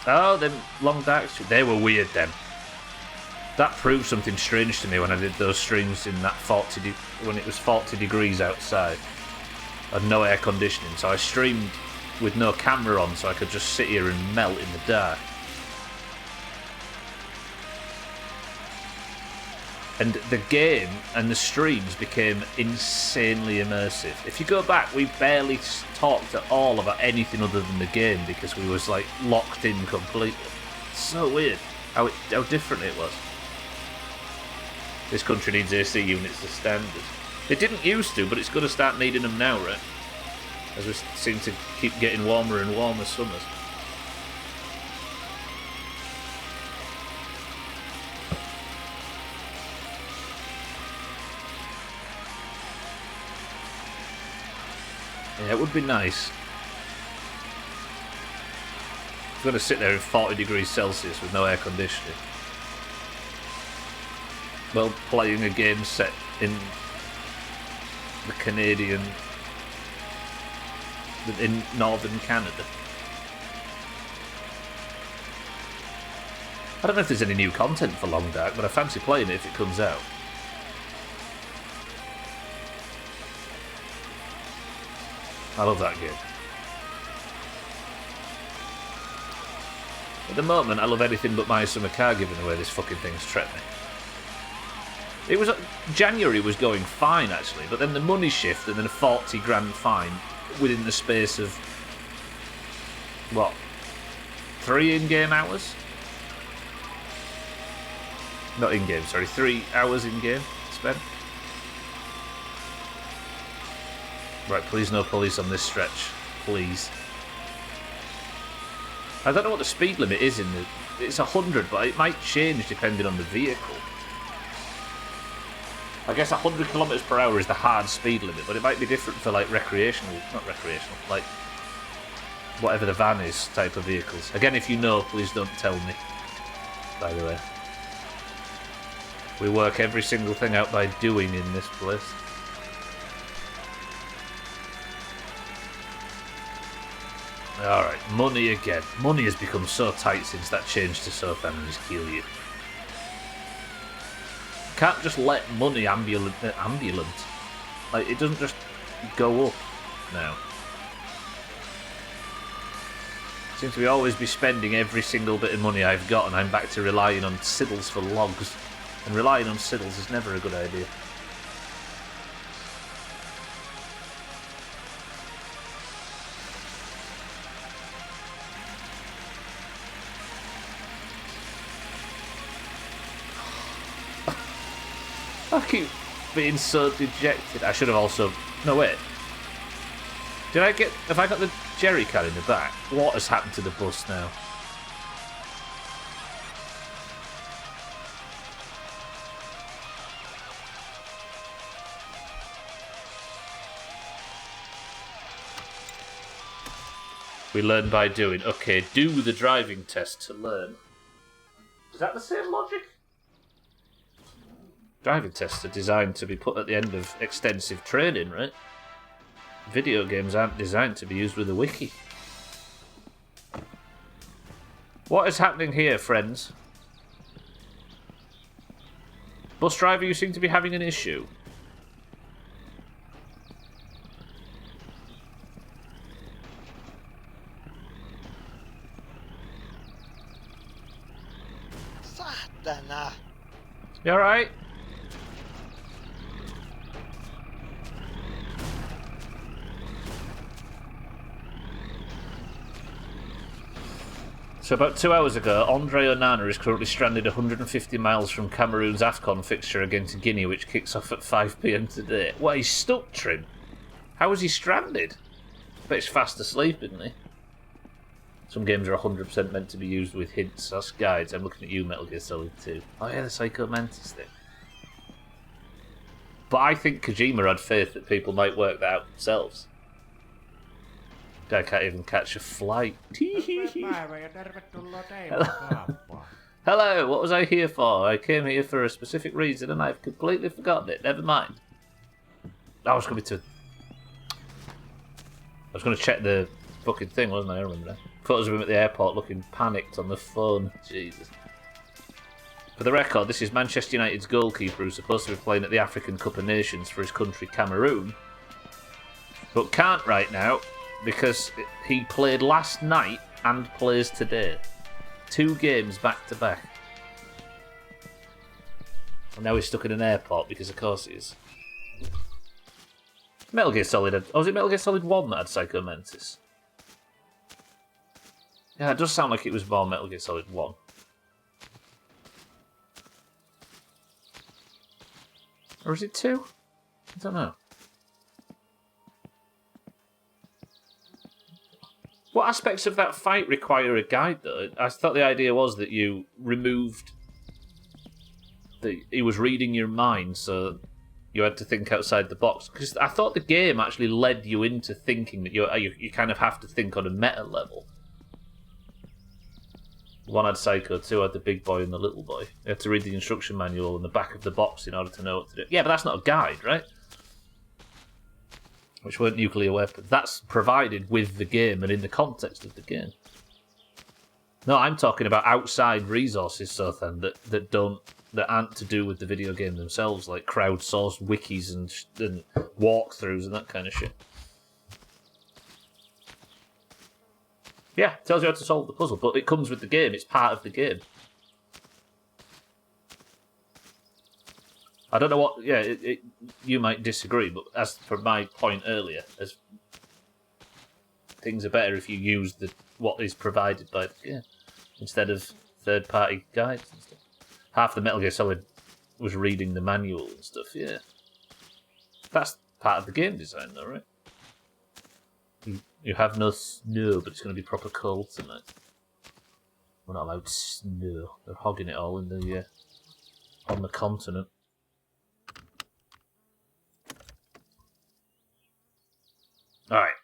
Oh, them long dark streams. They were weird then. That proved something strange to me when I did those streams in that when it was 40 degrees outside. I had no air conditioning, so I streamed with no camera on so I could just sit here and melt in the dark. And the game and the streams became insanely immersive. If you go back, we barely talked at all about anything other than the game because we was like locked in completely. It's so weird how different it was. This country needs AC units as standard. It didn't used to, but it's going to start needing them now, right? As we seem to keep getting warmer and warmer summers. Yeah, it would be nice. It's going to sit there in 40 degrees Celsius with no air conditioning. Well, playing a game set in the Canadian, in northern Canada. I don't know if there's any new content for Long Dark, but I fancy playing it if it comes out. I love that game. At the moment, I love anything but my summer car, given the way this fucking thing's treated me. It was January was going fine actually, but then the money shift and then a 40 grand fine within the space of what, 3 in-game hours? Not in-game, sorry, 3 hours in-game spent. Right, please no police on this stretch, please. I don't know what the speed limit is in the. It's 100, but it might change depending on the vehicle. I guess 100 kilometers per hour is the hard speed limit, but it might be different for like recreational, not recreational, like whatever the van is type of vehicles. Again, if you know, please don't tell me. By the way, we work every single thing out by doing in this place. Alright, money again. Money has become so tight since that change to Southend and just kill you. Can't just let money ambulant. Like, it doesn't just go up now. Seems to be always be spending every single bit of money I've got, and I'm back to relying on siddles for logs. And relying on siddles is never a good idea. I keep being so dejected. I should have also... No, wait. Did I get... Have I got the jerry can in the back? What has happened to the bus now? We learn by doing. Okay, do the driving test to learn. Is that the same logic? Driving tests are designed to be put at the end of extensive training, right? Video games aren't designed to be used with a wiki. What is happening here, friends? Bus driver, you seem to be having an issue. Saatana! You alright? So about 2 hours ago, Andre Onana is currently stranded 150 miles from Cameroon's AFCON fixture against Guinea, which kicks off at 5 PM today. What, he's stuck, Trim? How was he stranded? Bet he's fast asleep, isn't he? Some games are 100% meant to be used with hints as guides. I'm looking at you, Metal Gear Solid 2. Oh yeah, the Psycho Mantis thing. But I think Kojima had faith that people might work that out themselves. I can't even catch a flight. Hello, what was I here for? I came here for a specific reason and I've completely forgotten it. Never mind. I was going to check the fucking thing, wasn't I? I remember that. Photos of him at the airport looking panicked on the phone. Jesus. For the record, this is Manchester United's goalkeeper who's supposed to be playing at the African Cup of Nations for his country, Cameroon, but can't right now because he played last night and plays today. 2 games back to back. And now he's stuck in an airport because of course he is. Metal Gear Solid had... Oh, was it Metal Gear Solid 1 that had Psycho Mantis? Yeah, it does sound like it was more Metal Gear Solid 1. Or is it 2? I don't know. What aspects of that fight require a guide, though? I thought the idea was that you removed... he was reading your mind, so you had to think outside the box. Because I thought the game actually led you into thinking that you kind of have to think on a meta level. One had Psycho, 2 had the big boy and the little boy. You had to read the instruction manual in the back of the box in order to know what to do. Yeah, but that's not a guide, right? Which weren't nuclear weapons. That's provided with the game and in the context of the game. No, I'm talking about outside resources, Sothan, that aren't to do with the video game themselves, like crowdsourced wikis and walkthroughs and that kind of shit. Yeah, tells you how to solve the puzzle, but it comes with the game. It's part of the game. I don't know what... Yeah, you might disagree, but as for my point earlier, as things are better if you use what is provided by the game instead of third-party guides and stuff. Half the Metal Gear Solid was reading the manual and stuff, yeah. That's part of the game design, though, right? You have no snow, but it's going to be proper cold tonight. We're not allowed snow. They're hogging it all in the on the continent. Alright.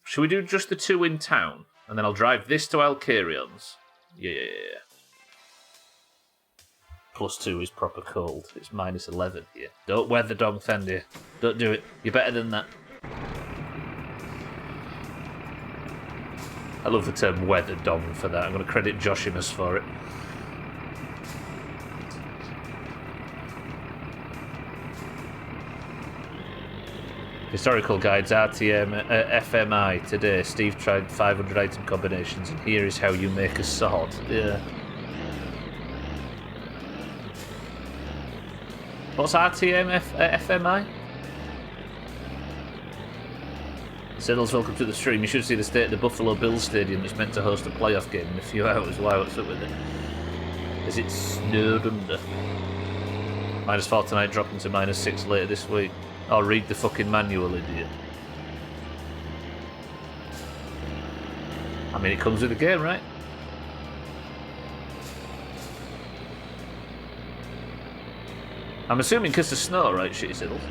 Should we do just the 2 in town? And then I'll drive this to Alcarion's. Yeah. +2 is proper cold. It's -11 here. Don't wear the dog fender. Don't do it. You're better than that. I love the term weather dong for that. I'm going to credit Joshimus for it. Historical guides, RTM, FMI. Today, Steve tried 500 item combinations, and here is how you make a sword. Yeah. What's RTM, FMI? Siddles, welcome to the stream. You should see the state of the Buffalo Bills Stadium that's meant to host a playoff game in a few hours. Wow, what's up with it? Is it snowed under? -4 tonight, dropping to -6 later this week. Oh, read the fucking manual, idiot. I mean, it comes with the game, right? I'm assuming because of snow, right, shitty Siddles?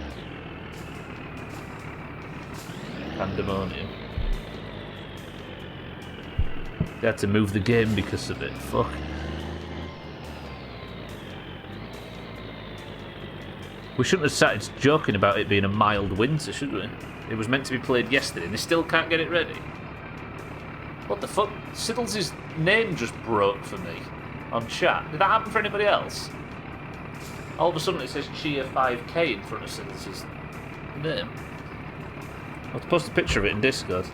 Pandemonium. They had to move the game because of it. Fuck. We shouldn't have started joking about it being a mild winter, should we? It was meant to be played yesterday and they still can't get it ready. What the fuck? Siddles' name just broke for me on chat. Did that happen for anybody else? All of a sudden it says Cheer 5K in front of Siddles' name. I'll post a picture of it in Discord.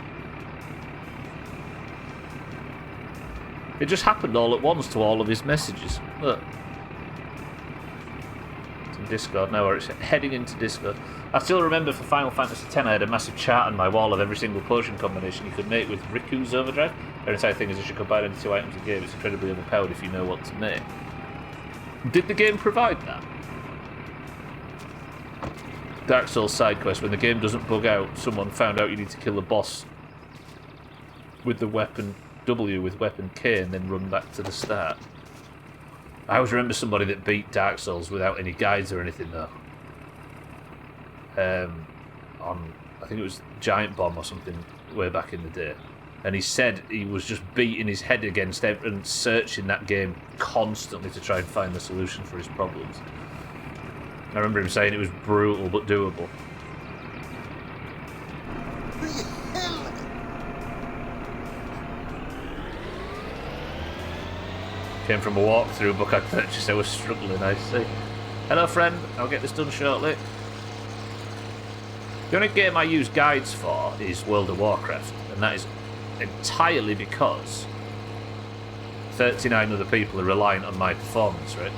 It just happened all at once to all of his messages. Look. It's in Discord now, or it's heading into Discord. I still remember for Final Fantasy X I had a massive chart on my wall of every single potion combination you could make with Riku's Overdrive. Their entire thing is you should combine any 2 items in the game. It's incredibly overpowered if you know what to make. Did the game provide that? Dark Souls side quest, when the game doesn't bug out, someone found out you need to kill a boss with the weapon W with weapon K and then run back to the start. I always remember somebody that beat Dark Souls without any guides or anything though. On, I think it was Giant Bomb or something way back in the day. And he said he was just beating his head against and searching that game constantly to try and find the solution for his problems. I remember him saying it was brutal but doable. Came from a walkthrough book I purchased. I was struggling, I see. Hello, friend. I'll get this done shortly. The only game I use guides for is World of Warcraft, and that is entirely because 39 other people are reliant on my performance, right?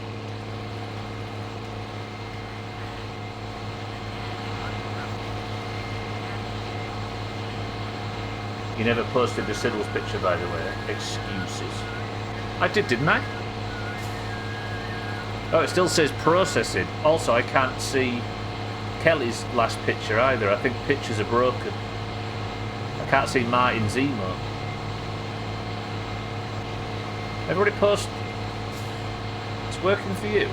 You never posted the Siddles picture, by the way. Excuses. I did, didn't I? Oh, it still says processing. Also, I can't see Kelly's last picture either. I think pictures are broken. I can't see Martin's emote. Everybody post. It's working for you.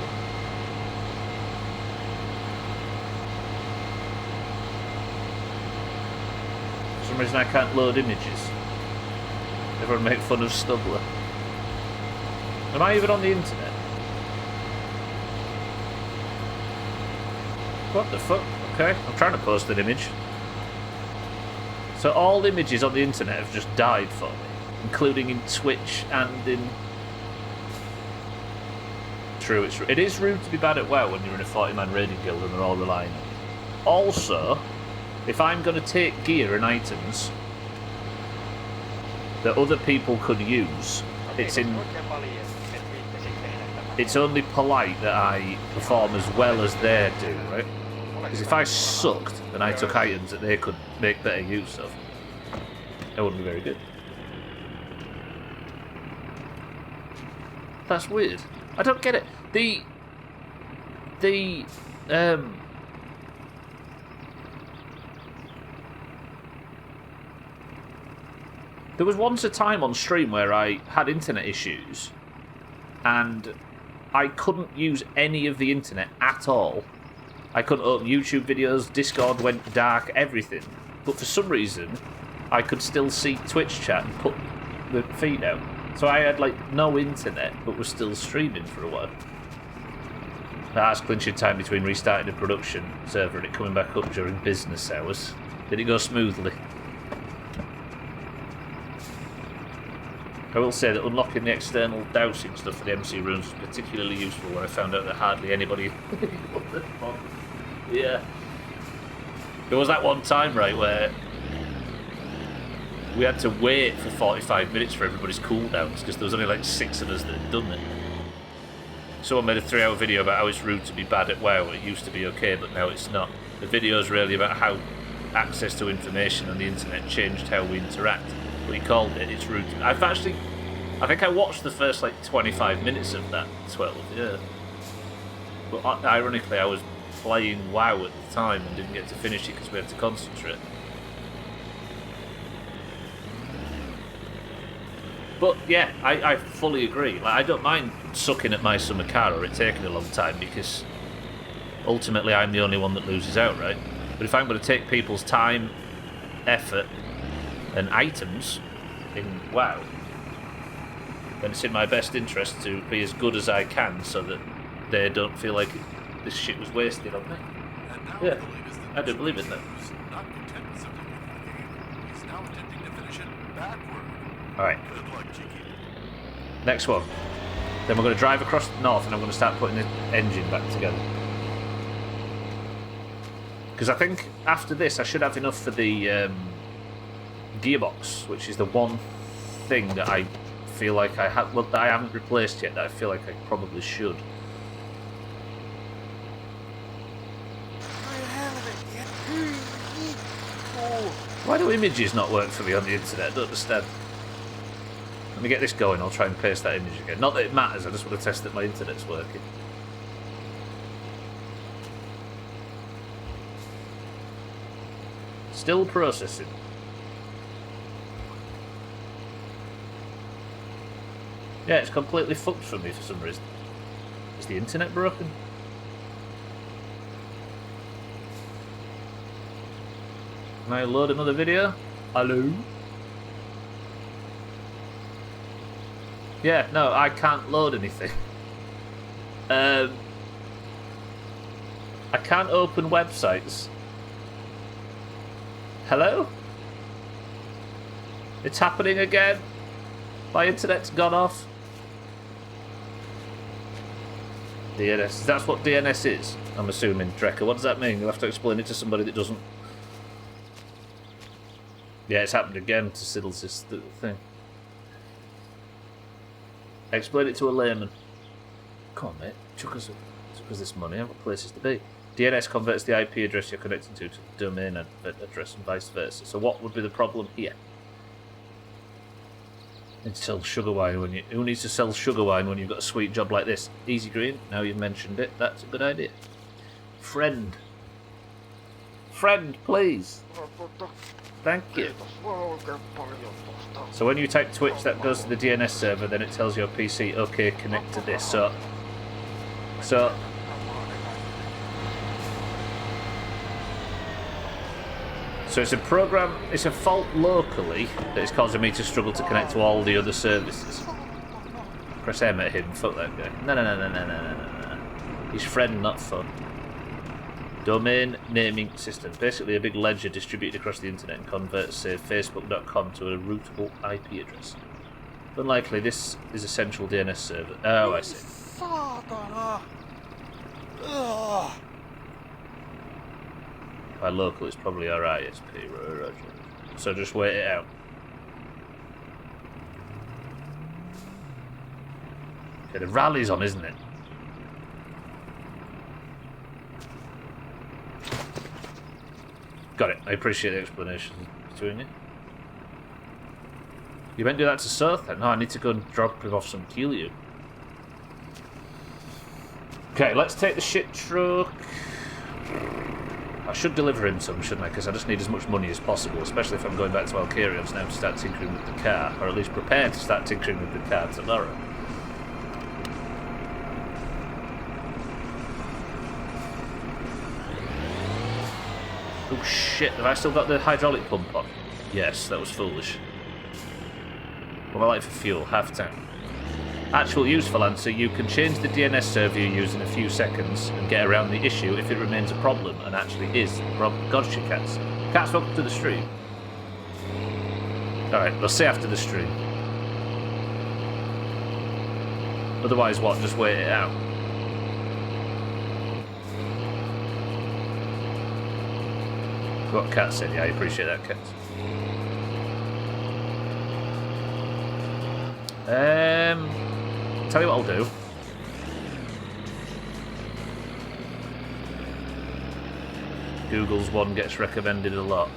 For some reason I can't load images. Everyone make fun of Stubbler. Am I even on the internet? What the fuck? Okay, I'm trying to post an image. So all images on the internet have just died for me, including in Twitch and in... True, it is rude to be bad at WoW when you're in a 40-man raiding guild and they're all relying on you. Also, if I'm going to take gear and items that other people could use, it's only polite that I perform as well as they do, right? Because if I sucked and I took items that they could make better use of, that wouldn't be very good. That's weird. I don't get it. There was once a time on stream where I had internet issues and I couldn't use any of the internet at all. I couldn't open YouTube videos, Discord went dark, everything. But for some reason, I could still see Twitch chat and put the feed out. So I had like no internet, but was still streaming for a while. That's clinching time between restarting the production server and it coming back up during business hours. Did it go smoothly? I will say that unlocking the external dousing stuff for the MC rooms was particularly useful when I found out that hardly anybody... Yeah. There was that one time, right, where we had to wait for 45 minutes for everybody's cooldowns because there was only like 6 of us that had done it. Someone made a 3-hour video about how it's rude to be bad at WoW. It used to be okay, but now it's not. The video is really about how access to information on the internet changed how we interact. But he called it, it's rude. I think I watched the first like 25 minutes of that 12, yeah. But ironically, I was playing WoW at the time and didn't get to finish it because we had to concentrate. But yeah, I fully agree. Like, I don't mind sucking at my summer car or it taking a long time because ultimately I'm the only one that loses out, right? But if I'm going to take people's time, effort, and items in WoW, then it's in my best interest to be as good as I can so that they don't feel like this shit was wasted on me. Yeah, I do believe in that. Not content with simply winning the game, he's now attempting to finish it backward. Alright, Good luck, Cheeky. next one. Then we're going to drive across the north and I'm going to start putting the engine back together. Because I think after this I should have enough for the gearbox, which is the one thing that I feel like I have, well, that I haven't replaced yet, that I feel like I probably should. Why do images not work for me on the internet? I don't understand. Let me get this going, I'll try and paste that image again. Not that it matters, I just want to test that my internet's working. Still processing. Yeah, it's completely fucked for me for some reason. Is the internet broken? Can I load another video? Hello? Yeah, no, I can't load anything. I can't open websites. Hello? It's happening again? My internet's gone off. DNS. That's what DNS is, I'm assuming, Drecker. What does that mean? You'll have to explain it to somebody that doesn't. Yeah, it's happened again to Siddle's this thing. Explain it to a layman. Come on, mate. Chuck us this money. I've got places to be. DNS converts the IP address you're connecting to the domain address and vice versa. So what would be the problem here? You need to sell sugar wine when you... Who needs to sell sugar wine when you've got a sweet job like this? Easy Green, now you've mentioned it. That's a good idea. Friend. Friend, please. Thank you. So when you type Twitch, that goes to the DNS server, then it tells your PC, okay, connect to this. So it's a program, it's a fault locally that is causing me to struggle to connect to all the other services. Press M at him, fuck that guy. No. He's friend, not fun. Domain naming system. Basically a big ledger distributed across the internet and converts, say, facebook.com to a routable IP address. Unlikely, this is a central DNS server. Oh, I see. By local, it's probably RISP. Roger. So just wait it out. Okay, the rally's on, isn't it? Got it. I appreciate the explanation between you. You meant to do that to Soth then? No, I need to go and drop him off some Kelio. Okay, let's take the shit truck. I should deliver him some, shouldn't I? Because I just need as much money as possible, especially if I'm going back to Alkarios now to start tinkering with the car, or at least prepare to start tinkering with the car tomorrow. Oh shit, have I still got the hydraulic pump on? Yes, that was foolish. What am I like for fuel? Half tank. Actual useful answer, you can change the DNS server you use in a few seconds and get around the issue if it remains a problem and actually is a problem. Gotcha, cats. Cats, welcome to the stream. Alright, we'll see after the stream. Otherwise, what? Just wait it out. What Kat said, yeah, I appreciate that, Kat. Tell you what I'll do. Google's one gets recommended a lot.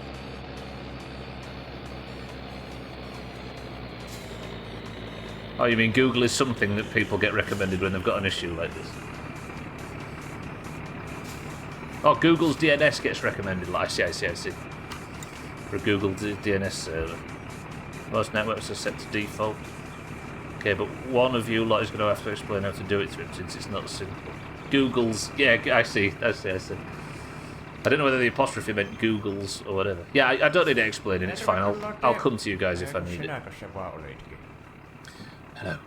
Oh, you mean Google is something that people get recommended when they've got an issue like this? Oh, Google's DNS gets recommended. I see. For a Google DNS server. Most networks are set to default. Okay, but one of you lot is going to have to explain how to do it to him since it's not simple. Google's... Yeah, I see. I don't know whether the apostrophe meant Google's or whatever. Yeah, I don't need it explaining. It's fine. I'll come to you guys if I need it. Hello.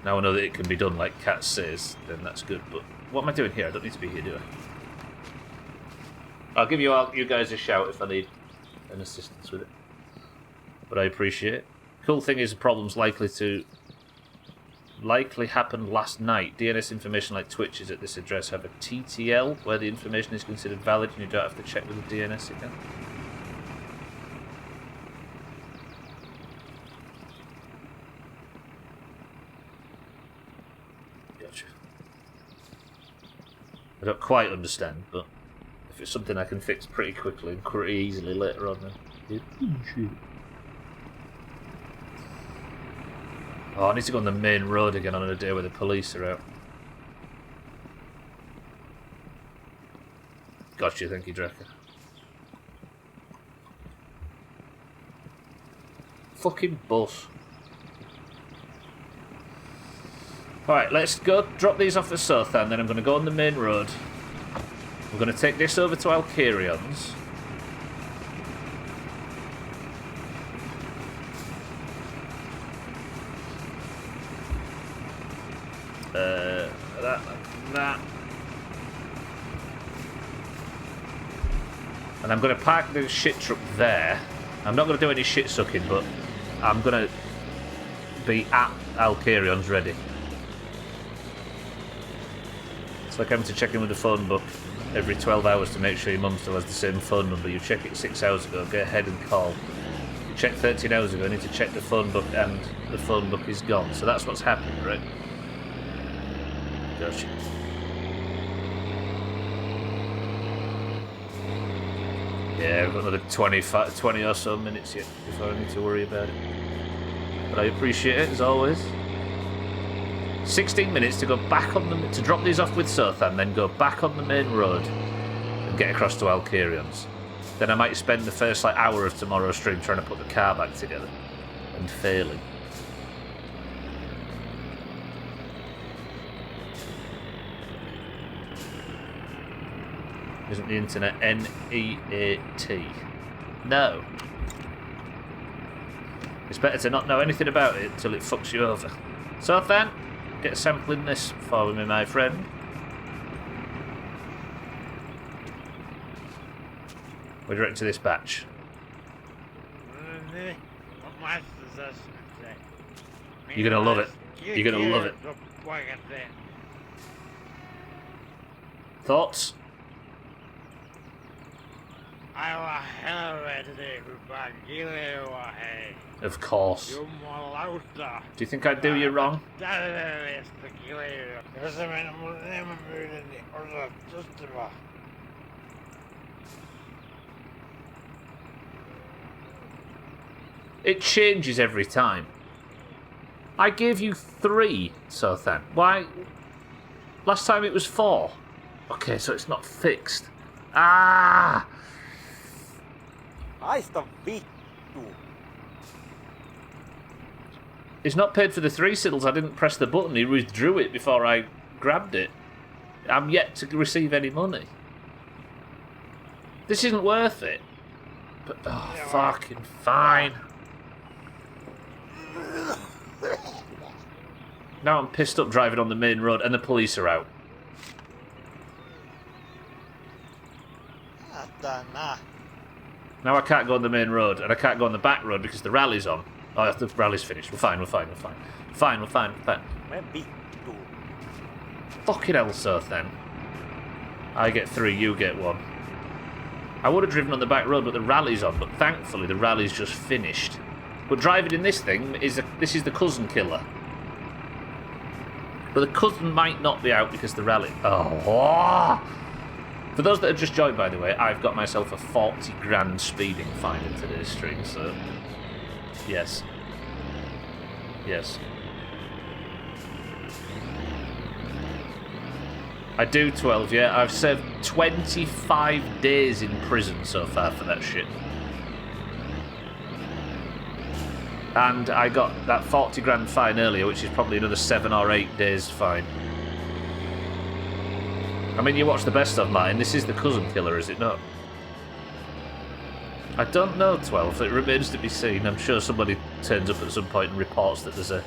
Now I know that it can be done like Kat says, then that's good. But what am I doing here? I don't need to be here, do I? I'll give you guys a shout if I need an assistance with it. But I appreciate it. Cool thing is the problem's likely happened last night. DNS information like Twitch is at this address have a TTL where the information is considered valid and you don't have to check with the DNS again. Gotcha. I don't quite understand, but if it's something I can fix pretty quickly and pretty easily later on, then shit. Oh, I need to go on the main road again on a day where the police are out. Gotcha, thank you, Draker. Fucking bus. Alright, let's go drop these off at Sothan, then I'm going to go on the main road. We're going to take this over to Alcarion's. That. And I'm going to park the shit truck there. I'm not going to do any shit sucking, but I'm going to be at Alcarion's ready. It's like having to check in with the phone book every 12 hours to make sure your mum still has the same phone number. You check it 6 hours ago, go ahead and call. You checked 13 hours ago, you need to check the phone book, and the phone book is gone. So that's what's happened, right? Gotcha. Yeah, we've got another 20 or so minutes yet before I need to worry about it. But I appreciate it, as always. 16 minutes to go back on to drop these off with Sothan, then go back on the main road and get across to Alcarion's. Then I might spend the first hour of tomorrow's stream trying to put the car back together and failing. Isn't the internet N-E-A-T? No. It's better to not know anything about it until it fucks you over. So then, get sampling this for me, my friend. We're direct to this batch. You're gonna love it. You're gonna love it. Thoughts? Of course. Do you think I'd do you wrong? It changes every time. I gave you 3, Sothan. Why? Last time it was 4. Okay, so it's not fixed. Ah! Haista vittu. He's not paid for the 3 siddles. I didn't press the button. He withdrew it before I grabbed it. I'm yet to receive any money. This isn't worth it. But, oh, fucking fine. Now I'm pissed up driving on the main road and the police are out. Now I can't go on the main road, and I can't go on the back road because the rally's on. Oh, the rally's finished. We're fine. Me vittu. Fucking hell, so then. I get 3, you get 1. I would have driven on the back road, but the rally's on. But thankfully, the rally's just finished. But driving in this thing this is the cousin killer. But the cousin might not be out because the rally. Oh. For those that have just joined, by the way, I've got myself a 40 grand speeding fine in today's stream. So, yes. Yes. I do 12, yeah. I've served 25 days in prison so far for that shit. And I got that 40 grand fine earlier, which is probably another 7 or 8 days fine. I mean, you watch the best of mine. This is the cousin killer, is it not? I don't know, 12. It remains to be seen. I'm sure somebody turns up at some point and reports that there's a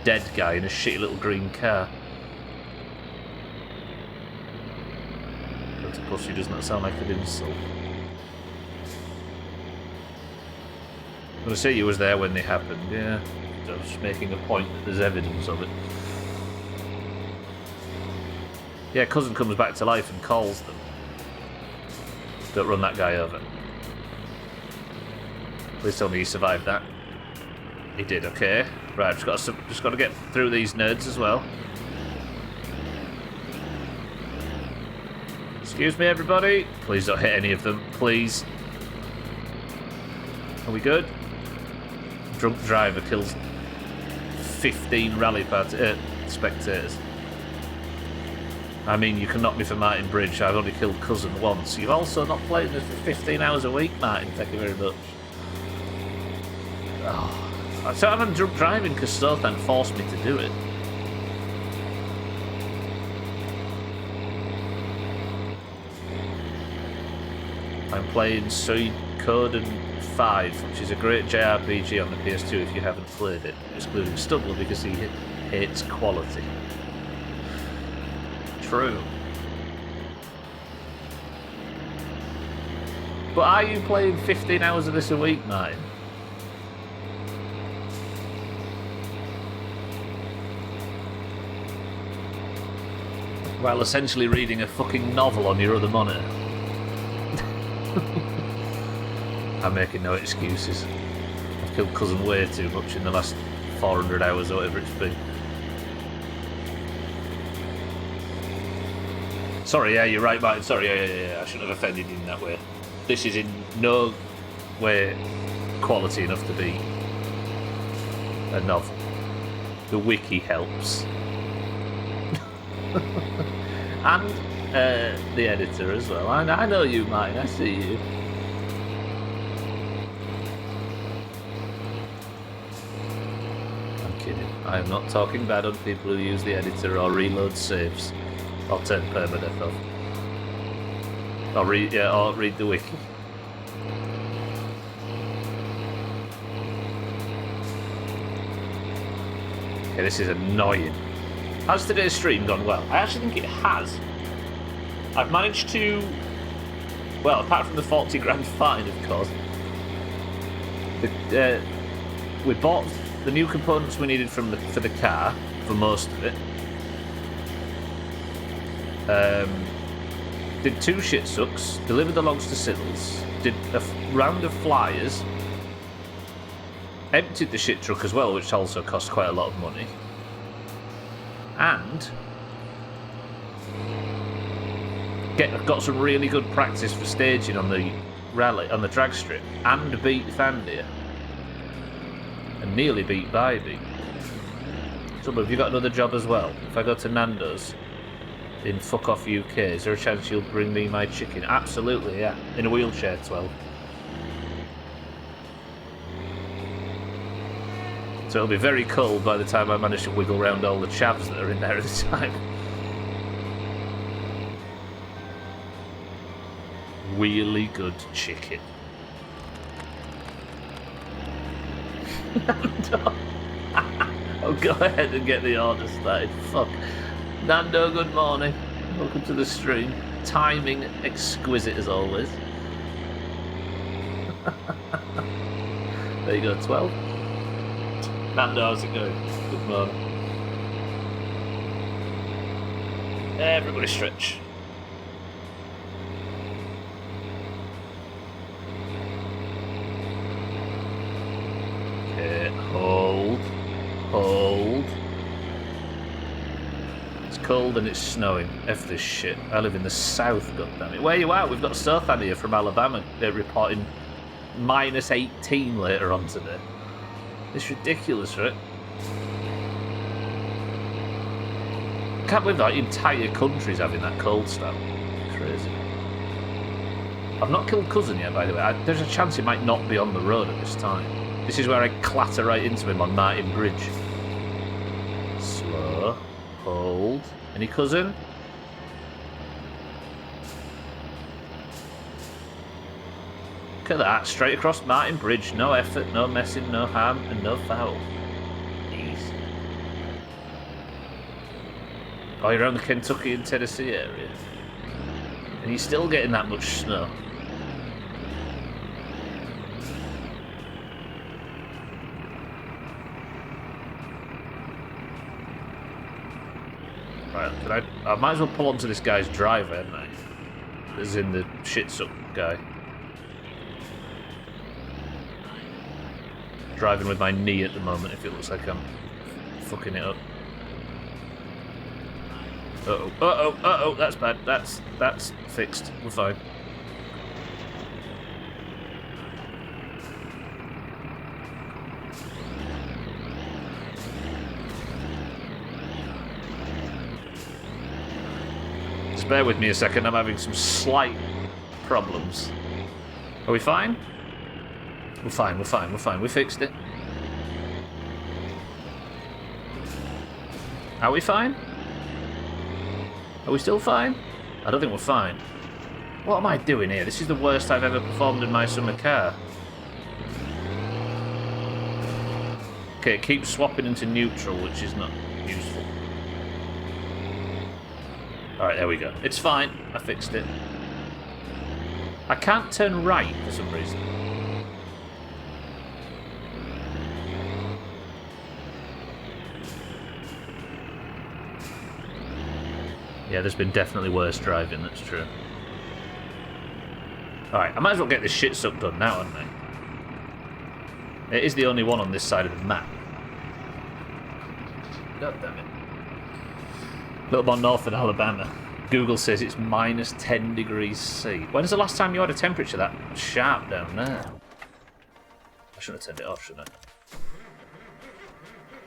dead guy in a shitty little green car. But of course, he does not sound like an insult. I'm going to say you was there when they happened, yeah. I was just making a point that there's evidence of it. Yeah, cousin comes back to life and calls them. Don't run that guy over. Please tell me he survived that. He did, okay. Right, just got to get through these nerds as well. Excuse me, everybody. Please don't hit any of them, please. Are we good? Drunk driver kills 15 rally spectators. I mean, you can knock me for Martin Bridge. I've only killed cousin once. You've also not played this for 15 hours a week, Martin. Thank you very much. Oh. So I'm drunk driving because Sothan forced me to do it. I'm playing Suikoden 5, which is a great JRPG on the PS2 if you haven't played it, excluding Stubble because he hates quality. True. But are you playing 15 hours of this a week, Martin? While essentially reading a fucking novel on your other monitor. I'm making no excuses. I've killed cousin way too much in the last 400 hours or whatever it's been. Sorry, yeah, you're right, Martin. Sorry, yeah. I shouldn't have offended you in that way. This is in no way quality enough to be a novel. The wiki helps. And the editor as well. I know you, Martin. I see you. I'm kidding. I am not talking bad on people who use the editor or reload saves. Or turn permadeath off. Or read the wiki. Okay, this is annoying. Has today's stream gone well? I actually think it has. I've managed to, well, apart from the 40 grand fine, of course, we bought the new components we needed for the car, for most of it. Did 2 shit sucks, delivered the logs to Siddles, did a round of flyers, emptied the shit truck as well, which also cost quite a lot of money, and got some really good practice for staging on the rally, on the drag strip, and beat Thandia, and nearly beat Bybee. So, have you got another job as well? If I go to Nando's in Fuck Off UK, is there a chance you'll bring me my chicken? Absolutely, yeah. In a wheelchair, 12. So it'll be very cold by the time I manage to wiggle around all the chavs that are in there at the time. Really good chicken. Nando. Oh, go ahead and get the order started. Fuck. Nando, good morning. Welcome to the stream. Timing exquisite as always. There you go, 12. Nando, how's it going? Good morning. Everybody stretch. Okay, hold. Hold. It's cold and it's snowing. F this shit. I live in the south, goddammit. Where you at? We've got Sothan here from Alabama reporting minus 18 later on today. It's ridiculous, right? Can't believe that entire country's having that cold snap. Crazy. I've not killed Cousin yet, by the way. There's a chance he might not be on the road at this time. This is where I clatter right into him on Martin Bridge. Slow. Hold. Any Cousin? Look at that. Straight across Martin Bridge. No effort, no messing, no harm, and no foul. Easy. Oh, you're around the Kentucky and Tennessee area. And you're still getting that much snow. Right, I might as well pull onto this guy's driver, hadn't I? As in the shit-suck guy. Driving with my knee at the moment if it looks like I'm fucking it up. Uh-oh, uh-oh, uh-oh, that's bad. That's fixed. We're fine. Just bear with me a second, I'm having some slight problems. Are we fine? We're fine, we're fine, we're fine. We fixed it. Are we fine? Are we still fine? I don't think we're fine. What am I doing here? This is the worst I've ever performed in my summer car. Okay, it keeps swapping into neutral, which is not useful. Alright, there we go. It's fine. I fixed it. I can't turn right for some reason. Yeah, there's been definitely worse driving, that's true. Alright, I might as well get this shit suck done now, haven't I? It is the only one on this side of the map. God damn it. A little more north than Alabama. Google says it's minus 10 degrees C. When's the last time you had a temperature that sharp down there? I shouldn't have turned it off, shouldn't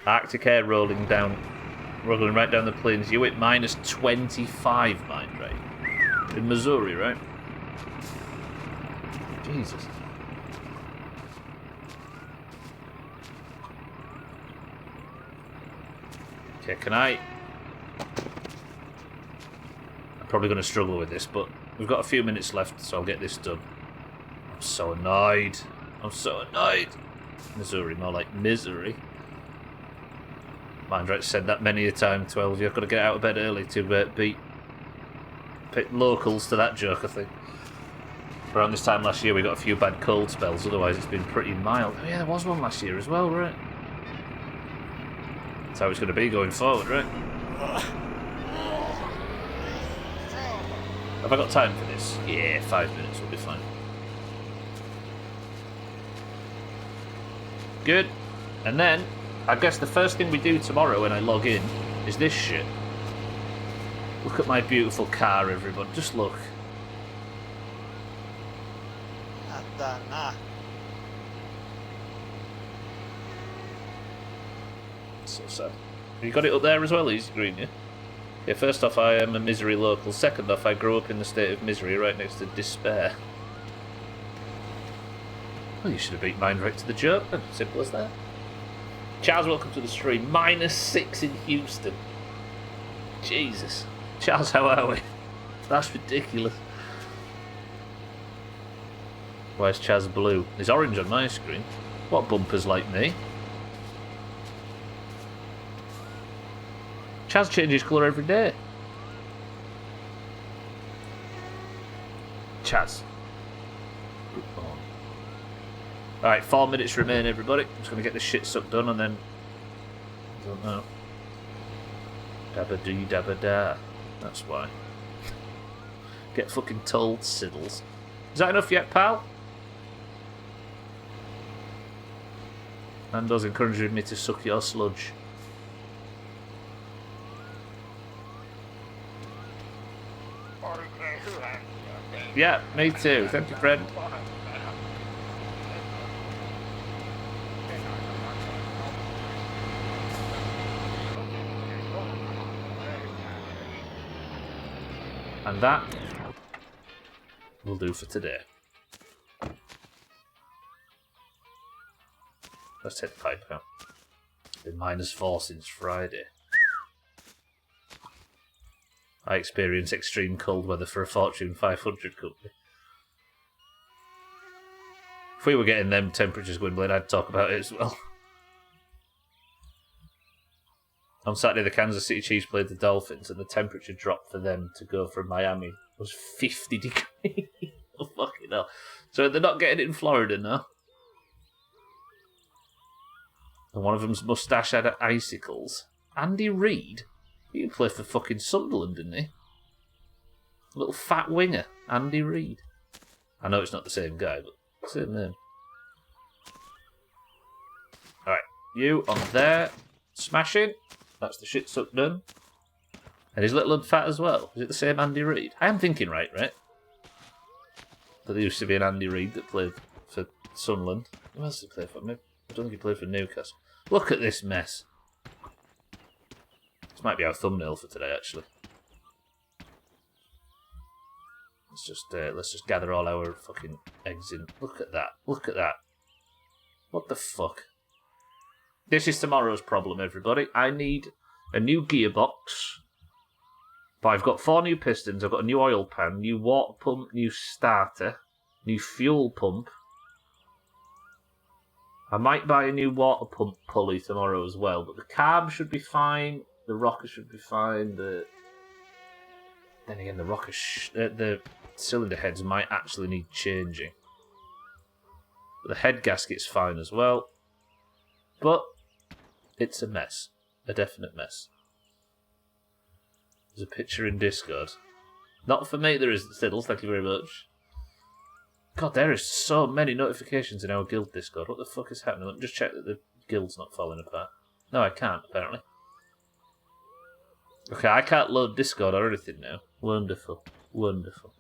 I? Arctic air rolling right down the plains. You hit minus 25, mind right? In Missouri, right? Jesus. Okay, can I... I'm probably going to struggle with this, but we've got a few minutes left, so I'll get this done. I'm so annoyed. I'm so annoyed. Missouri, more like misery. Mind right, said that many a time, 12. You've got to get out of bed early to beat locals to that joke, I think. Around this time last year, we got a few bad cold spells. Otherwise, it's been pretty mild. Oh, yeah, there was one last year as well, right? That's how it's going to be going forward, right? Have I got time for this? Yeah, 5 minutes will be fine. Good. And then, I guess the first thing we do tomorrow when I log in is this shit. Look at my beautiful car, everybody. Just look. So sad. You got it up there as well, Easy Green, yeah? Yeah, first off, I am a misery local. Second off, I grew up in the state of misery right next to despair. Well, you should have beat mine right to the joke then. Simple as that. Charles, welcome to the stream. Minus 6 in Houston. Jesus. Charles, how are we? That's ridiculous. Why is Chaz blue? He's orange on my screen. What bumpers like me? Chaz changes colour every day. Chaz. Good morning. Alright, 4 minutes remain, everybody. I'm just going to get this shit sucked done and then... I don't know. Dabba-dee, dabba-da. That's why. Get fucking told, Siddles. Is that enough yet, pal? Nando's encouraging me to suck your sludge. Yeah, me too. Thank you, friend. And that will do for today. Let's take the pipe out. It's been -4 since Friday. I experience extreme cold weather for a Fortune 500 company. If we were getting them temperatures, Gwynplaine, I'd talk about it as well. On Saturday, the Kansas City Chiefs played the Dolphins, and the temperature dropped for them to go from Miami. It was 50 degrees. Oh, fucking hell. So they're not getting it in Florida now. And one of them's moustache had icicles. Andy Reid? He played for fucking Sunderland, didn't he? Little fat winger, Andy Reid. I know it's not the same guy, but same name. Alright, you on there. Smashing. That's the shit suck done. And is Little and Fat as well? Is it the same Andy Reid? I am thinking right? That there used to be an Andy Reid that played for Sunderland. Who else did he play for? I don't think he played for Newcastle. Look at this mess. This might be our thumbnail for today, actually. Let's just gather all our fucking eggs in. Look at that. Look at that. What the fuck? This is tomorrow's problem, everybody. I need a new gearbox. But I've got 4 new pistons. I've got a new oil pan, new water pump, new starter, new fuel pump. I might buy a new water pump pulley tomorrow as well. But the carb should be fine. The rocker should be fine. Then again, the rocker, the cylinder heads might actually need changing. But the head gasket's fine as well. But it's a mess. A definite mess. There's a picture in Discord. Not for me, there is, Siddles, thank you very much. God, there is so many notifications in our guild Discord. What the fuck is happening? Let me just check that the guild's not falling apart. No, I can't, apparently. Okay, I can't load Discord or anything now. Wonderful. Wonderful.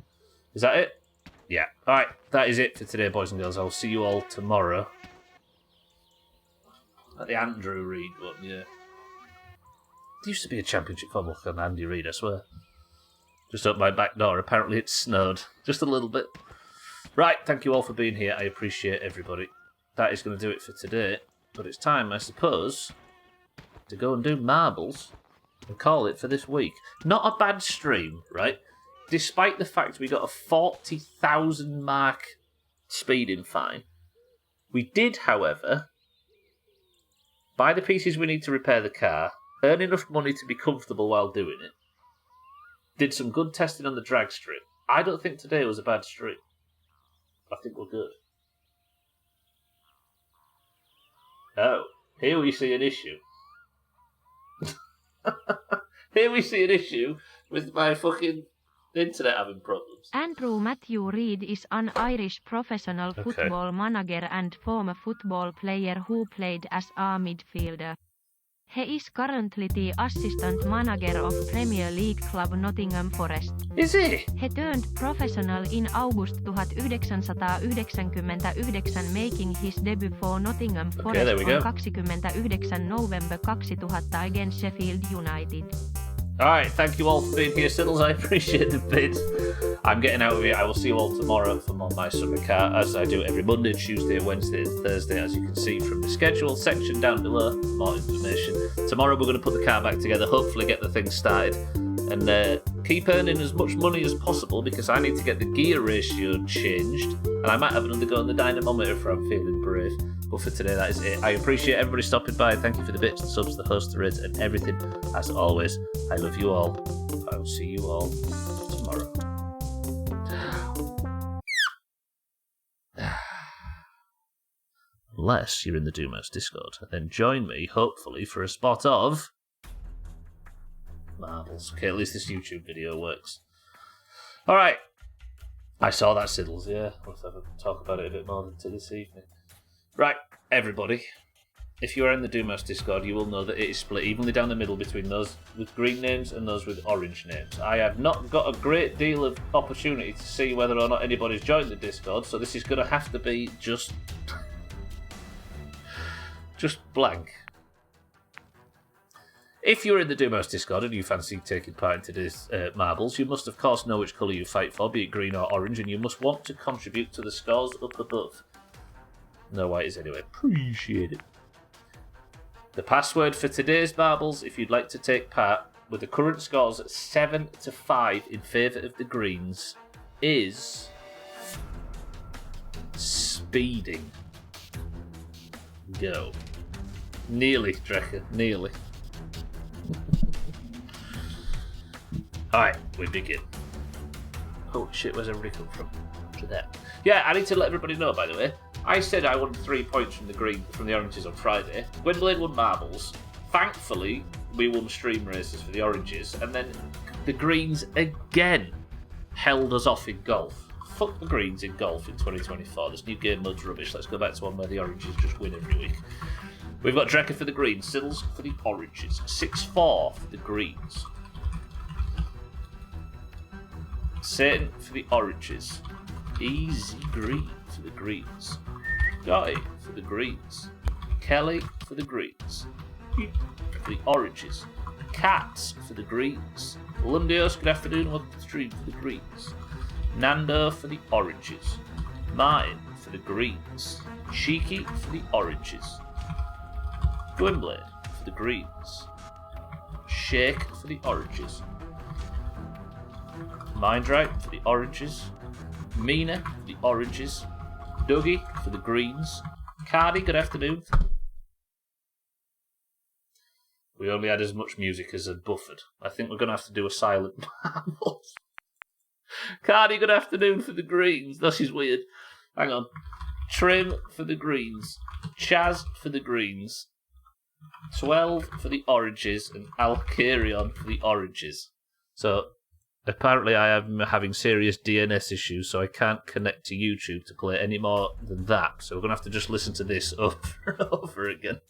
Is that it? Yeah. Alright, that is it for today, boys and girls. I'll see you all tomorrow. Like the Andrew Reid one, yeah. There used to be a championship football on Andy Reid, I swear. Just up my back door. Apparently it snowed. Just a little bit. Right, thank you all for being here. I appreciate everybody. That is going to do it for today. But it's time, I suppose, to go and do marbles and call it for this week. Not a bad stream, right? Despite the fact we got a 40,000 mark speeding fine. We did, however, buy the pieces we need to repair the car, earn enough money to be comfortable while doing it, did some good testing on the drag strip. I don't think today was a bad stream. I think we're good. Oh, here we see an issue. Here we see an issue with my fucking internet having problems. Andrew Matthew Reid is an Irish professional football manager and former football player who played as a midfielder. He is currently the assistant manager of Premier League club Nottingham Forest. Is he? He turned professional in August 1999, making his debut for Nottingham Forest on 29 November 2000 against Sheffield United. Alright, thank you all for being here, Siddles. I appreciate the bid. I'm getting out of here. I will see you all tomorrow for more My Summer Car, as I do every Monday, Tuesday, Wednesday, and Thursday, as you can see from the schedule section down below. More information. Tomorrow we're going to put the car back together, hopefully get the thing started, and keep earning as much money as possible, because I need to get the gear ratio changed, and I might have another go on the dynamometer if I'm feeling brave. But for today, that is it. I appreciate everybody stopping by. Thank you for the bits, the subs, the hosts, the raids, and everything. As always, I love you all. I will see you all tomorrow. Unless you're in the Doomhaus Discord, and then join me, hopefully, for a spot of marbles. Okay, at least this YouTube video works. Alright. I saw that, Siddles, yeah. We'll have to talk about it a bit more than this evening. Right, everybody. If you are in the Doomhaus Discord, you will know that it is split evenly down the middle between those with green names and those with orange names. I have not got a great deal of opportunity to see whether or not anybody's joined the Discord, so this is going to have to be just blank. If you're in the Doomhaus Discord and you fancy taking part in today's marbles, you must of course know which colour you fight for, be it green or orange, and you must want to contribute to the scores up above. No white anyway. Appreciate it. The password for today's marbles, if you'd like to take part, with the current scores at 7-5 in favour of the greens, is speeding. Go. Nearly, Drecker, nearly. Alright, we begin. Oh shit, where's everybody come from? To that. Yeah, I need to let everybody know, by the way. I said I wanted 3 points from the oranges on Friday. Gwynblade won marbles. Thankfully, we won stream races for the oranges, and then the greens again held us off in golf. Fuck the greens in golf in 2024. This new game mode's rubbish. Let's go back to one where the oranges just win every week. We've got Drecker for the greens, Siddles for the oranges, 6-4 for the greens. Satan for the oranges, Easy Green for the greens, Guy for the greens, Kelly for the greens, for the oranges, Cats for the greens, Lundios, good afternoon, welcome to the stream for the greens, Nando for the oranges, Martin for the greens, Cheeky for the oranges, Gwynblade for the greens, Shake for the oranges, Mindright for the oranges, Mina for the oranges, Dougie for the greens, Cardi, good afternoon. We only had as much music as had buffered. I think we're going to have to do a silent marbles. Cardi, good afternoon for the greens. This is weird. Hang on. Trim for the greens, Chaz for the greens, 12 for the oranges, and Alkarion for the oranges. So, apparently I am having serious DNS issues, so I can't connect to YouTube to play any more than that. So we're going to have to just listen to this over and over again.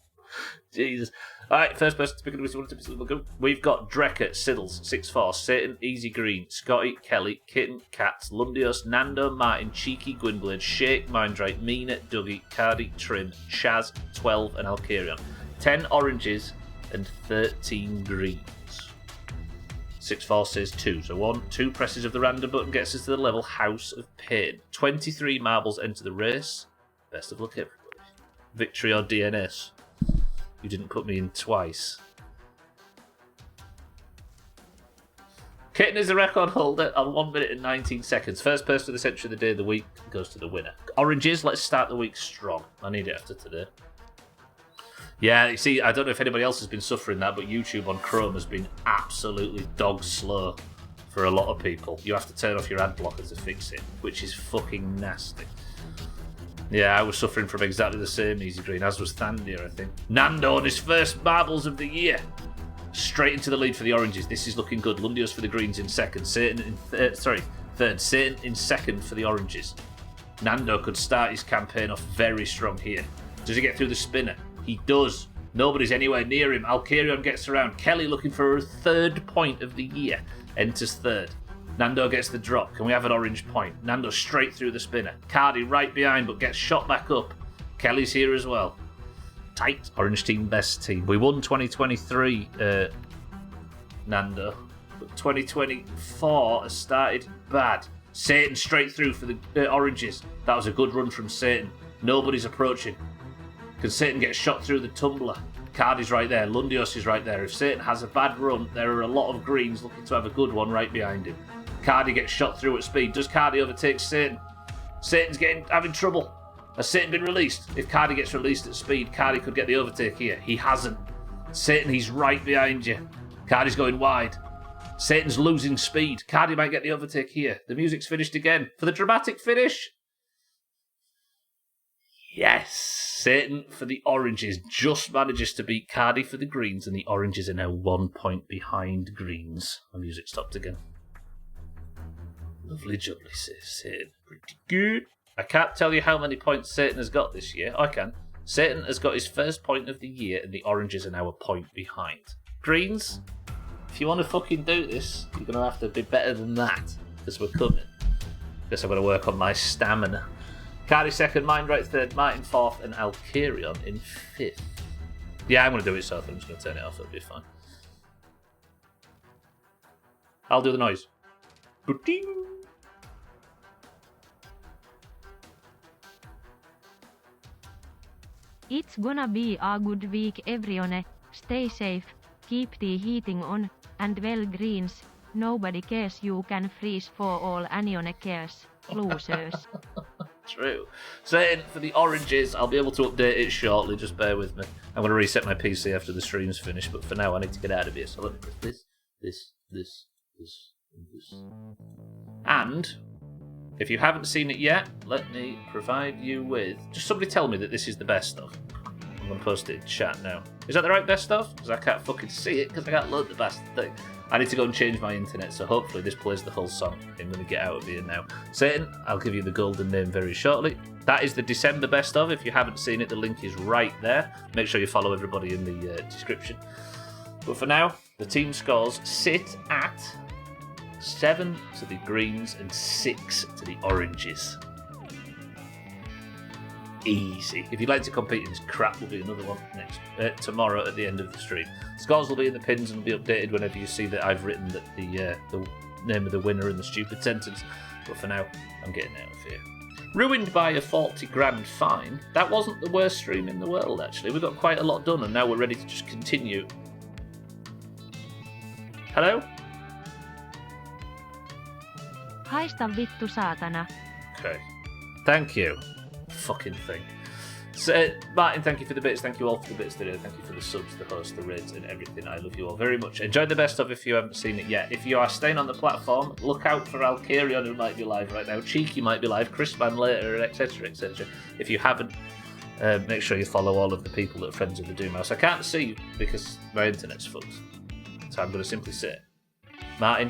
Jesus. Alright, first person to pick up. We've got Drecker, Siddles, 6-4, Satan, Easy Green, Scotty, Kelly, Kitten, Cats, Lundios, Nando, Martin, Cheeky, Gwynblade, Shake, Mindright, Mina, Dougie, Cardi, Trim, Chaz, 12, and Alkarion. 10 oranges and 13 greens. 6-4 says 2. So 2 presses of the random button gets us to the level House of Pain. 23 marbles enter the race. Best of luck, everybody. Victory or DNS. You didn't put me in twice. Kitten is the record holder on 1 minute and 19 seconds. First person to the century of the day of the week goes to the winner. Oranges, let's start the week strong. I need it after today. Yeah, you see, I don't know if anybody else has been suffering that, but YouTube on Chrome has been absolutely dog slow for a lot of people. You have to turn off your ad blocker to fix it, which is fucking nasty. Yeah, I was suffering from exactly the same, Easy Green, as was Thandir, I think. Nando on his first marbles of the year. Straight into the lead for the oranges. This is looking good. Lundios for the greens in second. Satan in third. Satan in second for the oranges. Nando could start his campaign off very strong here. Does he get through the spinner? He does. Nobody's anywhere near him. Alkarion gets around. Kelly looking for her 3rd point of the year. Enters 3rd. Nando gets the drop. Can we have an orange point? Nando straight through the spinner. Cardi right behind but gets shot back up. Kelly's here as well. Tight. Orange team, best team. We won 2023, Nando. But 2024 has started bad. Satan straight through for the oranges. That was a good run from Satan. Nobody's approaching. Can Satan get shot through the tumbler? Cardi's right there. Lundios is right there. If Satan has a bad run, there are a lot of greens looking to have a good one right behind him. Cardi gets shot through at speed. Does Cardi overtake Satan? Satan's having trouble. Has Satan been released? If Cardi gets released at speed, Cardi could get the overtake here. He hasn't. Satan, he's right behind you. Cardi's going wide. Satan's losing speed. Cardi might get the overtake here. The music's finished again. For the dramatic finish. Yes! Satan for the Oranges just manages to beat Cardi for the Greens, and the Oranges are now 1 point behind Greens. My music stopped again. Lovely jubbly, says Satan. Pretty good. I can't tell you how many points Satan has got this year. I can. Satan has got his first point of the year, and the Oranges are now a point behind. Greens, if you want to fucking do this, you're going to have to be better than that, because we're coming. Guess I've got to work on my stamina. Cardi second, Mindright third, Martin fourth, and Alkirion in fifth. Yeah, I'm going to do it, so I'm just going to turn it off. It'll be fine. I'll do the noise. Ba-ding. It's gonna be a good week everyone. Stay safe, keep the heating on, and well Greens, nobody cares you can freeze for all anyone cares. Losers. True. Satan for the Oranges. I'll be able to update it shortly, just bear with me. I'm going to reset my PC after the stream's finished, but for now I need to get out of here. So let me press this. And if you haven't seen it yet, let me provide you with... Just somebody tell me that this is the best of. I'm going to post it in chat now. Is that the right best of? Because I can't fucking see it, because I can't load the best thing. I need to go and change my internet, so hopefully this plays the whole song. I'm going to get out of here now. Satan, I'll give you the golden name very shortly. That is the December best of. If you haven't seen it, the link is right there. Make sure you follow everybody in the description. But for now, the team scores sit at 7 to the Greens and 6 to the Oranges. Easy. If you'd like to compete in this crap, will be another one tomorrow at the end of the stream. Scores will be in the pins and will be updated whenever you see that I've written that the name of the winner in the stupid sentence. But for now, I'm getting out of here. Ruined by a 40 grand fine. That wasn't the worst stream in the world, actually. We got quite a lot done, and now we're ready to just continue. Hello? Haista vittu saatana. Okay. Thank you. Fucking thing. So, Martin, thank you for the bits. Thank you all for the bits today. Thank you for the subs, the hosts, the raids, and everything. I love you all very much. Enjoy the best of if you haven't seen it yet. If you are staying on the platform, look out for Alkirion, who might be live right now. Cheeky might be live. Chrisman later, etc., etc. If you haven't, make sure you follow all of the people that are friends of the Doomhaus. I can't see you because my internet's fucked. So I'm going to simply say, Martin,